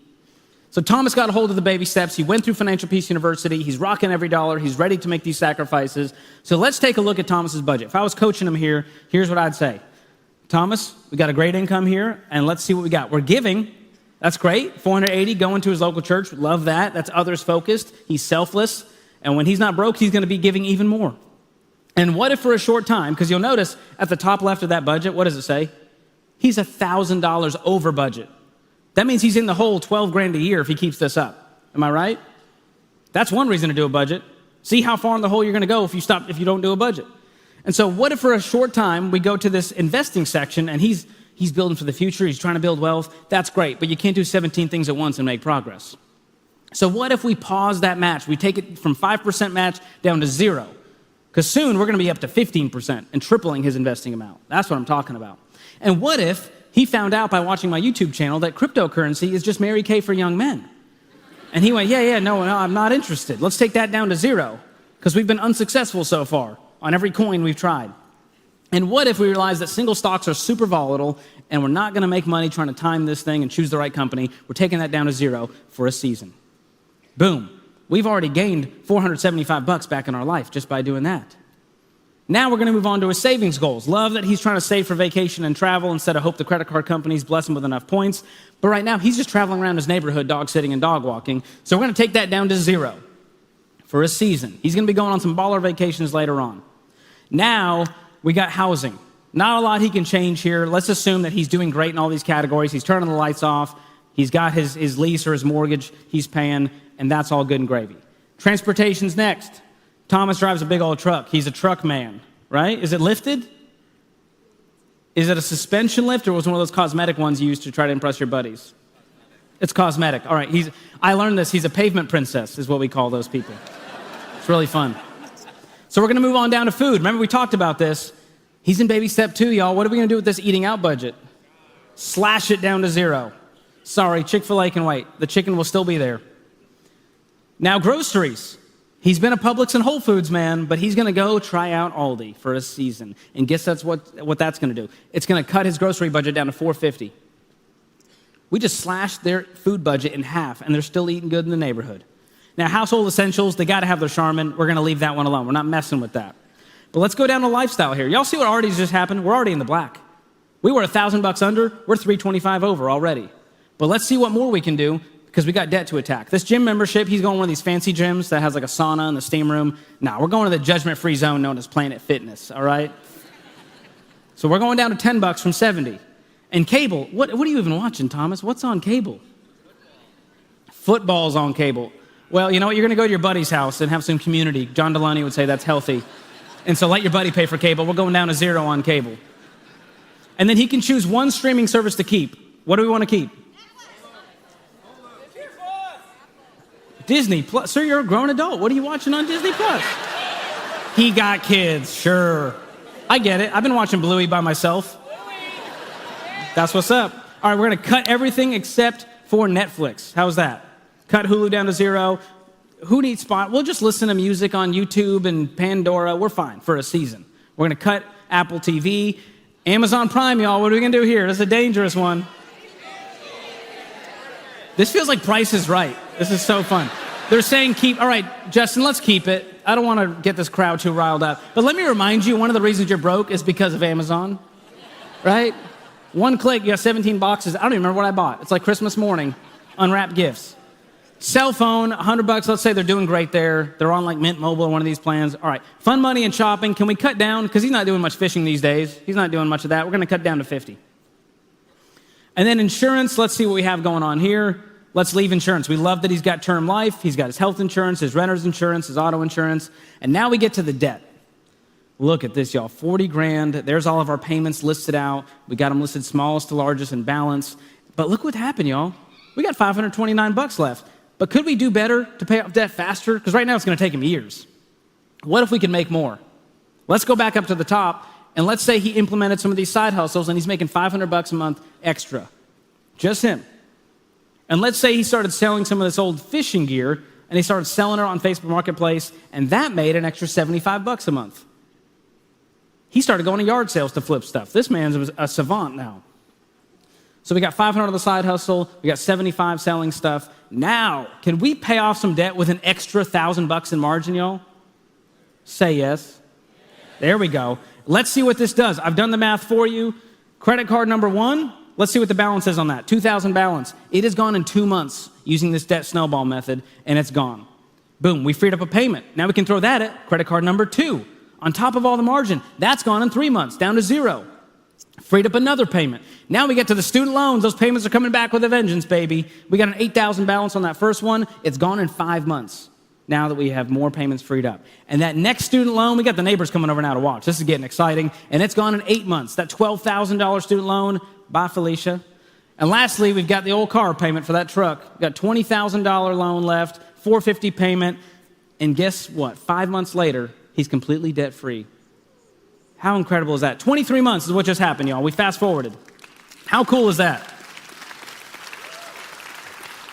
So Thomas got a hold of the baby steps. He went through Financial Peace University. He's rocking every dollar. He's ready to make these sacrifices. So let's take a look at Thomas's budget. If I was coaching him here, here's what I'd say. Thomas, we got a great income here, and let's see what we got. We're giving. That's great. $480 going to his local church. Love that. That's others focused. He's selfless. And when he's not broke, he's going to be giving even more. And what if for a short time, because you'll notice at the top left of that budget, what does it say? He's $1,000 over budget. That means he's in the hole $12,000 a year if he keeps this up. Am I right? That's one reason to do a budget. See how far in the hole you're going to go if you don't do a budget. And so what if for a short time we go to this investing section and he's building for the future, he's trying to build wealth. That's great, but you can't do 17 things at once and make progress. So what if we pause that match? We take it from 5% match down to 0. Because soon we're going to be up to 15% and tripling his investing amount. That's what I'm talking about. And what if he found out by watching my YouTube channel that cryptocurrency is just Mary Kay for young men? And he went, no, I'm not interested. Let's take that down to 0 because we've been unsuccessful so far on every coin we've tried. And what if we realize that single stocks are super volatile and we're not going to make money trying to time this thing and choose the right company? We're taking that down to 0 for a season. Boom. We've already gained $475 back in our life just by doing that. Now we're going to move on to his savings goals. Love that he's trying to save for vacation and travel instead of hope the credit card companies bless him with enough points. But right now, he's just traveling around his neighborhood, dog sitting and dog walking. So we're going to take that down to 0 for a season. He's going to be going on some baller vacations later on. Now we got housing. Not a lot he can change here. Let's assume that he's doing great in all these categories. He's turning the lights off. He's got his lease or his mortgage he's paying, and that's all good and gravy. Transportation's next. Thomas drives a big old truck. He's a truck man, right? Is it lifted? Is it a suspension lift, or was it one of those cosmetic ones you use to try to impress your buddies? It's cosmetic. All right, I learned this. He's a pavement princess is what we call those people. It's really fun. So we're going to move on down to food. Remember we talked about this. He's in baby step 2, y'all. What are we going to do with this eating out budget? Slash it down to 0. Sorry, Chick-fil-A can wait. The chicken will still be there. Now groceries. He's been a Publix and Whole Foods man, but he's going to go try out Aldi for a season. And guess that's what that's going to do. It's going to cut his grocery budget down to $4.50. We just slashed their food budget in half, and they're still eating good in the neighborhood. Now, household essentials, they got to have their Charmin. We're going to leave that one alone. We're not messing with that. But let's go down to lifestyle here. Y'all see what already just happened? We're already in the black. We were $1,000 under. We're $325 over already. But let's see what more we can do because we got debt to attack. This gym membership, he's going to one of these fancy gyms that has like a sauna and the steam room. Nah, we're going to the judgment-free zone known as Planet Fitness, all right? So we're going down to $10 from 70. And cable, what are you even watching, Thomas? What's on cable? Football's on cable. Well, you know what? You're going to go to your buddy's house and have some community. John Delaney would say that's healthy. And so let your buddy pay for cable. We're going down to $0 on cable. And then he can choose one streaming service to keep. What do we want to keep? Disney Plus. Sir, you're a grown adult. What are you watching on Disney Plus? He got kids, sure. I get it. I've been watching Bluey by myself. That's what's up. All right, we're going to cut everything except for Netflix. How's that? Cut Hulu down to $0. Who needs Spot? We'll just listen to music on YouTube and Pandora. We're fine for a season. We're going to cut Apple TV. Amazon Prime, y'all. What are we going to do here? This is a dangerous one. This feels like Price is Right. This is so fun. They're saying keep. All right, Justin, let's keep it. I don't want to get this crowd too riled up. But let me remind you, one of the reasons you're broke is because of Amazon, right? One click, you got 17 boxes. I don't even remember what I bought. It's like Christmas morning, unwrapped gifts. Cell phone, $100. Let's say they're doing great there. They're on like Mint Mobile or one of these plans. All right, fun money and shopping. Can we cut down? Because he's not doing much fishing these days. He's not doing much of that. We're going to cut down to 50. And then insurance, let's see what we have going on here. Let's leave insurance. We love that he's got term life. He's got his health insurance, his renter's insurance, his auto insurance. And now we get to the debt. Look at this, y'all. 40 grand. There's all of our payments listed out. We got them listed smallest to largest in balance. But look what happened, y'all. We got $529 left. But could we do better to pay off debt faster? Because right now it's going to take him years. What if we could make more? Let's go back up to the top, and let's say he implemented some of these side hustles, and he's making $500 a month extra. Just him. And let's say he started selling some of this old fishing gear, and he started selling it on Facebook Marketplace, and that made an extra $75 a month. He started going to yard sales to flip stuff. This man's a savant now. So we got 500 on the side hustle. We got 75 selling stuff. Now, can we pay off some debt with an extra $1,000 in margin, y'all? Say yes. There we go. Let's see what this does. I've done the math for you. Credit card number 1, let's see what the balance is on that. $2,000 balance. It is gone in 2 months using this debt snowball method, and it's gone. Boom, we freed up a payment. Now we can throw that at credit card number 2. On top of all the margin, that's gone in 3 months, down to 0. Freed up another payment. Now we get to the student loans. Those payments are coming back with a vengeance, baby. We got an $8,000 balance on that first one. It's gone in 5 months now that we have more payments freed up. And that next student loan, we got the neighbors coming over now to watch. This is getting exciting. And it's gone in 8 months. That $12,000 student loan, bye, Felicia. And lastly, we've got the old car payment for that truck. We've got $20,000 loan left, $450 payment. And guess what? 5 months later, he's completely debt-free. How incredible is that? 23 months is what just happened, y'all. We fast-forwarded. How cool is that?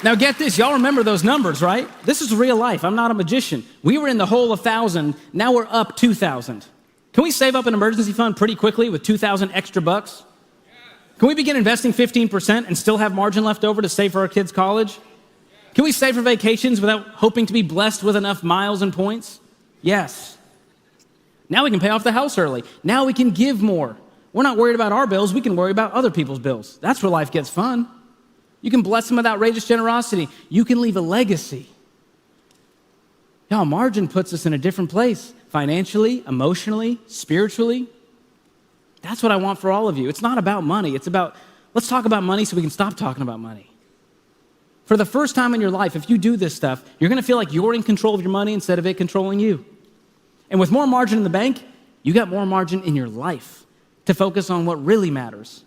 Now get this. Y'all remember those numbers, right? This is real life. I'm not a magician. We were in the hole 1,000. Now we're up 2,000. Can we save up an emergency fund pretty quickly with 2,000 extra bucks? Can we begin investing 15% and still have margin left over to save for our kids' college? Can we save for vacations without hoping to be blessed with enough miles and points? Yes. Now we can pay off the house early. Now we can give more. We're not worried about our bills. We can worry about other people's bills. That's where life gets fun. You can bless them with outrageous generosity. You can leave a legacy. Y'all, margin puts us in a different place, financially, emotionally, spiritually. That's what I want for all of you. It's not about money. It's about, let's talk about money so we can stop talking about money. For the first time in your life, if you do this stuff, you're going to feel like you're in control of your money instead of it controlling you. And with more margin in the bank, you got more margin in your life to focus on what really matters.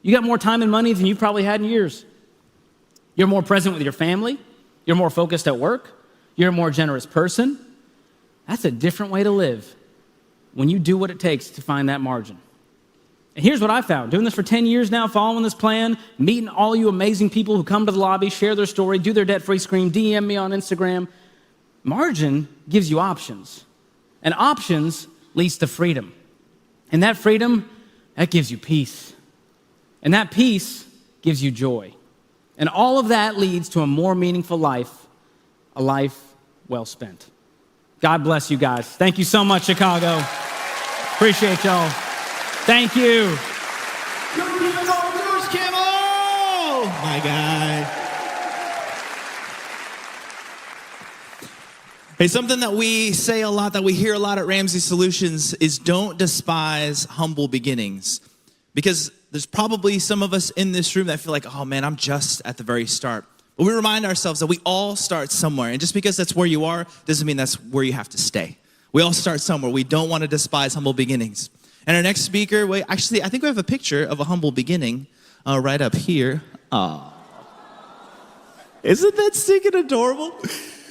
You got more time and money than you've probably had in years. You're more present with your family. You're more focused at work. You're a more generous person. That's a different way to live when you do what it takes to find that margin. And here's what I found. Doing this for 10 years now, following this plan, meeting all you amazing people who come to the lobby, share their story, do their debt-free scream, DM me on Instagram. Margin gives you options, and options leads to freedom. And that freedom, that gives you peace. And that peace gives you joy. And all of that leads to a more meaningful life, a life well spent. God bless you guys. Thank you so much, Chicago. Appreciate y'all. Thank you. My guy. Hey, something that we say a lot, that we hear a lot at Ramsey Solutions is don't despise humble beginnings. Because there's probably some of us in this room that feel like, oh man, I'm just at the very start. But we remind ourselves that we all start somewhere. And just because that's where you are doesn't mean that's where you have to stay. We all start somewhere. We don't want to despise humble beginnings. And our next speaker, actually, I think we have a picture of a humble beginning right up here. Oh. Isn't that stinking adorable?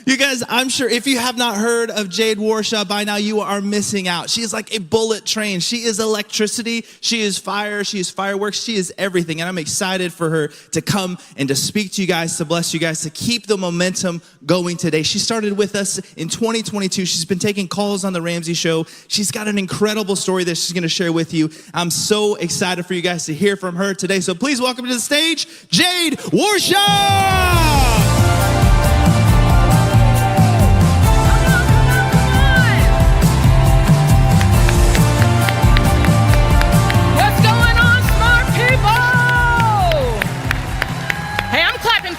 You guys, I'm sure if you have not heard of Jade Warshaw by now, you are missing out. She is like a bullet train. She is electricity. She is fire. She is fireworks. She is everything. And I'm excited for her to come and to speak to you guys, to bless you guys, to keep the momentum going today. She started with us in 2022. She's been taking calls on The Ramsey Show. She's got an incredible story that she's going to share with you. I'm so excited for you guys to hear from her today. So please welcome to the stage, Jade Warshaw!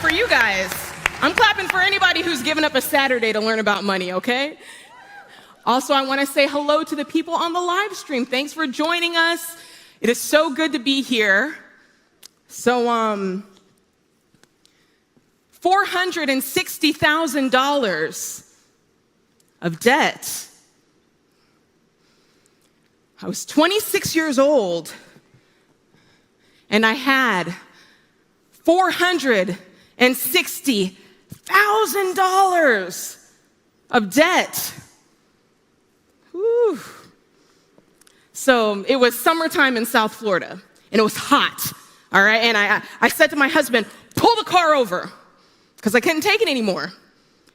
For you guys. I'm clapping for anybody who's given up a Saturday to learn about money, okay? Also, I want to say hello to the people on the live stream. Thanks for joining us. It is so good to be here. So, $460,000 of debt. I was 26 years old, and I had $460,000 of debt. Whew. So it was summertime in South Florida, and it was hot, all right? And I said to my husband, pull the car over, because I couldn't take it anymore.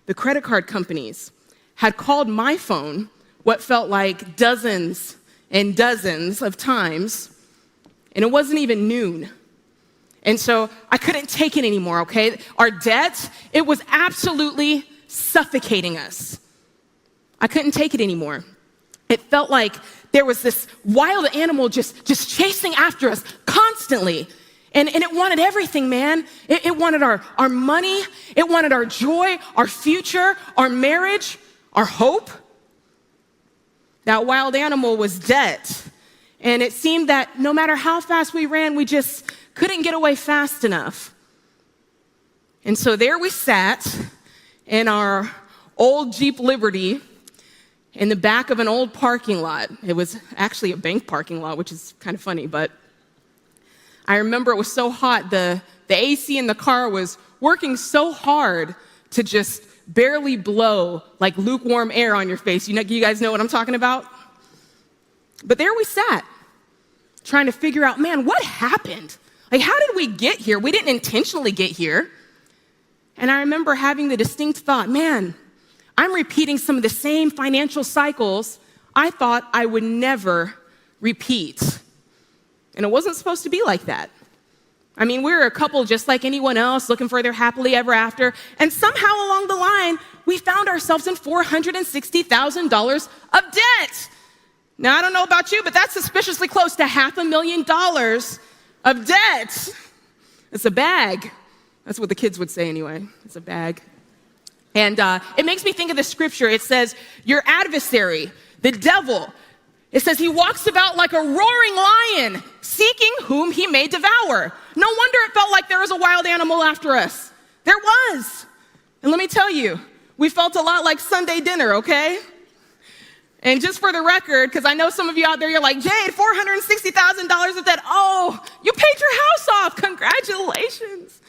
The credit card companies had called my phone what felt like dozens and dozens of times, and it wasn't even noon. And so I couldn't take it anymore, okay? Our debt, it was absolutely suffocating us. I couldn't take it anymore. It felt like there was this wild animal just chasing after us constantly. And it wanted everything, man. It wanted our money. It wanted our joy, our future, our marriage, our hope. That wild animal was debt. And it seemed that no matter how fast we ran, we just couldn't get away fast enough. And so there we sat in our old Jeep Liberty in the back of an old parking lot. It was actually a bank parking lot, which is kind of funny, but I remember it was so hot, the AC in the car was working so hard to just barely blow like lukewarm air on your face. You guys know what I'm talking about? But there we sat, trying to figure out, man, what happened? Like, how did we get here? We didn't intentionally get here. And I remember having the distinct thought, man, I'm repeating some of the same financial cycles I thought I would never repeat. And it wasn't supposed to be like that. I mean, we were a couple just like anyone else looking for their happily ever after. And somehow along the line, we found ourselves in $460,000 of debt. Now, I don't know about you, but that's suspiciously close to $500,000 of debt. It's a bag. That's what the kids would say anyway. It's a bag. And it makes me think of the scripture. It says, your adversary, the devil, it says he walks about like a roaring lion, seeking whom he may devour. No wonder it felt like there was a wild animal after us. There was. And let me tell you, we felt a lot like Sunday dinner, okay? And just for the record, because I know some of you out there, you're like, Jade, $460,000 of debt. Oh, you paid your house off. Congratulations.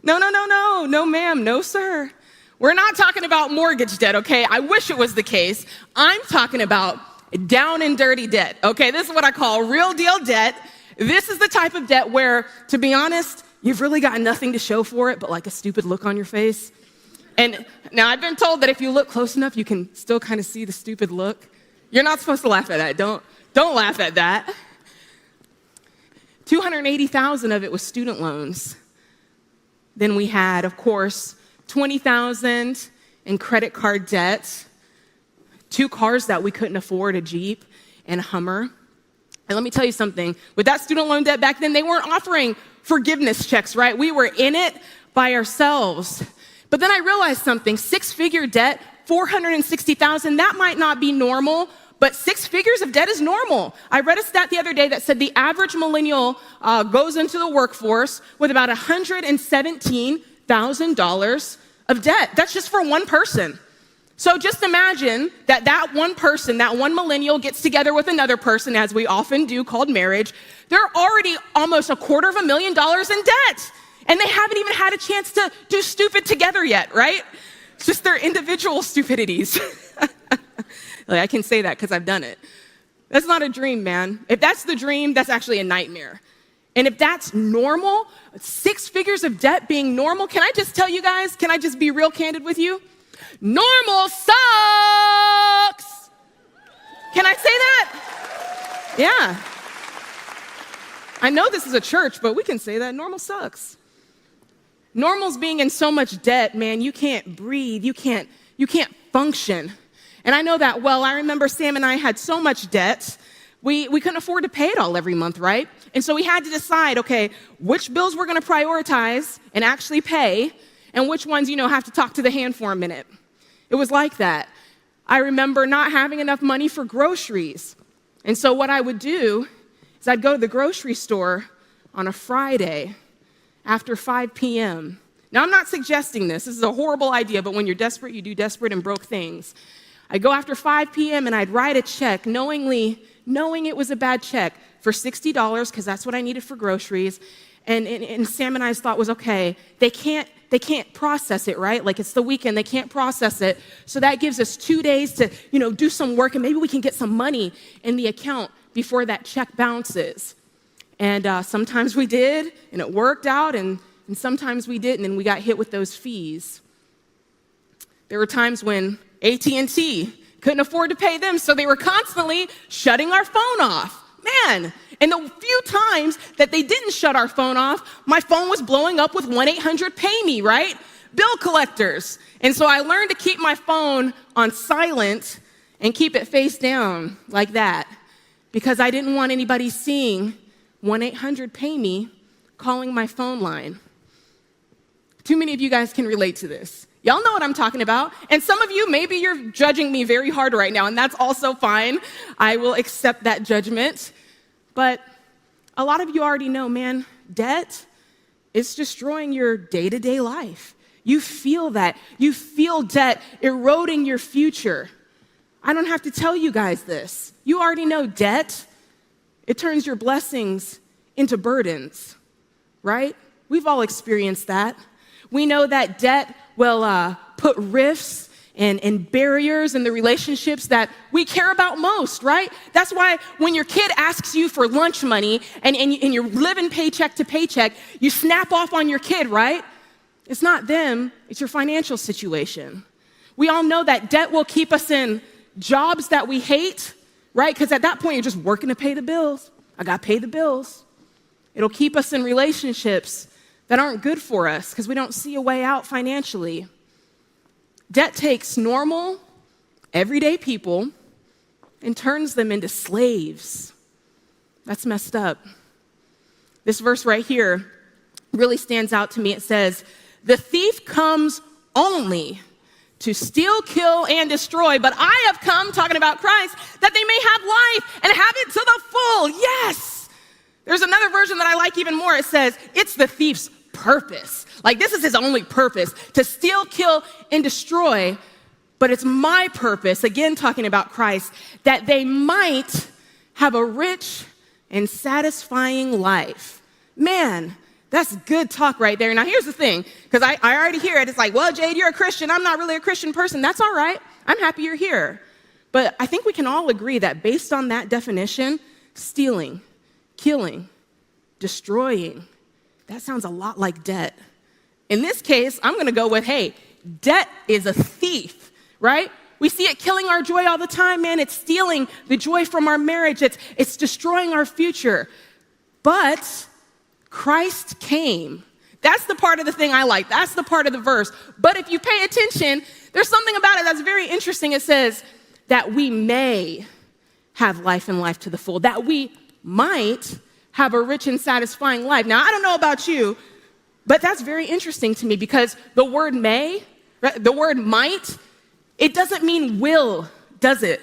No, ma'am, no, sir. We're not talking about mortgage debt, okay? I wish it was the case. I'm talking about down and dirty debt, okay? This is what I call real deal debt. This is the type of debt where, to be honest, you've really got nothing to show for it but like a stupid look on your face. And now I've been told that if you look close enough, you can still kind of see the stupid look. You're not supposed to laugh at that. Don't laugh at that. $280,000 of it was student loans. Then we had, of course, $20,000 in credit card debt, 2 cars that we couldn't afford, a Jeep and a Hummer. And let me tell you something, with that student loan debt back then, they weren't offering forgiveness checks, right? We were in it by ourselves. But then I realized something, 6-figure debt, $460,000, that might not be normal, but 6 figures of debt is normal. I read a stat the other day that said the average millennial goes into the workforce with about $117,000 of debt. That's just for one person. So just imagine that one person, that one millennial gets together with another person, as we often do, called marriage. They're already almost $250,000 in debt. And they haven't even had a chance to do stupid together yet, right? It's just their individual stupidities. I can say that because I've done it. That's not a dream, man. If that's the dream, that's actually a nightmare. And if that's normal, 6 figures of debt being normal, can I just tell you guys, can I just be real candid with you? Normal sucks! Can I say that? Yeah. I know this is a church, but we can say that. Normal sucks. Normal's being in so much debt, man, you can't breathe, you can't function. And I know that well. I remember Sam and I had so much debt, we couldn't afford to pay it all every month, right? And so we had to decide, okay, which bills we're gonna prioritize and actually pay, and which ones, have to talk to the hand for a minute. It was like that. I remember not having enough money for groceries. And so what I would do is I'd go to the grocery store on a Friday after 5 p.m. Now, I'm not suggesting this. This is a horrible idea, but when you're desperate, you do desperate and broke things. I'd go after 5 p.m. and I'd write a check knowing it was a bad check for $60 because that's what I needed for groceries. And Sam and I's thought was, okay, they can't process it, right? Like it's the weekend, they can't process it. So that gives us 2 days to, do some work and maybe we can get some money in the account before that check bounces. And sometimes we did, and it worked out, and sometimes we didn't, and we got hit with those fees. There were times when AT&T couldn't afford to pay them, so they were constantly shutting our phone off. Man, and the few times that they didn't shut our phone off, my phone was blowing up with 1-800-PAY-ME, right? Bill collectors. And so I learned to keep my phone on silent and keep it face down like that because I didn't want anybody seeing 1-800-PAY-ME calling my phone line. Too many of you guys can relate to this. Y'all know what I'm talking about. And some of you, maybe you're judging me very hard right now, and that's also fine. I will accept that judgment. But a lot of you already know, man, debt is destroying your day-to-day life. You feel that. You feel debt eroding your future. I don't have to tell you guys this. You already know debt. It turns your blessings into burdens, right? We've all experienced that. We know that debt will put rifts and barriers in the relationships that we care about most, right? That's why when your kid asks you for lunch money and you're living paycheck to paycheck, you snap off on your kid, right? It's not them, it's your financial situation. We all know that debt will keep us in jobs that we hate, right? Because at that point, you're just working to pay the bills. I got to pay the bills. It'll keep us in relationships that aren't good for us because we don't see a way out financially. Debt takes normal, everyday people and turns them into slaves. That's messed up. This verse right here really stands out to me. It says, "The thief comes only to steal, kill, and destroy, but I have come," talking about Christ, "that they may have life and have it to the full." Yes! There's another version that I like even more. It says, it's the thief's purpose. Like this is his only purpose, to steal, kill, and destroy. But it's my purpose, again talking about Christ, that they might have a rich and satisfying life. Man, that's good talk right there. Now here's the thing, because I already hear it. It's like, well, Jade, you're a Christian. I'm not really a Christian person. That's all right. I'm happy you're here. But I think we can all agree that based on that definition, stealing, killing, destroying, that sounds a lot like debt. In this case, I'm going to go with, hey, Debt is a thief, right? We see it killing our joy all the time, man. It's stealing the joy from our marriage. It's destroying our future. But Christ came. That's the part of the thing I like. That's the part of the verse. But if you pay attention, there's something about it that's very interesting. It says that we may have life and life to the full, that we might have a rich and satisfying life. Now, I don't know about you, but that's very interesting to me because the word may, the word might, it doesn't mean will, does it?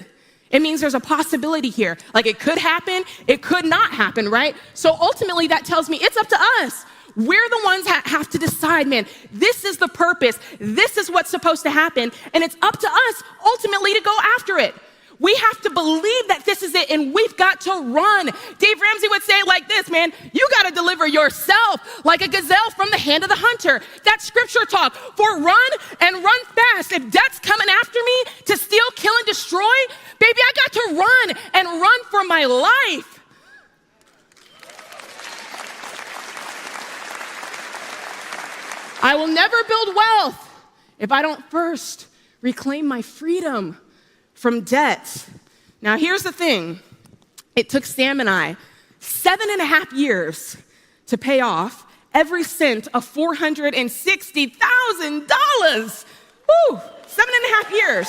It means there's a possibility here. Like it could happen, it could not happen, right? So ultimately that tells me it's up to us. We're the ones that have to decide, man, this is the purpose. This is what's supposed to happen. And it's up to us ultimately to go after it. We have to believe that this is it, and we've got to run. Dave Ramsey would say it like this, man, you got to deliver yourself like a gazelle from the hand of the hunter. That's scripture talk. For run and run fast. If debt's coming after me to steal, kill, and destroy, baby, I got to run and run for my life. I will never build wealth if I don't first reclaim my freedom from debt. Now, here's the thing. It took Sam and I 7.5 years to pay off every cent of $460,000. Woo, 7.5 years.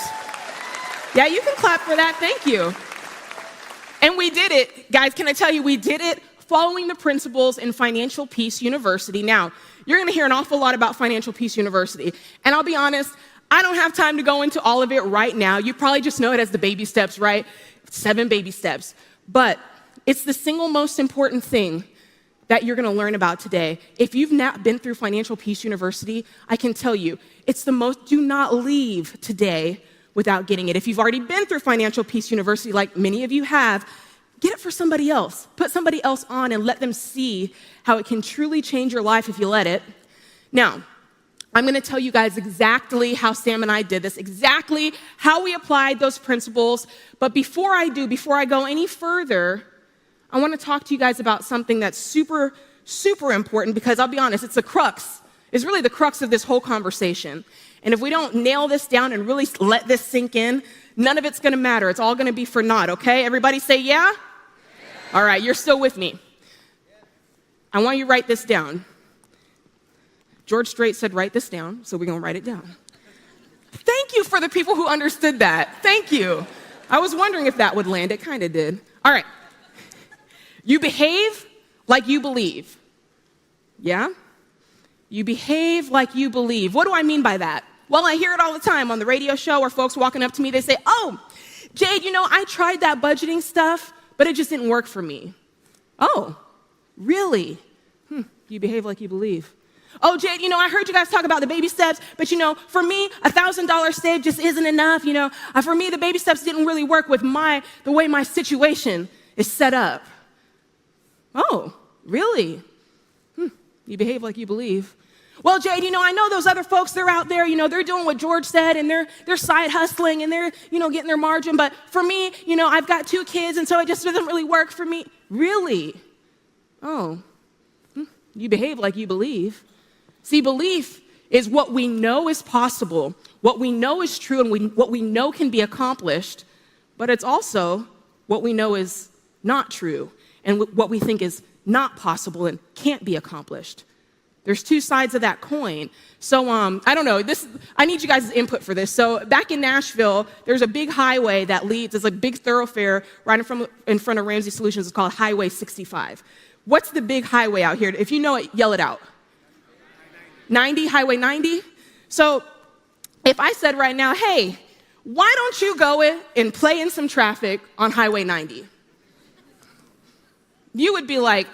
Yeah, you can clap for that. Thank you. And we did it. Guys, can I tell you, we did it following the principles in Financial Peace University. Now, you're going to hear an awful lot about Financial Peace University. And I'll be honest, I don't have time to go into all of it right now. You probably just know it as the baby steps, right? 7 baby steps. But it's the single most important thing that you're going to learn about today. If you've not been through Financial Peace University, I can tell you, it's the most, do not leave today without getting it. If you've already been through Financial Peace University, like many of you have, get it for somebody else. Put somebody else on and let them see how it can truly change your life if you let it. Now, I'm going to tell you guys exactly how Sam and I did this, exactly how we applied those principles. But before I go any further, I want to talk to you guys about something that's super, super important because I'll be honest, it's really the crux of this whole conversation. And if we don't nail this down and really let this sink in, none of it's going to matter. It's all going to be for naught, okay? Everybody say yeah? All right, you're still with me. I want you to write this down. George Strait said, write this down, so we're going to write it down. Thank you for the people who understood that. Thank you. I was wondering if that would land. It kind of did. All right. You behave like you believe. Yeah? You behave like you believe. What do I mean by that? Well, I hear it all the time on the radio show or folks walking up to me, they say, oh, Jade, I tried that budgeting stuff, but it just didn't work for me. Oh, really? You behave like you believe. Oh, Jade, I heard you guys talk about the baby steps, but for me, $1,000 saved just isn't enough. For me, the baby steps didn't really work with the way my situation is set up. Oh, really? You behave like you believe. Well, Jade, I know those other folks, they're out there, they're doing what George said, and they're side hustling, and they're, getting their margin. But for me, I've got 2 kids, and so it just doesn't really work for me. Really? Oh, you behave like you believe. See, belief is what we know is possible, what we know is true, and what we know can be accomplished, but it's also what we know is not true, and what we think is not possible and can't be accomplished. There's 2 sides of that coin. So, I don't know, I need you guys' input for this. So back in Nashville, there's a big highway that leads, it's a big thoroughfare right in front of Ramsey Solutions. It's called Highway 65. What's the big highway out here? If you know it, yell it out. 90, Highway 90? So if I said right now, hey, why don't you go and play in some traffic on Highway 90? You would be like,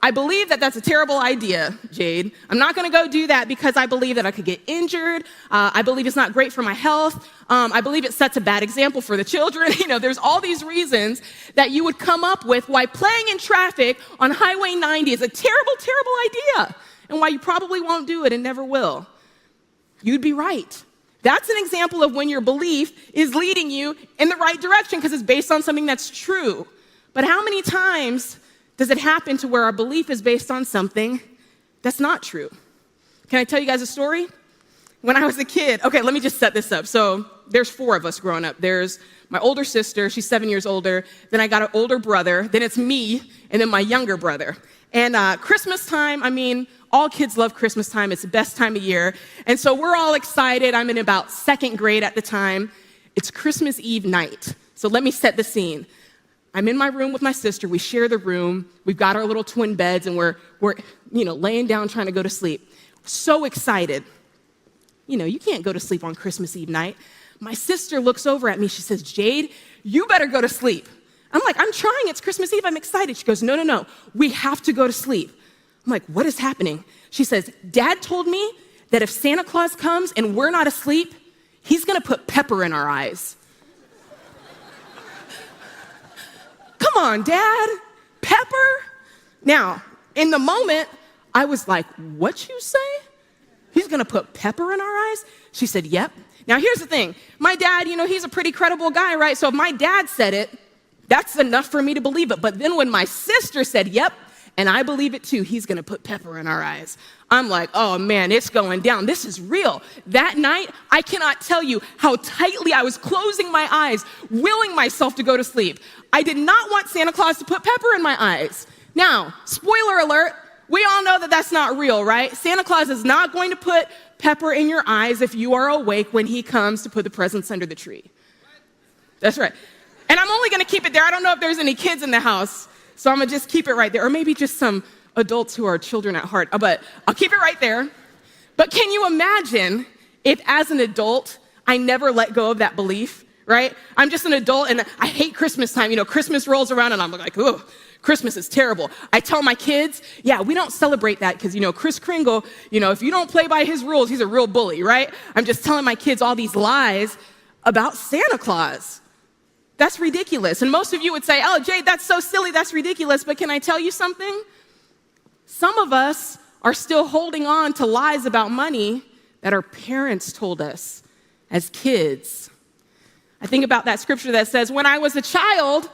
I believe that that's a terrible idea, Jade. I'm not going to go do that because I believe that I could get injured. I believe it's not great for my health. I believe it sets a bad example for the children. There's all these reasons that you would come up with why playing in traffic on Highway 90 is a terrible, terrible idea and why you probably won't do it and never will. You'd be right. That's an example of when your belief is leading you in the right direction because it's based on something that's true. But how many times does it happen to where our belief is based on something that's not true? Can I tell you guys a story? when I was a kid, okay, let me just set this up. So there's 4 of us growing up. There's my older sister, she's 7 years older. Then I got an older brother. Then it's me, and then my younger brother. And Christmas time, I mean, all kids love Christmas time. It's the best time of year. And so we're all excited. I'm in about 2nd grade at the time. It's Christmas Eve night. So let me set the scene. I'm in my room with my sister. We share the room. We've got our little twin beds, and we're laying down trying to go to sleep. So excited. You can't go to sleep on Christmas Eve night. My sister looks over at me. She says, Jade, you better go to sleep. I'm like, I'm trying. It's Christmas Eve. I'm excited. She goes, no. We have to go to sleep. I'm like, what is happening? She says, Dad told me that if Santa Claus comes and we're not asleep, he's going to put pepper in our eyes. Come on, Dad. Pepper? Now, in the moment, I was like, what you say? He's going to put pepper in our eyes? She said, yep. Now, here's the thing. My dad, he's a pretty credible guy, right? So if my dad said it, that's enough for me to believe it. But then when my sister said, yep, and I believe it too, he's going to put pepper in our eyes, I'm like, oh man, it's going down. This is real. That night, I cannot tell you how tightly I was closing my eyes, willing myself to go to sleep. I did not want Santa Claus to put pepper in my eyes. Now, spoiler alert, we all know that that's not real, right? Santa Claus is not going to put pepper in your eyes if you are awake when he comes to put the presents under the tree. That's right. And I'm only going to keep it there. I don't know if there's any kids in the house, so I'm going to just keep it right there. Or maybe just some adults who are children at heart. But I'll keep it right there. But can you imagine if as an adult, I never let go of that belief, right? I'm just an adult and I hate Christmas time. Christmas rolls around and I'm like, oh, Christmas is terrible. I tell my kids, yeah, we don't celebrate that because, Kris Kringle, if you don't play by his rules, he's a real bully, right? I'm just telling my kids all these lies about Santa Claus. That's ridiculous. And most of you would say, oh, Jade, that's so silly, that's ridiculous. But can I tell you something? Some of us are still holding on to lies about money that our parents told us as kids. I think about that scripture that says, when I was a child,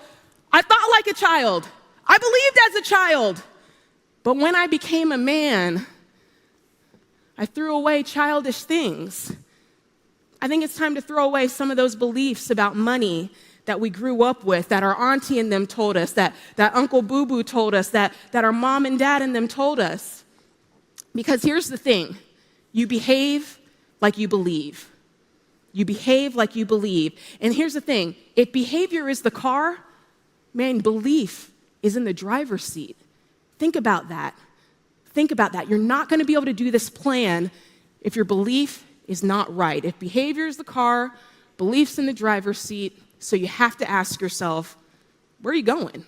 I thought like a child. I believed as a child. But when I became a man, I threw away childish things. I think it's time to throw away some of those beliefs about money that we grew up with, that our auntie and them told us, that Uncle Boo Boo told us, that our mom and dad and them told us. Because here's the thing, you behave like you believe. You behave like you believe. And here's the thing, if behavior is the car, man, belief is in the driver's seat. Think about that. Think about that. You're not going to be able to do this plan if your belief is not right. If behavior is the car, belief's in the driver's seat, so you have to ask yourself, where are you going?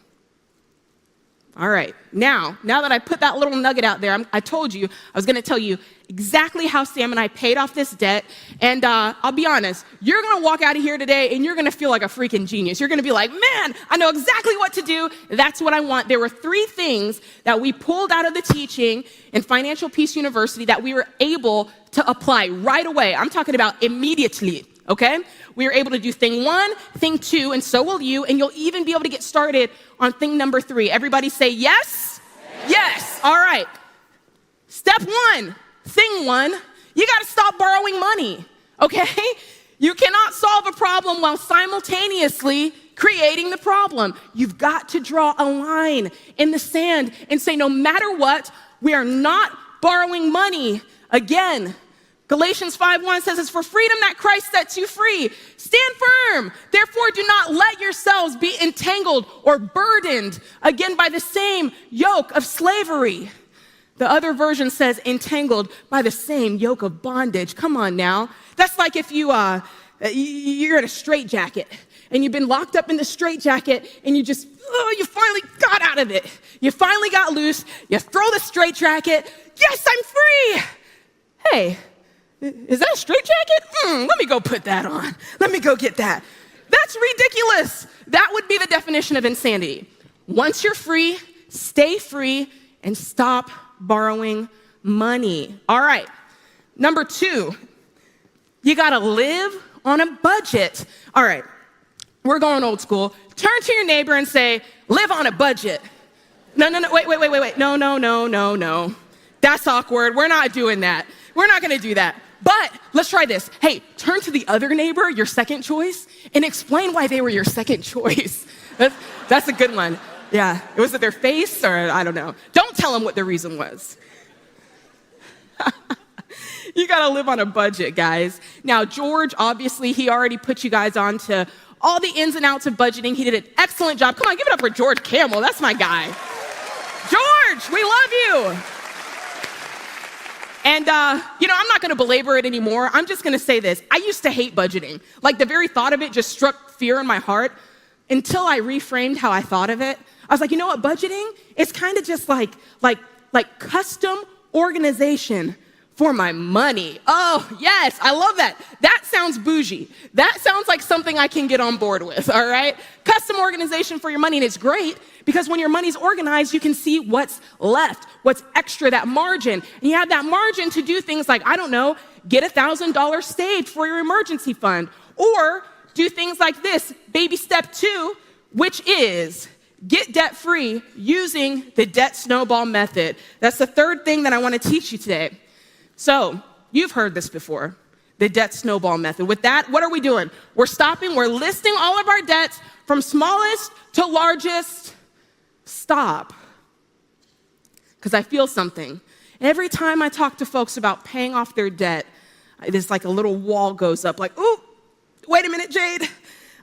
All right, now that I put that little nugget out there, I told you I was going to tell you exactly how Sam and I paid off this debt. And I'll be honest, you're going to walk out of here today and you're going to feel like a freaking genius. You're going to be like, man, I know exactly what to do. That's what I want. There were 3 things that we pulled out of the teaching in Financial Peace University that we were able to apply right away. I'm talking about immediately. Okay? We were able to do thing 1, thing 2, and so will you, and you'll even be able to get started on thing number 3. Everybody say yes? Yes. All right. Step 1, thing 1, you got to stop borrowing money, okay? You cannot solve a problem while simultaneously creating the problem. You've got to draw a line in the sand and say, no matter what, we are not borrowing money again. Galatians 5:1 says, it's for freedom that Christ sets you free. Stand firm. Therefore, do not let yourselves be entangled or burdened again by the same yoke of slavery. The other version says entangled by the same yoke of bondage. Come on now. That's like if you're in a straitjacket and you've been locked up in the straitjacket and you finally got out of it. You finally got loose. You throw the straitjacket. Yes, I'm free. Hey. Is that a straitjacket? Let me go put that on. Let me go get that. That's ridiculous. That would be the definition of insanity. Once you're free, stay free, and stop borrowing money. All right. Number 2, you got to live on a budget. All right. We're going old school. Turn to your neighbor and say, live on a budget. No, wait. No. That's awkward. We're not doing that. We're not gonna do that. But let's try this. Hey, turn to the other neighbor, your second choice, and explain why they were your second choice. That's a good one. Yeah, was it their face or I don't know. Don't tell them what the reason was. You gotta live on a budget, guys. Now, George, obviously, he already put you guys on to all the ins and outs of budgeting. He did an excellent job. Come on, give it up for George Camel. That's my guy. George, we love you. And, I'm not gonna belabor it anymore. I'm just gonna say this. I used to hate budgeting. Like, the very thought of it just struck fear in my heart until I reframed how I thought of it. I was like, you know what, budgeting? It's kind of just like custom organization for my money. Oh, yes, I love that. That sounds bougie. That sounds like something I can get on board with, all right? Custom organization for your money, and it's great because when your money's organized, you can see what's left, what's extra, that margin. And you have that margin to do things like, I don't know, get $1,000 saved for your emergency fund, or do things like this, baby step 2, which is get debt-free using the debt snowball method. That's the third thing that I want to teach you today. So, you've heard this before, the debt snowball method. With that, what are we doing? We're listing all of our debts from smallest to largest. Stop. Because I feel something. Every time I talk to folks about paying off their debt, there's like a little wall goes up, like, ooh, wait a minute, Jade.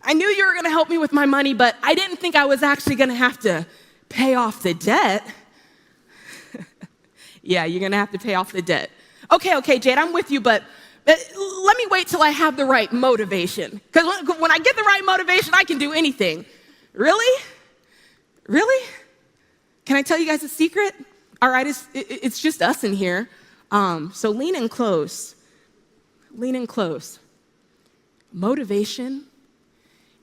I knew you were going to help me with my money, but I didn't think I was actually going to have to pay off the debt. Yeah, you're going to have to pay off the debt. Okay, Jade, I'm with you, but let me wait till I have the right motivation. Because when I get the right motivation, I can do anything. Really? Really? Can I tell you guys a secret? All right, it's just us in here. So lean in close. Lean in close. Motivation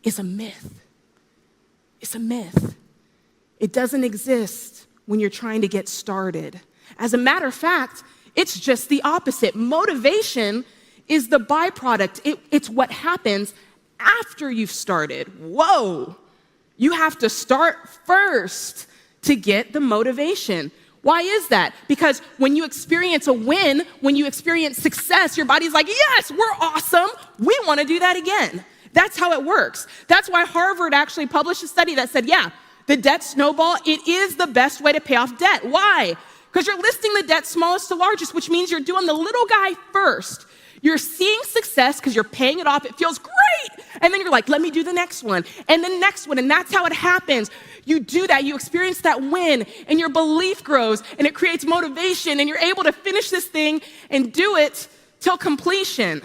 is a myth. It's a myth. It doesn't exist when you're trying to get started. As a matter of fact, it's just the opposite. Motivation is the byproduct. It's what happens after you've started. Whoa! You have to start first to get the motivation. Why is that? Because when you experience a win, when you experience success, your body's like, yes, we're awesome. We want to do that again. That's how it works. That's why Harvard actually published a study that said, yeah, the debt snowball, it is the best way to pay off debt. Why? Because you're listing the debt smallest to largest, which means you're doing the little guy first. You're seeing success because you're paying it off. It feels great. And then you're like, let me do the next one and the next one. And that's how it happens. You do that. You experience that win and your belief grows and it creates motivation and you're able to finish this thing and do it till completion.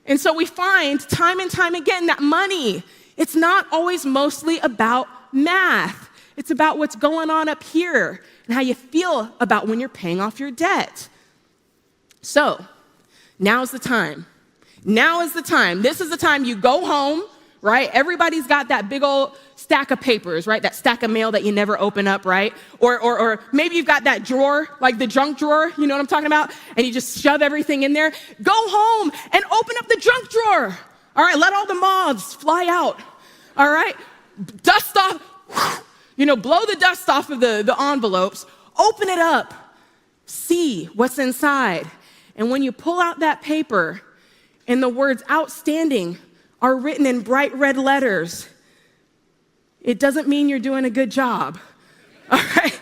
And so we find time and time again that money, it's not always mostly about math. It's about what's going on up here and how you feel about when you're paying off your debt. So, now's the time. Now is the time. This is the time you go home, right? Everybody's got that big old stack of papers, right? That stack of mail that you never open up, right? Or maybe you've got that drawer, like the junk drawer, you know what I'm talking about? And you just shove everything in there. Go home and open up the junk drawer. All right, let all the moths fly out. All right? Dust off, blow the dust off of the envelopes. Open it up. See what's inside. And when you pull out that paper and the words outstanding are written in bright red letters, it doesn't mean you're doing a good job, all right?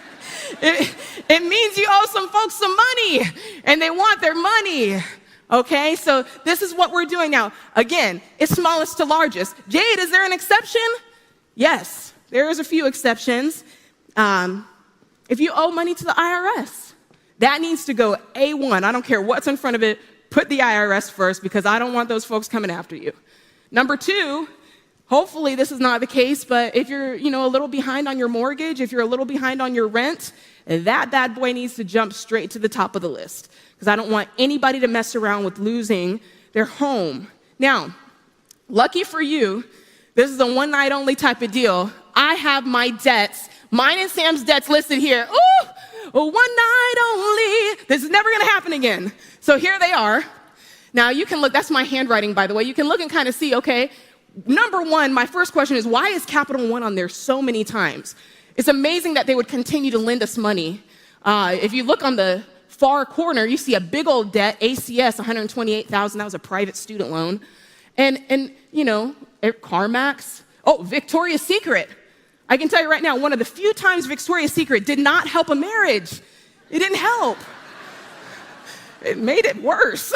It means you owe some folks some money and they want their money, okay? So this is what we're doing now. Again, it's smallest to largest. Jade, is there an exception? Yes, there is a few exceptions. If you owe money to the IRS, that needs to go A1. I don't care what's in front of it. Put the IRS first because I don't want those folks coming after you. Number 2, hopefully this is not the case, but if you're, a little behind on your mortgage, if you're a little behind on your rent, that bad boy needs to jump straight to the top of the list because I don't want anybody to mess around with losing their home. Now, lucky for you, this is a one-night only type of deal. I have my debts, mine and Sam's debts listed here. Ooh! One night only. This is never going to happen again. So here they are. Now you can look, that's my handwriting, by the way. You can look and kind of see, okay, number 1, my first question is, why is Capital One on there so many times? It's amazing that they would continue to lend us money. If you look on the far corner, you see a big old debt, ACS, $128,000. That was a private student loan. And CarMax. Oh, Victoria's Secret. I can tell you right now, one of the few times Victoria's Secret did not help a marriage. It didn't help. It made it worse.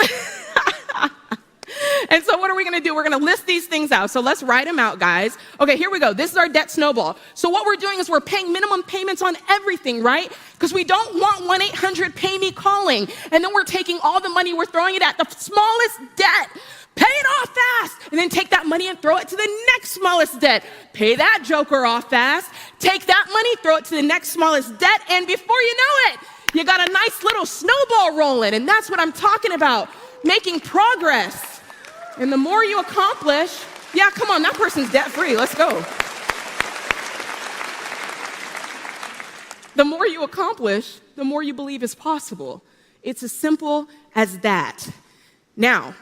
And so what are we going to do? We're going to list these things out. So let's write them out, guys. Okay, here we go. This is our debt snowball. So what we're doing is we're paying minimum payments on everything, right? Because we don't want 1-800-PAY-ME calling. And then we're taking all the money, we're throwing it at the smallest debt. Pay it off fast. And then take that money and throw it to the next smallest debt. Pay that joker off fast. Take that money, throw it to the next smallest debt. And before you know it, you got a nice little snowball rolling. And that's what I'm talking about. Making progress. And the more you accomplish, yeah, come on, that person's debt-free. Let's go. The more you accomplish, the more you believe is possible. It's as simple as that. Now,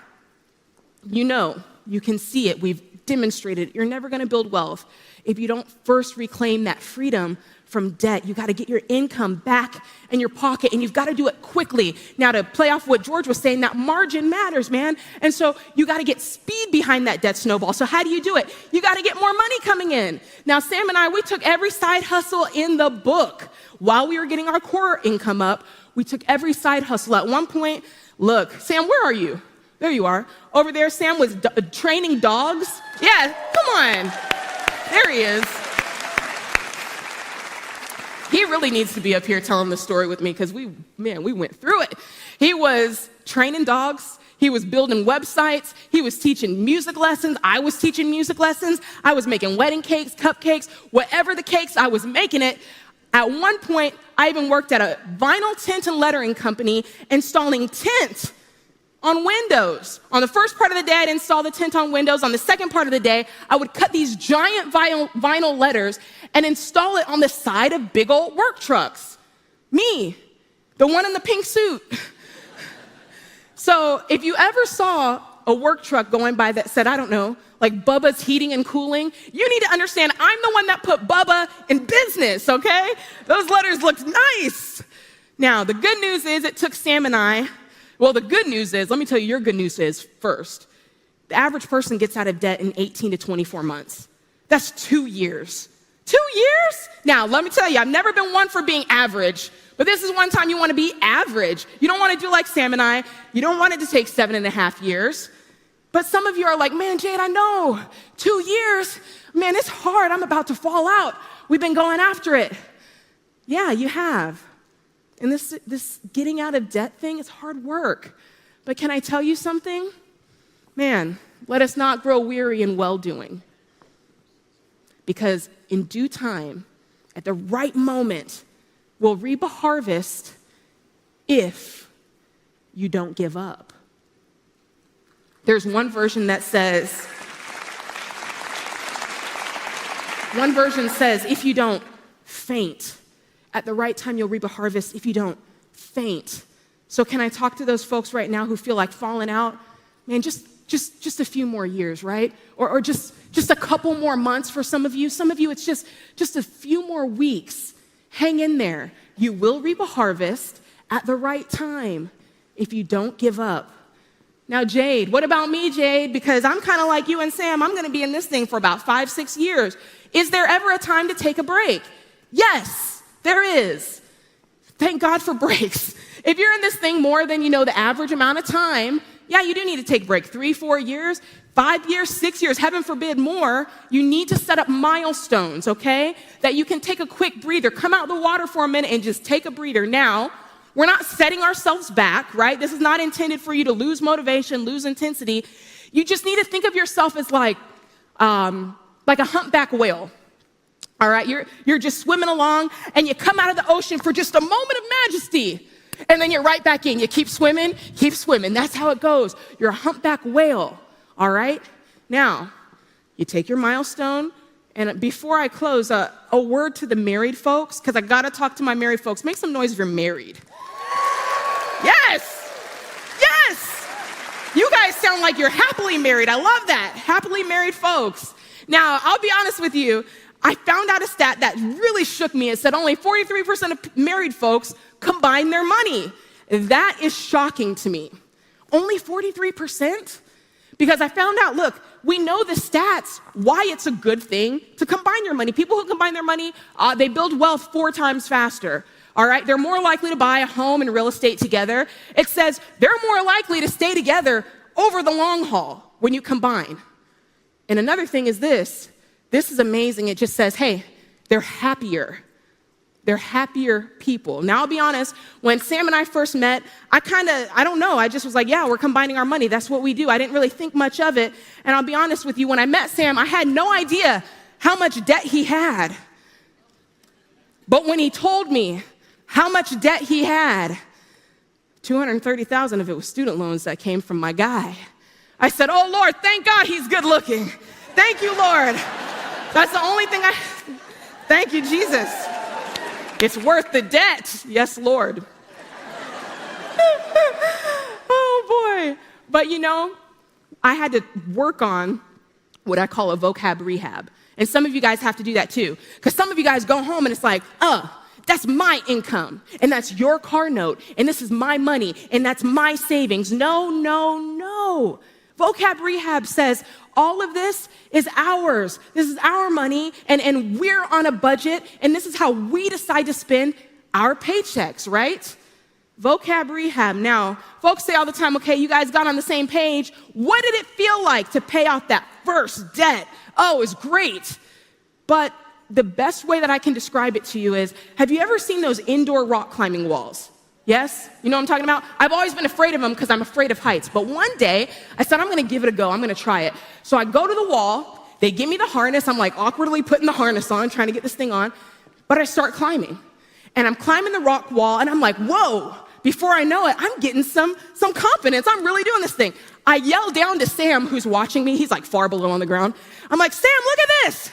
you can see it. We've demonstrated it. You're never going to build wealth if you don't first reclaim that freedom from debt. You got to get your income back in your pocket, and you've got to do it quickly. Now, to play off what George was saying, that margin matters, man. And so you got to get speed behind that debt snowball. So how do you do it? You got to get more money coming in. Now, Sam and I, we took every side hustle in the book. While we were getting our core income up, we took every side hustle. At one point, look, Sam, where are you? There you are. Over there, Sam was training dogs. Yeah, come on. There he is. He really needs to be up here telling the story with me because we went through it. He was training dogs. He was building websites. He was teaching music lessons. I was teaching music lessons. I was making wedding cakes, cupcakes, whatever the cakes, I was making it. At one point, I even worked at a vinyl tint and lettering company installing tint on windows. On the first part of the day, I'd install the tint on windows. On the second part of the day, I would cut these giant vinyl letters and install it on the side of big old work trucks. Me, the one in the pink suit. So if you ever saw a work truck going by that said, I don't know, like Bubba's Heating and Cooling, you need to understand I'm the one that put Bubba in business, okay? Those letters looked nice. Now, the good news is it took Sam and I. Well, the good news is, let me tell you your good news is first. The average person gets out of debt in 18 to 24 months. That's 2 years. 2 years? Now, let me tell you, I've never been one for being average, but this is one time you want to be average. You don't want to do like Sam and I. You don't want it to take 7.5 years. But some of you are like, man, Jade, I know. 2 years, man, it's hard. I'm about to fall out. We've been going after it. Yeah, you have. And this getting out of debt thing is hard work. But can I tell you something? Man, let us not grow weary in well-doing. Because in due time, at the right moment, we'll reap a harvest if you don't give up. There's one version says, if you don't faint, at the right time, you'll reap a harvest if you don't faint. So can I talk to those folks right now who feel like falling out? Man, just a few more years, right? Or just a couple more months for some of you. Some of you, it's just a few more weeks. Hang in there. You will reap a harvest at the right time if you don't give up. Now, Jade, what about me, Jade? Because I'm kind of like you and Sam. I'm going to be in this thing for about 5-6 years. Is there ever a time to take a break? Yes. There is. Thank God for breaks. If you're in this thing more than the average amount of time, yeah, you do need to take a break. 3-4 years, 5 years, 6 years, heaven forbid more. You need to set up milestones, okay? That you can take a quick breather. Come out of the water for a minute and just take a breather. Now, we're not setting ourselves back, right? This is not intended for you to lose motivation, lose intensity. You just need to think of yourself as like a humpback whale. All right, you're just swimming along, and you come out of the ocean for just a moment of majesty, and then you're right back in. You keep swimming. That's how it goes. You're a humpback whale, all right? Now, you take your milestone, and before I close, a word to the married folks, because I got to talk to my married folks. Make some noise if you're married. Yes! Yes! You guys sound like you're happily married. I love that. Happily married folks. Now, I'll be honest with you. I found out a stat that really shook me. It said only 43% of married folks combine their money. That is shocking to me. Only 43%? Because I found out, look, we know the stats, why it's a good thing to combine your money. People who combine their money, they build wealth 4 times faster. All right, they're more likely to buy a home and real estate together. It says they're more likely to stay together over the long haul when you combine. And another thing is this is amazing. It just says, hey, they're happier. They're happier people. Now, I'll be honest, when Sam and I first met, I don't know, I just was like, yeah, we're combining our money. That's what we do. I didn't really think much of it. And I'll be honest with you, when I met Sam, I had no idea how much debt he had. But when he told me how much debt he had, $230,000 of it was student loans that came from my guy. I said, oh, Lord, thank God he's good looking. Thank you, Lord. That's the only thing thank you, Jesus. It's worth the debt. Yes, Lord. Oh, boy. But you know, I had to work on what I call a vocab rehab. And some of you guys have to do that too. Because some of you guys go home and it's like, that's my income, and that's your car note, and this is my money, and that's my savings. No, no, no. Vocab rehab says all of this is ours. This is our money, and we're on a budget, and this is how we decide to spend our paychecks, right? Vocab rehab. Now, folks say all the time, okay, you guys got on the same page. What did it feel like to pay off that first debt? Oh, it was great. But the best way that I can describe it to you is, have you ever seen those indoor rock climbing walls? Yes? You know what I'm talking about? I've always been afraid of them because I'm afraid of heights. But one day, I said, I'm going to give it a go. I'm going to try it. So I go to the wall. They give me the harness. I'm like awkwardly putting the harness on, trying to get this thing on. But I start climbing. And I'm climbing the rock wall, and I'm like, whoa. Before I know it, I'm getting some confidence. I'm really doing this thing. I yell down to Sam, who's watching me. He's like far below on the ground. I'm like, Sam, look at this.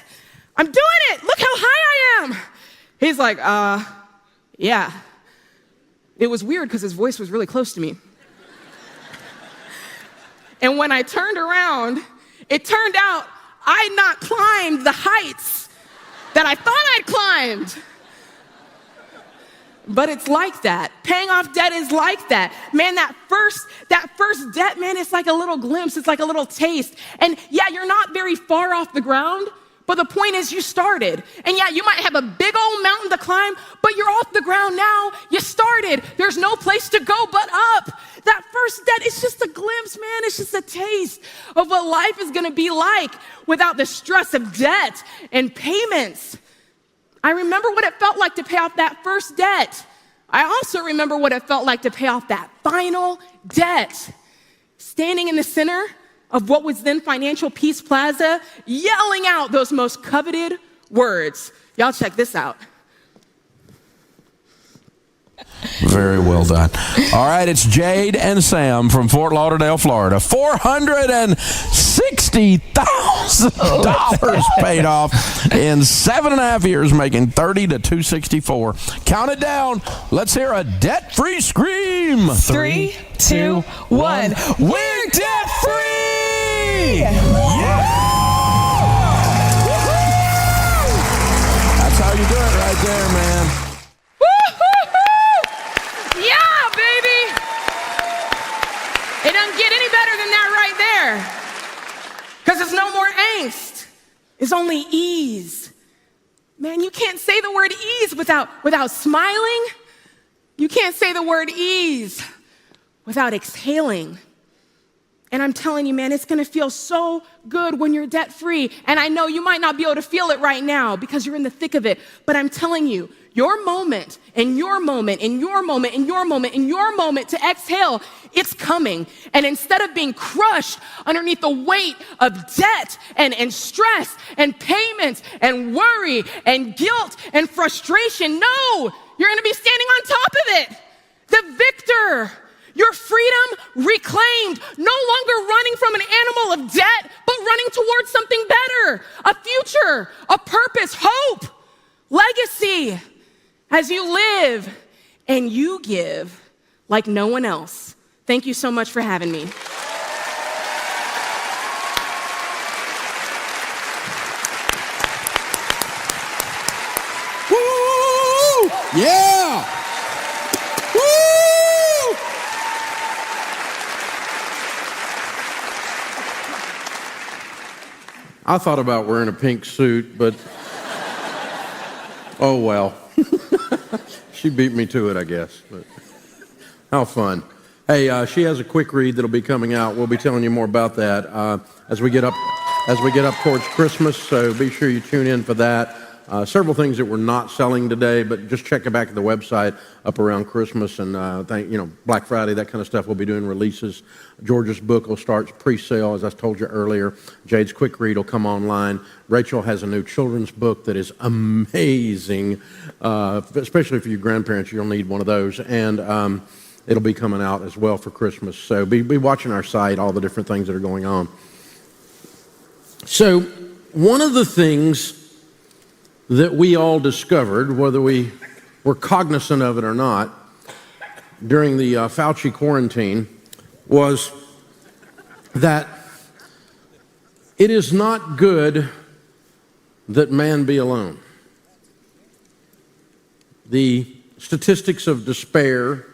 I'm doing it. Look how high I am. He's like, yeah. It was weird because his voice was really close to me. And when I turned around, it turned out I'd not climbed the heights that I thought I'd climbed. But it's like that. Paying off debt is like that. Man, that first debt, man, it's like a little glimpse. It's like a little taste. And yeah, you're not very far off the ground, but the point is you started. And yeah, you might have a big old mountain to climb, but you're off the ground now. You started. There's no place to go but up. That first debt is just a glimpse, man. It's just a taste of what life is going to be like without the stress of debt and payments. I remember what it felt like to pay off that first debt. I also remember what it felt like to pay off that final debt. Standing in the center of what was then Financial Peace Plaza, yelling out those most coveted words. Y'all check this out. Very well done. All right, it's Jade and Sam from Fort Lauderdale, Florida. $460,000 paid off in 7.5 years, making $30 to $264. Count it down. Let's hear a debt-free scream. 3, 2, 1. We're debt-free! Yeah! That's how you do it right there, man. Yeah, baby! It doesn't get any better than that right there. Because it's no more angst. It's only ease. Man, you can't say the word ease without smiling. You can't say the word ease without exhaling. And I'm telling you, man, it's going to feel so good when you're debt-free. And I know you might not be able to feel it right now because you're in the thick of it. But I'm telling you, your moment and your moment and your moment and your moment and your moment to exhale, it's coming. And instead of being crushed underneath the weight of debt and stress and payments and worry and guilt and frustration, no, you're going to be standing on top of it. The victor. Your freedom reclaimed, no longer running from an animal of debt, but running towards something better, a future, a purpose, hope, legacy, as you live and you give like no one else. Thank you so much for having me. Woo! Yeah! Woo! I thought about wearing a pink suit, but oh well. She beat me to it, I guess. But how fun. Hey, she has a quick read that'll be coming out. We'll be telling you more about that as we get up towards Christmas, so be sure you tune in for that. Several things that we're not selling today, but just check it back at the website up around Christmas and Black Friday, that kind of stuff. We'll be doing releases. George's book will start pre-sale, as I told you earlier. Jade's quick read will come online. Rachel has a new children's book that is amazing, especially for you grandparents. You'll need one of those, and it'll be coming out as well for Christmas. So be watching our site, all the different things that are going on. So one of the things that we all discovered, whether we were cognizant of it or not, during the Fauci quarantine, was that it is not good that man be alone. The statistics of despair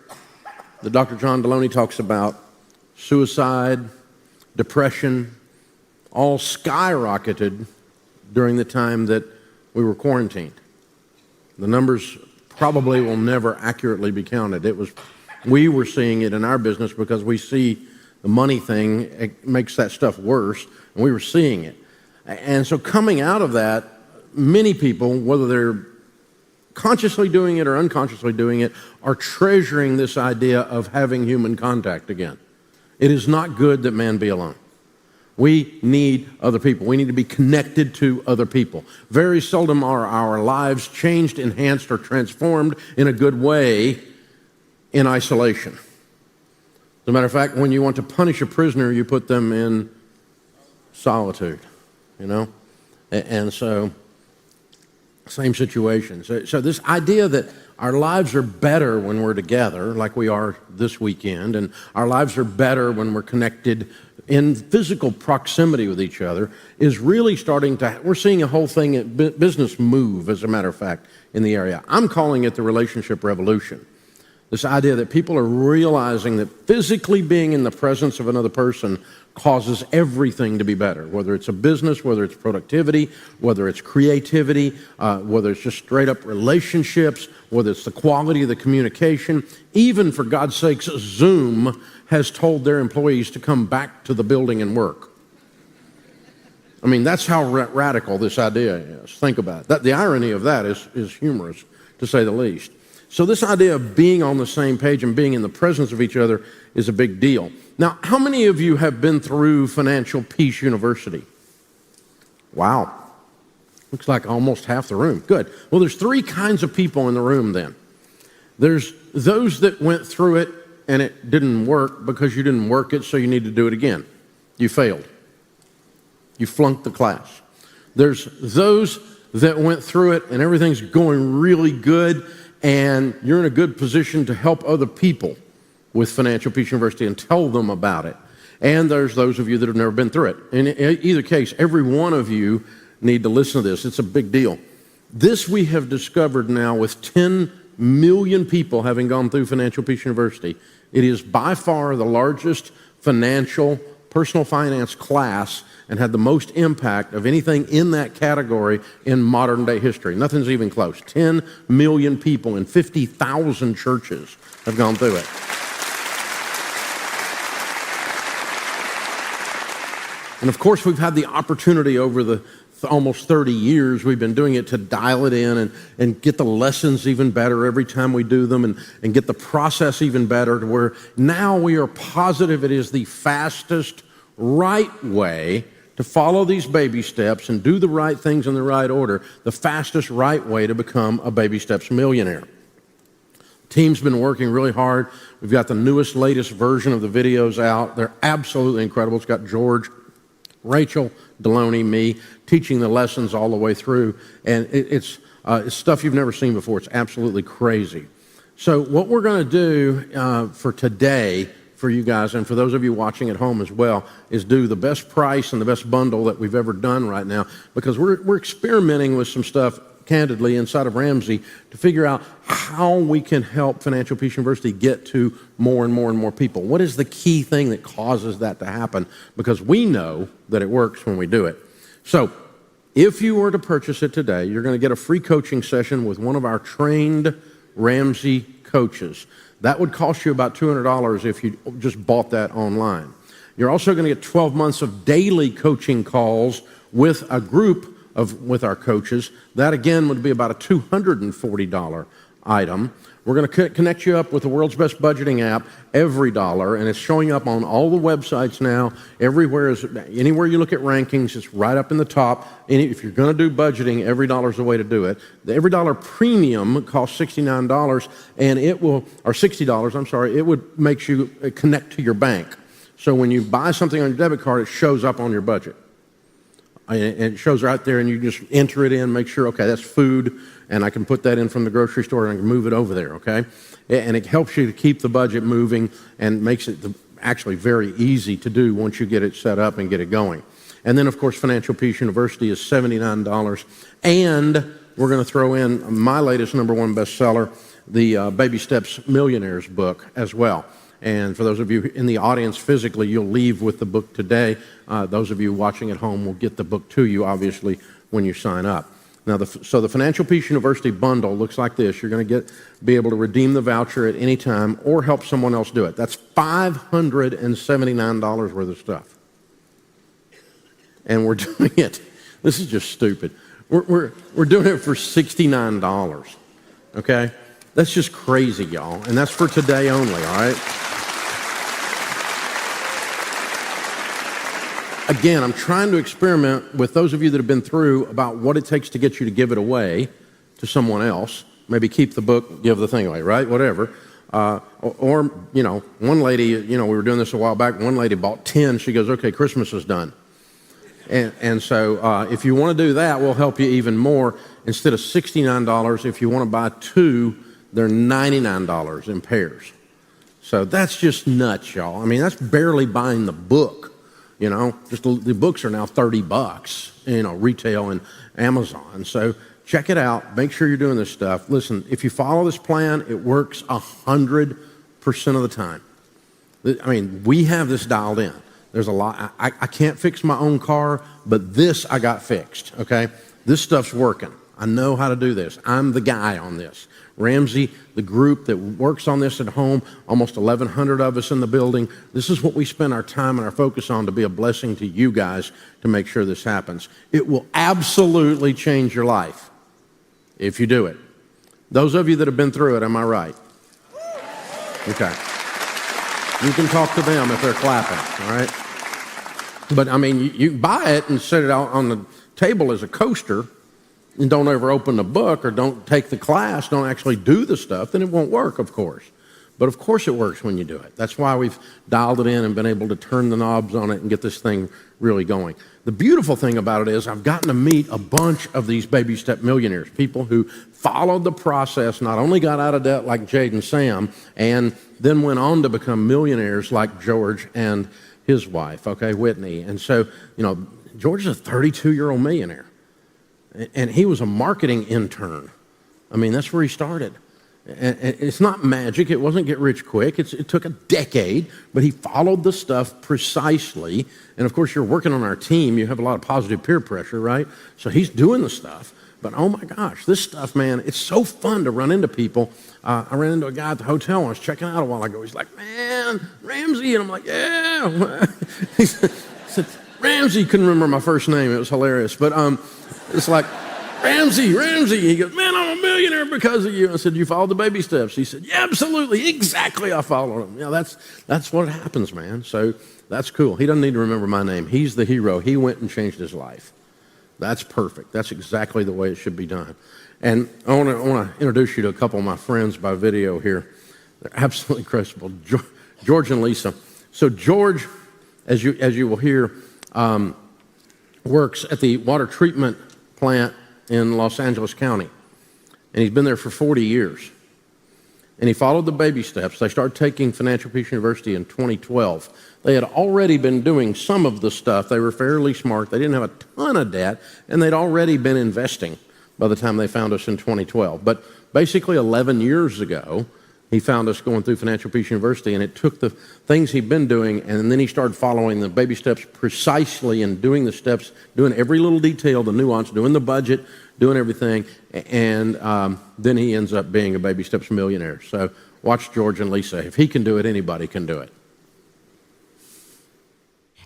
that Dr. John Deloney talks about, suicide, depression, all skyrocketed during the time that we were quarantined. The numbers probably will never accurately be counted. We were seeing it in our business because we see the money thing, it makes that stuff worse, and we were seeing it. And so coming out of that, many people, whether they're consciously doing it or unconsciously doing it, are treasuring this idea of having human contact again. It is not good that man be alone. We need other people. We need to be connected to other people. Very seldom are our lives changed, enhanced, or transformed in a good way in isolation. As a matter of fact, when you want to punish a prisoner, you put them in solitude, And so, same situation. So this idea that our lives are better when we're together, like we are this weekend, and our lives are better when we're connected in physical proximity with each other, is really we're seeing a whole thing, business move, as a matter of fact, in the area. I'm calling it the relationship revolution. This idea that people are realizing that physically being in the presence of another person causes everything to be better, whether it's a business, whether it's productivity, whether it's creativity, whether it's just straight up relationships, whether it's the quality of the communication. Even, for God's sakes, Zoom has told their employees to come back to the building and work. I mean, that's how radical this idea is. Think about it. The irony of that is humorous, to say the least. So this idea of being on the same page and being in the presence of each other is a big deal. Now, how many of you have been through Financial Peace University? Wow. Looks like almost half the room. Good. Well, there's three kinds of people in the room then. There's those that went through it and it didn't work because you didn't work it, so you need to do it again. You failed. You flunked the class. There's those that went through it and everything's going really good, and you're in a good position to help other people with Financial Peace University and tell them about it. And there's those of you that have never been through it. In either case, every one of you need to listen to this. It's a big deal. This we have discovered now with 10 million people having gone through Financial Peace University. It is by far the largest personal finance class and had the most impact of anything in that category in modern day history. Nothing's even close. 10 million people in 50,000 churches have gone through it. And of course, we've had the opportunity over the almost 30 years we've been doing it to dial it in and get the lessons even better every time we do them and get the process even better to where now we are positive it is the fastest, right way to follow these baby steps and do the right things in the right order, the fastest, right way to become a Baby Steps millionaire. Team's been working really hard. We've got the newest, latest version of the videos out. They're absolutely incredible. It's got George, Rachel, Deloney, me, teaching the lessons all the way through. And it's stuff you've never seen before. It's absolutely crazy. So what we're going to do for today, for you guys, and for those of you watching at home as well, is do the best price and the best bundle that we've ever done right now, because we're experimenting with some stuff, candidly, inside of Ramsey to figure out how we can help Financial Peace University get to more and more and more people. What is the key thing that causes that to happen? Because we know that it works when we do it. So if you were to purchase it today, you're going to get a free coaching session with one of our trained Ramsey coaches. That would cost you about $200 if you just bought that online. You're also going to get 12 months of daily coaching calls with a group with our coaches. That, again, would be about a $240 item. We're going to connect you up with the world's best budgeting app, $Every$, and it's showing up on all the websites now. Anywhere you look at rankings, it's right up in the top. If you're going to do budgeting, $Every$ is the way to do it. The $Every$ premium costs $69, and it will, or $60, I'm sorry, it would make you connect to your bank. So when you buy something on your debit card, it shows up on your budget. And it shows right there, and you just enter it in, make sure, okay, that's food, and I can put that in from the grocery store, and I can move it over there, okay? And it helps you to keep the budget moving and makes it actually very easy to do once you get it set up and get it going. And then, of course, Financial Peace University is $79. And we're going to throw in my latest #1 bestseller, the Baby Steps Millionaires book as well. And for those of you in the audience physically, you'll leave with the book today. Those of you watching at home will get the book to you, obviously, when you sign up. Now, so the Financial Peace University bundle looks like this. You're going to be able to redeem the voucher at any time or help someone else do it. That's $579 worth of stuff. And we're doing it. This is just stupid. We're doing it for $69, okay? That's just crazy, y'all. And that's for today only, all right? Again, I'm trying to experiment with those of you that have been through about what it takes to get you to give it away to someone else. Maybe keep the book, give the thing away, right? Whatever. Or, one lady, we were doing this a while back. One lady bought 10. She goes, okay, Christmas is done. And so if you want to do that, we'll help you even more. Instead of $69, if you want to buy 2, they're $99 in pairs. So that's just nuts, y'all. I mean, that's barely buying the book. Just the books are now $30, retail and Amazon. So check it out. Make sure you're doing this stuff. Listen, if you follow this plan, it works 100% of the time. I mean, we have this dialed in. There's a lot. I can't fix my own car, but this I got fixed, okay? This stuff's working. I know how to do this. I'm the guy on this. Ramsey, the group that works on this at home, almost 1,100 of us in the building. This is what we spend our time and our focus on to be a blessing to you guys to make sure this happens. It will absolutely change your life if you do it. Those of you that have been through it, am I right? Okay. You can talk to them if they're clapping, all right? But, I mean, you buy it and set it out on the table as a coaster, and don't ever open the book or don't take the class, don't actually do the stuff, then it won't work, of course. But of course it works when you do it. That's why we've dialed it in and been able to turn the knobs on it and get this thing really going. The beautiful thing about it is I've gotten to meet a bunch of these baby step millionaires, people who followed the process, not only got out of debt like Jade and Sam, and then went on to become millionaires like George and his wife, okay, Whitney. And so, George is a 32-year-old millionaire. And he was a marketing intern. I mean, that's where he started. And it's not magic. It wasn't get rich quick. It took a decade, but he followed the stuff precisely. And of course, you're working on our team. You have a lot of positive peer pressure, right? So he's doing the stuff. But oh my gosh, this stuff, man, it's so fun to run into people. I ran into a guy at the hotel. I was checking out a while ago. He's like, man, Ramsey. And I'm like, yeah. He said, Ramsey. Couldn't remember my first name. It was hilarious. But it's like, Ramsey. He goes, man, I'm a millionaire because of you. I said, you followed the baby steps? He said, yeah, absolutely. Exactly. I followed them. Yeah, that's what happens, man. So that's cool. He doesn't need to remember my name. He's the hero. He went and changed his life. That's perfect. That's exactly the way it should be done. And I want to introduce you to a couple of my friends by video here. They're absolutely incredible. George and Lisa. So George, as you will hear, works at the water treatment plant in Los Angeles County. And he's been there for 40 years. And he followed the baby steps. They started taking Financial Peace University in 2012. They had already been doing some of the stuff. They were fairly smart. They didn't have a ton of debt, and they'd already been investing by the time they found us in 2012. But basically 11 years ago, He found us going through Financial Peace University, and it took the things he'd been doing, and then he started following the baby steps precisely and doing the steps, doing every little detail, the nuance, doing the budget, doing everything, and then he ends up being a Baby Steps millionaire. So watch George and Lisa. If he can do it, anybody can do it.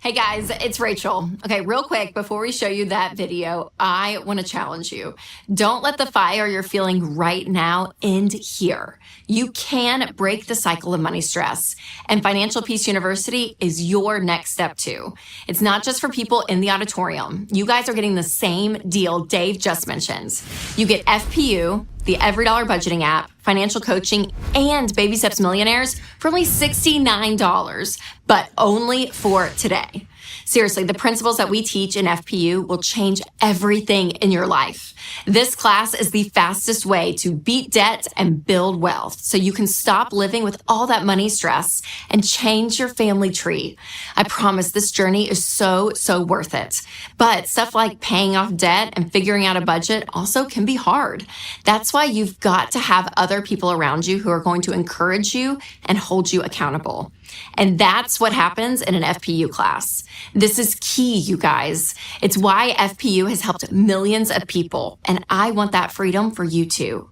Hey guys, it's Rachel. Okay, real quick, before we show you that video, I want to challenge you. Don't let the fire you're feeling right now end here. You can break the cycle of money stress, and Financial Peace University is your next step too. It's not just for people in the auditorium. You guys are getting the same deal Dave just mentioned. You get FPU, the Every Dollar Budgeting app, financial coaching, and Baby Steps Millionaires for only $69, but only for today. Seriously, the principles that we teach in FPU will change everything in your life. This class is the fastest way to beat debt and build wealth so you can stop living with all that money stress and change your family tree. I promise this journey is so worth it. But stuff like paying off debt and figuring out a budget also can be hard. That's why you've got to have other people around you who are going to encourage you and hold you accountable. And that's what happens in an FPU class. This is key, you guys. It's why FPU has helped millions of people, and I want that freedom for you too.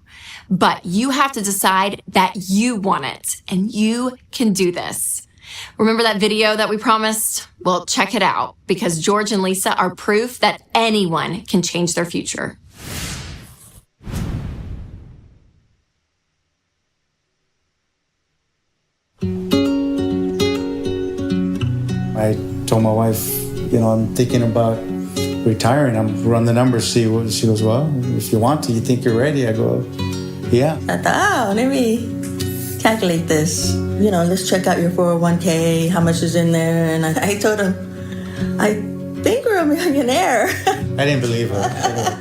But you have to decide that you want it, and you can do this. Remember that video that we promised? Well, check it out, because George and Lisa are proof that anyone can change their future. I told my wife, I'm thinking about retiring. I'm run the numbers, see what she goes, well, if you want to, you think you're ready? I go, yeah. I thought, let me calculate this. Let's check out your 401k, how much is in there. And I told him, I think we're a millionaire. I didn't believe her.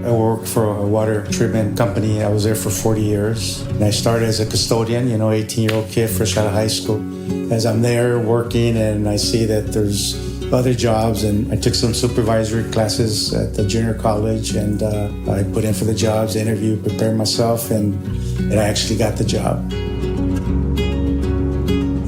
I worked for a water treatment company. I was there for 40 years. And I started as a custodian, 18-year-old kid fresh out of high school. As I'm there working and I see that there's other jobs, and I took some supervisory classes at the junior college, and I put in for the jobs, interviewed, prepared myself, and I actually got the job.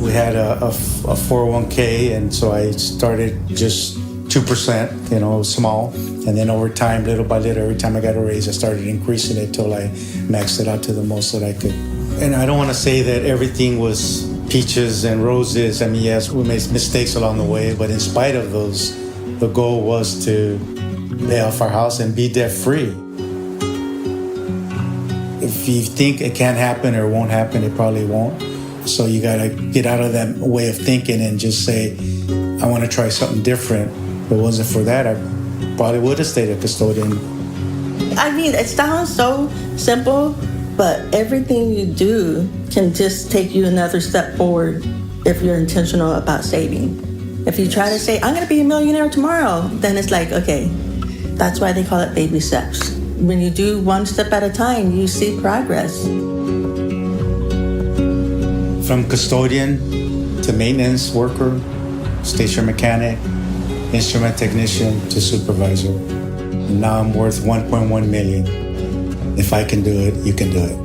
We had a 401k, and so I started just 2%, small. And then over time, little by little, every time I got a raise, I started increasing it till I maxed it out to the most that I could. And I don't want to say that everything was peaches and roses. I mean, yes, we made mistakes along the way, but in spite of those, the goal was to pay off our house and be debt-free. If you think it can't happen or won't happen, it probably won't. So you got to get out of that way of thinking and just say, I want to try something different. If it wasn't for that, I probably would have stayed a custodian. I mean, it sounds so simple, but everything you do can just take you another step forward if you're intentional about saving. If you try to say, I'm going to be a millionaire tomorrow, then it's like, okay, that's why they call it baby steps. When you do one step at a time, you see progress. From custodian to maintenance worker, station mechanic, instrument technician to supervisor. And now I'm worth $1.1 million. If I can do it, you can do it.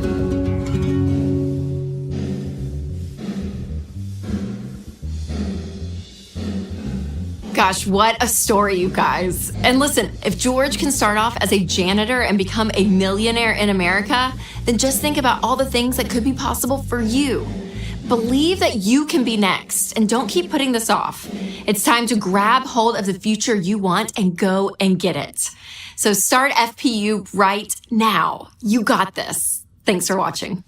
Gosh, what a story, you guys. And listen, if George can start off as a janitor and become a millionaire in America, then just think about all the things that could be possible for you. Believe that you can be next, and don't keep putting this off. It's time to grab hold of the future you want and go and get it. So start FPU right now. You got this. Thanks for watching.